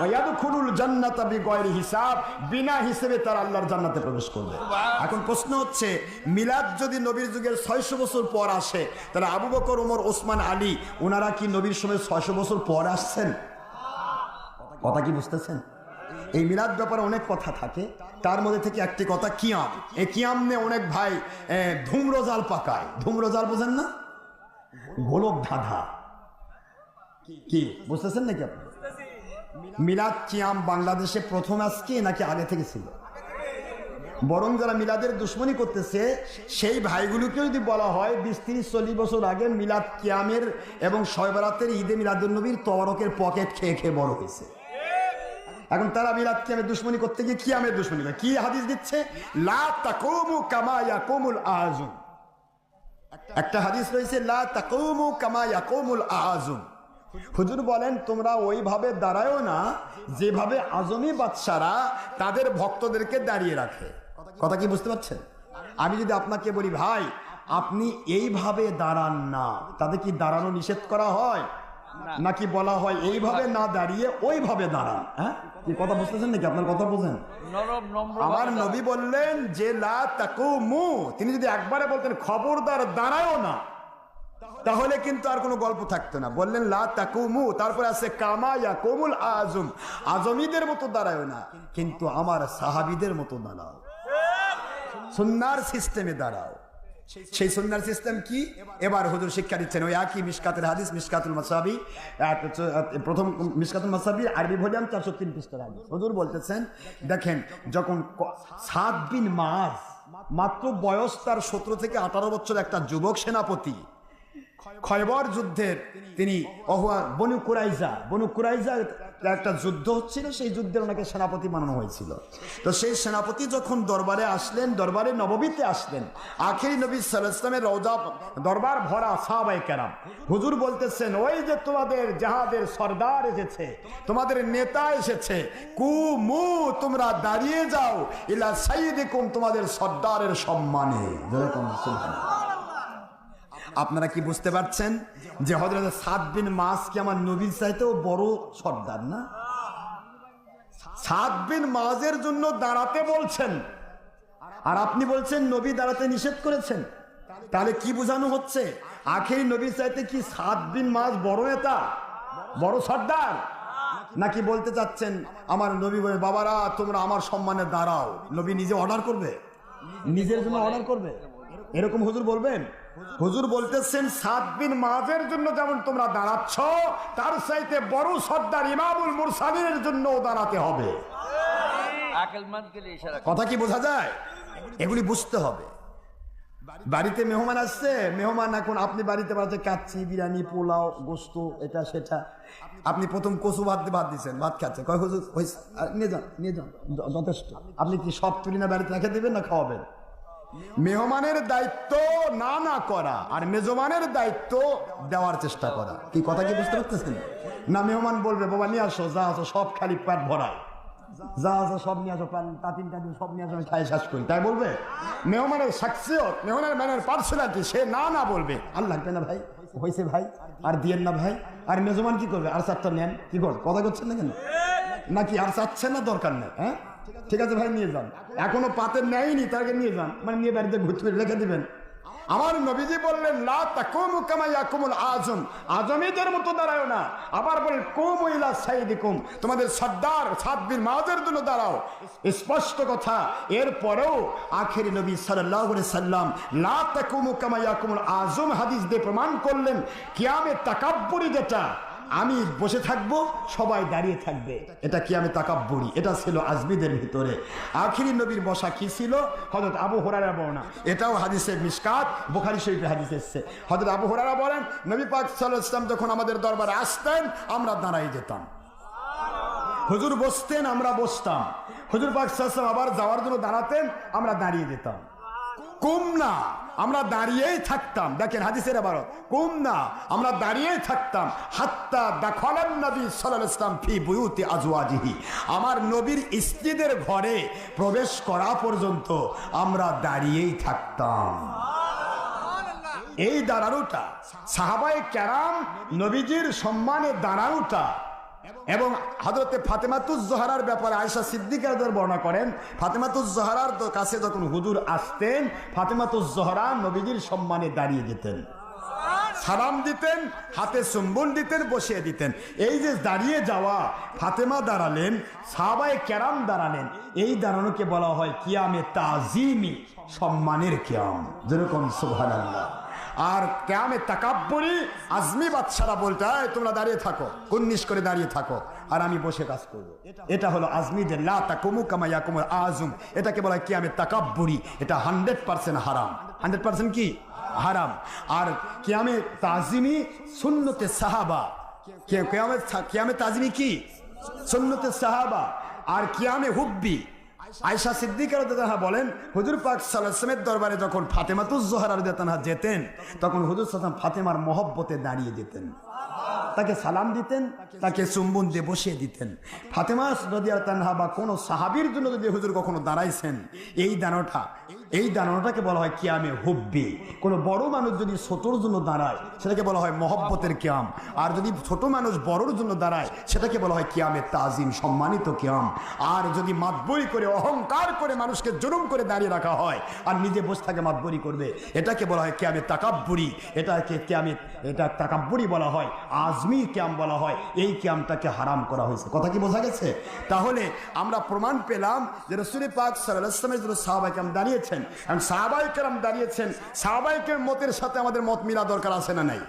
ওয়ায়াদখুলুল জান্নাতা বিগায়রি হিসাব, বিনা হিসেবে তারা আল্লাহর জান্নাতে প্রবেশ করবে। এখন প্রশ্ন হচ্ছে, মিলাদ যদি নবীর যুগের 600 বছর পর আসে, তাহলে আবু বকর, ওমর, ওসমান, আলী ওনারা কি নবীর সময় 600 বছর পর আসছেন? কথা কি বুঝতেছেন? এই মিলাদ ব্যাপারে অনেক কথা থাকে, তার মধ্যে থেকে একটি কথা কিয়াম। এই কিয়াম নিয়ে অনেক ভাই ধূম্রজাল পাকায়। ধূম্রজাল বোঝেন না? গোলক ধাঁধা। কি বুঝতেছেন নাকি আপনি? মিলাদ কিয়াম বাংলাদেশে প্রথম আজকে নাকি আগে থেকে ছিল? বরং যারা মিলাদের দুশ্মনী করতেছে, সেই ভাইগুলোকে যদি বলা হয় 20-30-40 বছর আগে মিলাদ কিয়ামের এবং শবে বরাতের ঈদে মিলাদুন্নবীর তওয়ারকের পকেট খেয়ে খেয়ে বড় হয়েছে। এখন তারা মিলাদ কিয়ামের দুশ্মনী করতে গিয়ে কিয়ামের দুশ্মনী করে। কি হাদিস দিচ্ছে? লা তাকুমু কামা ইয়াকুমুল আযম। একটা হাদিস রয়েছে, লা তাকুমু কামা ইয়াকুমুল আযম। হুজুর বলেন, তোমরা ওইভাবে দাঁড়ায়ও না যেভাবে আজমি বাদশারা তাদের ভক্তদেরকে দাঁড়িয়ে রাখে। কথা কি বুঝতে পারছেন? আমি যদি আপনাকে বলি, ভাই আপনি এইভাবে দাঁড়ান না, তাদের কি দাঁড়ানো নিষেধ করা হয়? নাকি বলা হয় এইভাবে না দাঁড়িয়ে ওইভাবে দাঁড়ান? হ্যাঁ, কি কথা বুঝতেছেন নাকি? আপনার কথা বুঝেন? আমার নবী বললেন যে লা তাকুমু, তিনি যদি একবারে বলতেন খবরদার দাঁড়ায়ও না, তাহলে কিন্তু আর কোনো গল্প থাকতো না। বললেন লা তাকুমু, তারপরে আছে কামা ইয়াকুমুল আযম, আজমিদের মতো দাঁড়ায়ও না, কিন্তু আমার সাহাবীদের মতো দাঁড়াও, সুন্নাহর সিস্টেমে দাঁড়াও। সেই সুন্নাহর সিস্টেম কি? এবার হুজুর শিক্ষা দিচ্ছেন। ওই একই মিশকাতের হাদিস, মিশকাতুল মাসাবি, প্রথম মিশকাতুল মাসাবি আরবি ভলিউম 403 পৃষ্ঠার হাদিস। হুজুর বলতেছেন, দেখেন যখন সাদ বিন মাজ, মাত্র বয়স তার 17 থেকে 18 বছর, একটা যুবক সেনাপতি, খয়বর যুদ্ধের তিনি বনু কুরাইজা একটা যুদ্ধ হচ্ছিল, সেই যুদ্ধের ওনাকে সেনাপতি বানানো হয়েছিল। তো সেই সেনাপতি যখন দরবারে আসলেন, দরবারে নববীতে আসলেন, আখেরি নবী সাল্লাল্লাহু আলাইহি ওয়াসাল্লামের রওজা দরবার ভরা সাহাবায়ে কেরাম। হুজুর বলতেছেন, ওই যে তোমাদের জাহাদের সরদার এসেছে, তোমাদের নেতা এসেছে, কুমু, তোমরা দাঁড়িয়ে যাও ইলা সাইয়্যিদিকুম, তোমাদের সরদারের সম্মানে। আপনারা কি বুঝতে পারছেন যে হযরত সাদ বিন মাস কি আমার নবীর চাইতেও বড় সর্দার না? সাদ বিন মুআজের জন্য দাঁড়াতে বলছেন, আর আপনি বলছেন নবী দাঁড়াতে নিষেধ করেছেন। তাহলে কি বোঝানো হচ্ছে? আখেরি নবীর চাইতে কি সাদ বিন মুআজ বড় নেতা, বড় সর্দার? নাকি বলতে চাচ্ছেন আমার নবী বলে বাবারা তোমরা আমার সম্মানে দাঁড়াও, নবী নিজে অর্ডার করবে, নিজের জন্য অর্ডার করবে, এরকম হুজুর বলবেন? হুজুর বলতেছেন সাদ বিন মুআজের জন্য যেমন তোমরা দাঁড়াচ্ছ, তার চাইতে বড় সর্দার ইমামুল মুরসালিনের জন্য দাঁড়াতে হবে। আকলমন্দ কে লিয়ে ইশারা। কথা কি বোঝা যায়? এগুলি বুঝতে হবে। বাড়িতে মেহমান আসছে, মেহমান এখন আপনি বাড়িতে বাড়িতে কাচ্চি, বিরিয়ানি, পোলাও, গোস্ত, এটা সেটা, আপনি প্রথম কচু ভাত দিচ্ছেন, ভাত খাচ্ছে, কয় হুজুর হইছে, নিয়ে যান নিয়ে যান, যথেষ্ট। আপনি কি সব তুলি না বাড়িতে রেখে দেবেন না খাওয়াবেন? মেহমানের দায়িত্ব না না করা, আর মেজবানের দায়িত্ব দেওয়ার চেষ্টা করা। কি কথা কি বুঝতে পারতেছেন? না মেহমান বলবে বাবা নিয়ে আসো, যা আসো সব খালি পেট ভরায়, যা আসো সব নিয়ে আসো, তাতিন টাতিন সব নিয়ে আসো, আমি খাই শেষ করি, তাই বলবে? মেহমানের শাখসিয়ত, মেহমানের পার্সোনালিটি, সে না না বলবে। আর লাগবে না ভাই, হয়েছে ভাই, আর দিয়েন না ভাই। আর মেজবান কি করবে? আর চারটা নেন, কি কর, কথা করছেন না কেন? নাকি আর চাচ্ছেন না, দরকার নেই, হ্যাঁ ঠিক আছে ভাই নিয়ে যান, এখনো পাতে নেয়নি তাকে নিয়ে যান, মানে নিয়ে বাড়িতে ঘুরতে রেখে দিবেন। আমার নবীজি বললেন লা তাকুমু কামা ইয়াকুমুল আজম, আজমিদের মতো দাঁড়াও না। আবার বলেন কুমু ইলা সাইয়্যিদিকুম, তোমাদের সর্দার সাদ বিন মুআজের জন্য দাঁড়াও। স্পষ্ট কথা। এরপরেও আখেরি নবী সাল্লাল্লাহু আলাইহি সাল্লাম লা তাকুমু কামা ইয়াকুমুল আজম হাদিস দিয়ে প্রমাণ করলেন কিয়ামে তাকাব্বুরি, যেটা আমি বসে থাকবো সবাই দাঁড়িয়ে থাকবে, এটা কিয়ামে তাকাব্বুরি, এটা ছিল আজমিদের ভিতরে। আখিরি নবীর বসা কি ছিল? হযরত আবু হুরায়রা বর্ণনা, এটাও হাদিসে মিশকাত, বুখারী শরীফের হাদিস এসেছে। হযরত আবু হুরায়রা বলেন নবী পাক সাল্লাল্লাহু আলাইহি ওয়াসাল্লাম যখন আমাদের দরবারে আসতেন আমরা দাঁড়াই যেতাম, হুজুর বসতেন আমরা বসতাম, হুজুর পাক সাল্লাল্লাহু আলাইহি ওয়াসাল্লাম আবার যাওয়ার জন্য দাঁড়াতেন আমরা দাঁড়িয়ে যেতাম। কুম না, আমরা দাঁড়িয়েই থাকতাম। দেখেন হাদিসের ইবারত, কুম না, আমরা দাঁড়িয়েই থাকতাম। হাত্তা দাখালান নবী সাল্লাল্লাহু আলাইহি ওয়াসাল্লাম ফি বুয়ুতি আজওয়াজিহি, আমার নবীর স্ত্রীদের ঘরে প্রবেশ করা পর্যন্ত আমরা দাঁড়িয়েই থাকতাম। এই দাঁড়ানোটা সাহাবায়ে কেরাম নবীজির সম্মানে দাঁড়ানোটা, এবং হযরতে ফাতেমাতুজ জোহরার ব্যাপারে আয়েশা সিদ্দিকা রাদিয়াল্লাহু বর্ণনা করেন, ফাতেমাতুজ জোহরার কাছে যখন হুজুর আসতেন ফাতেমাতুজ জোহরা নবীজির সম্মানে দাঁড়িয়ে যেতেন, সালাম দিতেন, হাতে চুম্বন দিতেন, বসিয়ে দিতেন। এই যে দাঁড়িয়ে যাওয়া, ফাতেমা দাঁড়ালেন, সাহাবায়ে কেরাম দাঁড়ালেন, এই দাঁড়ানোকে বলা হয় কিয়ামে তাজিমি, সম্মানের কিয়াম, যেরকম সুবহানাল্লাহ। আর কিয়ামে তাকাব্বুরি, আজমি বাদশারা বলতে হয় তোমরা দাঁড়িয়ে থাকো, কুন্নিশ করে দাঁড়িয়ে থাকো, আর আমি বসে কাজ করব। এটা হলো আজমিদের লা তাকুমু কামা ইয়াকুমুল আজম, এটাকে বলা হয় কিয়ামে তাকাব্বুরি। এটা 100% হারাম, 100% কি হারাম। আর কিয়ামে তাজিমি সুন্নতে সাহাবা, কিয়ামে তাজিমি কি সুন্নতে সাহাবা। আর কিয়ামে হুব্বি, আয়েশা সিদ্দিকা রাদিয়াল্লাহু আনহা বলেন হুজুর পাক সাল্লাল্লাহু আলাইহি ওয়াসাল্লামের দরবারে যখন ফাতেমাতুজ জোহরা রাদিয়াল্লাহু আনহা যেতেন তখন হুজুর সাল্লাল্লাহু আলাইহি ওয়াসাল্লাম ফাতেমার মহব্বতে দাঁড়িয়ে যেতেন, তাকে সালাম দিতেন, তাকে চুম্বন দিয়ে বসিয়ে দিতেন। ফাতেমা রাদিয়াল্লাহু আনহা বা কোনো সাহাবীর জন্য যদি হুজুর কখনো দাঁড়াইছেন, এই দাঁড়ানোটাকে বলা হয় কিয়ামে হুব্বি। কোনো বড় মানুষ যদি ছোটর জন্য দাঁড়ায় সেটাকে বলা হয় মহব্বতের কিয়াম, আর যদি ছোট মানুষ বড়র জন্য দাঁড়ায় সেটাকে বলা হয় কিয়ামে তাজিম, সম্মানিত কিয়াম। আর যদি মাতবরি করে অহংকার করে মানুষকে জুলুম করে দাঁড়িয়ে রাখা হয় আর নিজে বসে থাকে মাতবরি করবে, এটাকে বলা হয় কিয়ামে তাকাব্বুরি, এটা তাকাব্বুরি বলা হয়, আজমি কিয়াম বলা হয়। এই কিয়ামটাকে হারাম করা হয়েছে। কথা কি বোঝা গেছে? তাহলে আমরা প্রমাণ পেলাম যে রাসূল পাক সাল্লাল্লাহু আলাইহি ওয়াসাল্লামের জন্য সাহাবায়ে কেরাম দাঁড়িয়েছেন, এবং সাহাবায়ে কেরাম দাঁড়িয়েছেন, সাহাবায়ে কেরাম মতের সাথে আমাদের মত মিলা দরকার আছে না নাই?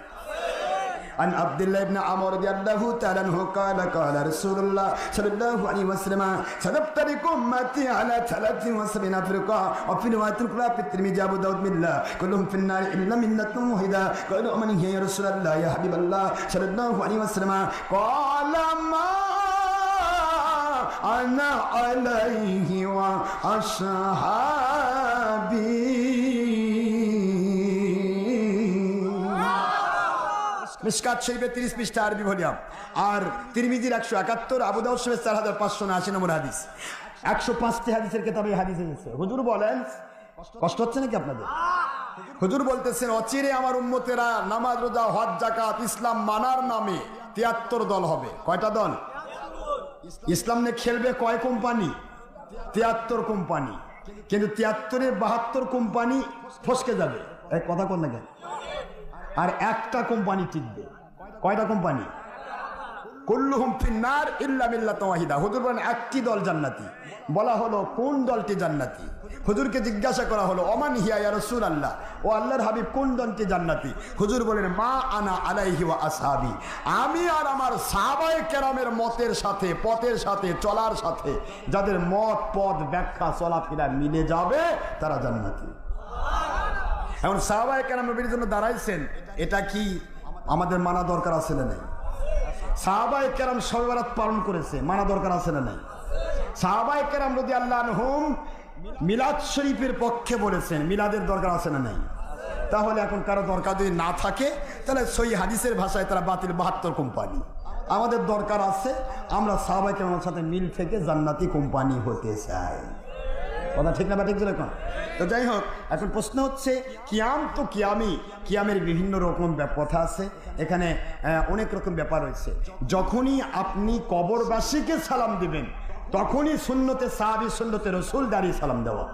عن عبد الله بن عمرو رضي الله تعالى عنه قال قال رسول الله صلى الله عليه وسلم ستفترق أمتي على 73 فرقة وفي رواية الأخرى في الترمذي أبو داود من الله كلهم في النار إلا ملة واحدة قالوا ومن هي يا رسول الله يا حبيب الله صلى الله عليه وسلم قال ما أنا عليه وأصحابي। মিশকাত শরীফের 30 পৃষ্ঠা আরবি ভলিউম, আর তিরমিজির 171, আবু দাউদ শরীফের 4579 নম্বর হাদিস। 105টি হাদিসের কিতাবে হাদিস এসেছে। হুজুর বলেন, কষ্ট হচ্ছে নাকি আপনাদের? হুজুর বলতেছেন অচিরে আমার উম্মতেরা নামাজ, রোজা, হজ, যাকাত, ইসলাম মানার নামে 73 দল হবে। কয়টা দল? ইসলাম নিয়ে খেলবে কয় কোম্পানি? 73 কোম্পানি, কিন্তু 73-এর 72 কোম্পানি ফসকে যাবে। এই কথা কোন না কেন? আর একটা কোম্পানি টিকবে। কয়টা কোম্পানি? কুল্লুহুম ফিন্নার ইল্লা মিল্লাতুন ওয়াহিদা। হুজুর বলেন একটি দল জান্নাতি। বলা হলো কোন দলটি জান্নাতি? হুজুরকে জিজ্ঞাসা করা হলো ওমান হিয়া ইয়া রাসূলুল্লাহ, ও আল্লাহর হাবিব কোন দলটি জান্নাতি? হুজুর বলেন মা আনা আলাইহি ওয়া আসহাবি, আমি আর আমার সাহাবায়ে কেরামের মতের সাথে, পথের সাথে, চলার সাথে যাদের মত পথ ব্যাখ্যা চলাফেরা মিলে যাবে তারা জান্নাতি। এখন সাহাবায়ে কেরাম নবীর জন্য দাঁড়াইছেন, এটা কি আমাদের মানা দরকার আছে না নাই? সাহাবায়ে কেরাম শবে বরাত পালন করেছে, মানা দরকার আছে না নাই? সাহাবায়ে কেরাম রাদিয়াল্লাহু আনহুম মিলাদ শরীফের পক্ষে বলেছেন, মিলাদের দরকার আছে না নাই? তাহলে এখন কারো দরকার যদি না থাকে তাহলে সহিহ হাদিসের ভাষায় তারা বাতিল 72 কোম্পানি। আমাদের দরকার আছে, আমরা সাহাবায়ে কেরামের সাথে মিল থেকে জান্নাতি কোম্পানি হতে চাই। কথা ঠিক না? ঠিক এখন তো যাই হোক, এখন প্রশ্ন হচ্ছে কিয়াম তো কিয়ামের বিভিন্ন রকম কথা আছে, এখানে অনেক রকম ব্যাপার রয়েছে। যখনই আপনি কবরবাসীকে সালাম দিবেন তখনই সুন্নতে সাহাবী সুন্নতে রাসূল দাঁড়িয়ে সালাম দেওয়া।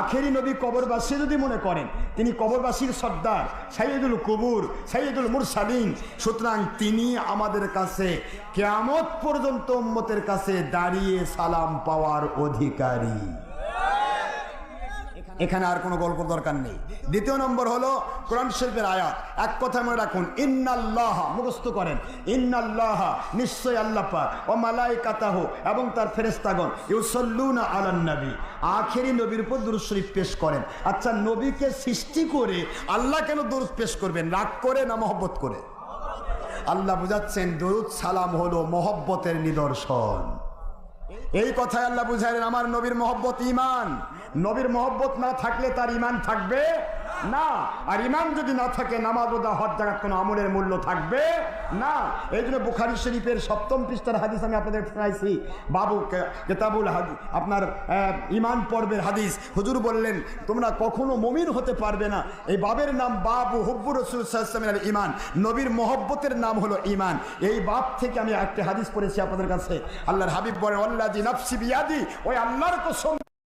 আখেরি নবী কবরবাসী যদি মনে করেন তিনি কবরবাসীর সর্দার, সাইয়্যিদুল কুবুর, সাইয়্যিদুল মুরসালিন, সুতরাং তিনি আমাদের কাছে কিয়ামত পর্যন্ত উম্মতের কাছে দাঁড়িয়ে সালাম পাওয়ার অধিকারী। এখানে আর কোনো গল্প দরকার নেই। দ্বিতীয় নম্বর হলো কোরআন শরীফের আয়াত। এক কথা মনে রাখুন, ইন্নাল্লাহ, মুখস্থ করেন, ইন্নাল্লাহ, নিশ্চয় আল্লাহ পাক, ও মালাইকাতাহু, এবং তার ফেরেশতাগণ, ইউসাল্লুনা আলান নবী, আখেরি নবীর উপর দুরূদ শরীফ পেশ করেন। আচ্ছা, নবীকে সৃষ্টি করে আল্লাহ কেন দুরূদ পেশ করবেন? রাগ করে না মহব্বত করে? আল্লাহ বুঝাচ্ছেন দুরূদ সালাম হলো মহব্বতের নিদর্শন। এই কথায় আল্লাহ বুঝাইলেন আমার নবীর মহব্বত ঈমান। নবীর মহব্বত না থাকলে তার ঈমান থাকবে না, আর ঈমান যদি না থাকে নামাজ রোজা হজ জাকাত কোনো আমলের মূল্য থাকবে না। এই জন্য বুখারী শরীফের 7ম পৃষ্ঠার হাদিস আমি আপনাদের শোনাইছি, বাবু কিতাবুল হাদিস, আপনার ঈমান পর্বের হাদিস। হুজুর বললেন তোমরা কখনো মুমিন হতে পারবে না, এই বাবের নাম বাবু হুব্বুর রাসূল সাল্লাল্লাহু আলাইহি ওয়াসাল্লামের ঈমান, নবীর মহব্বতের নাম হলো ঈমান। এই বাব থেকে আমি একটা হাদিস পড়েছি আপনাদের কাছে। আল্লাহর হাবিব বলেন আল্লাযী নাফসি বিয়াদি, ওই আল্লাহর কসম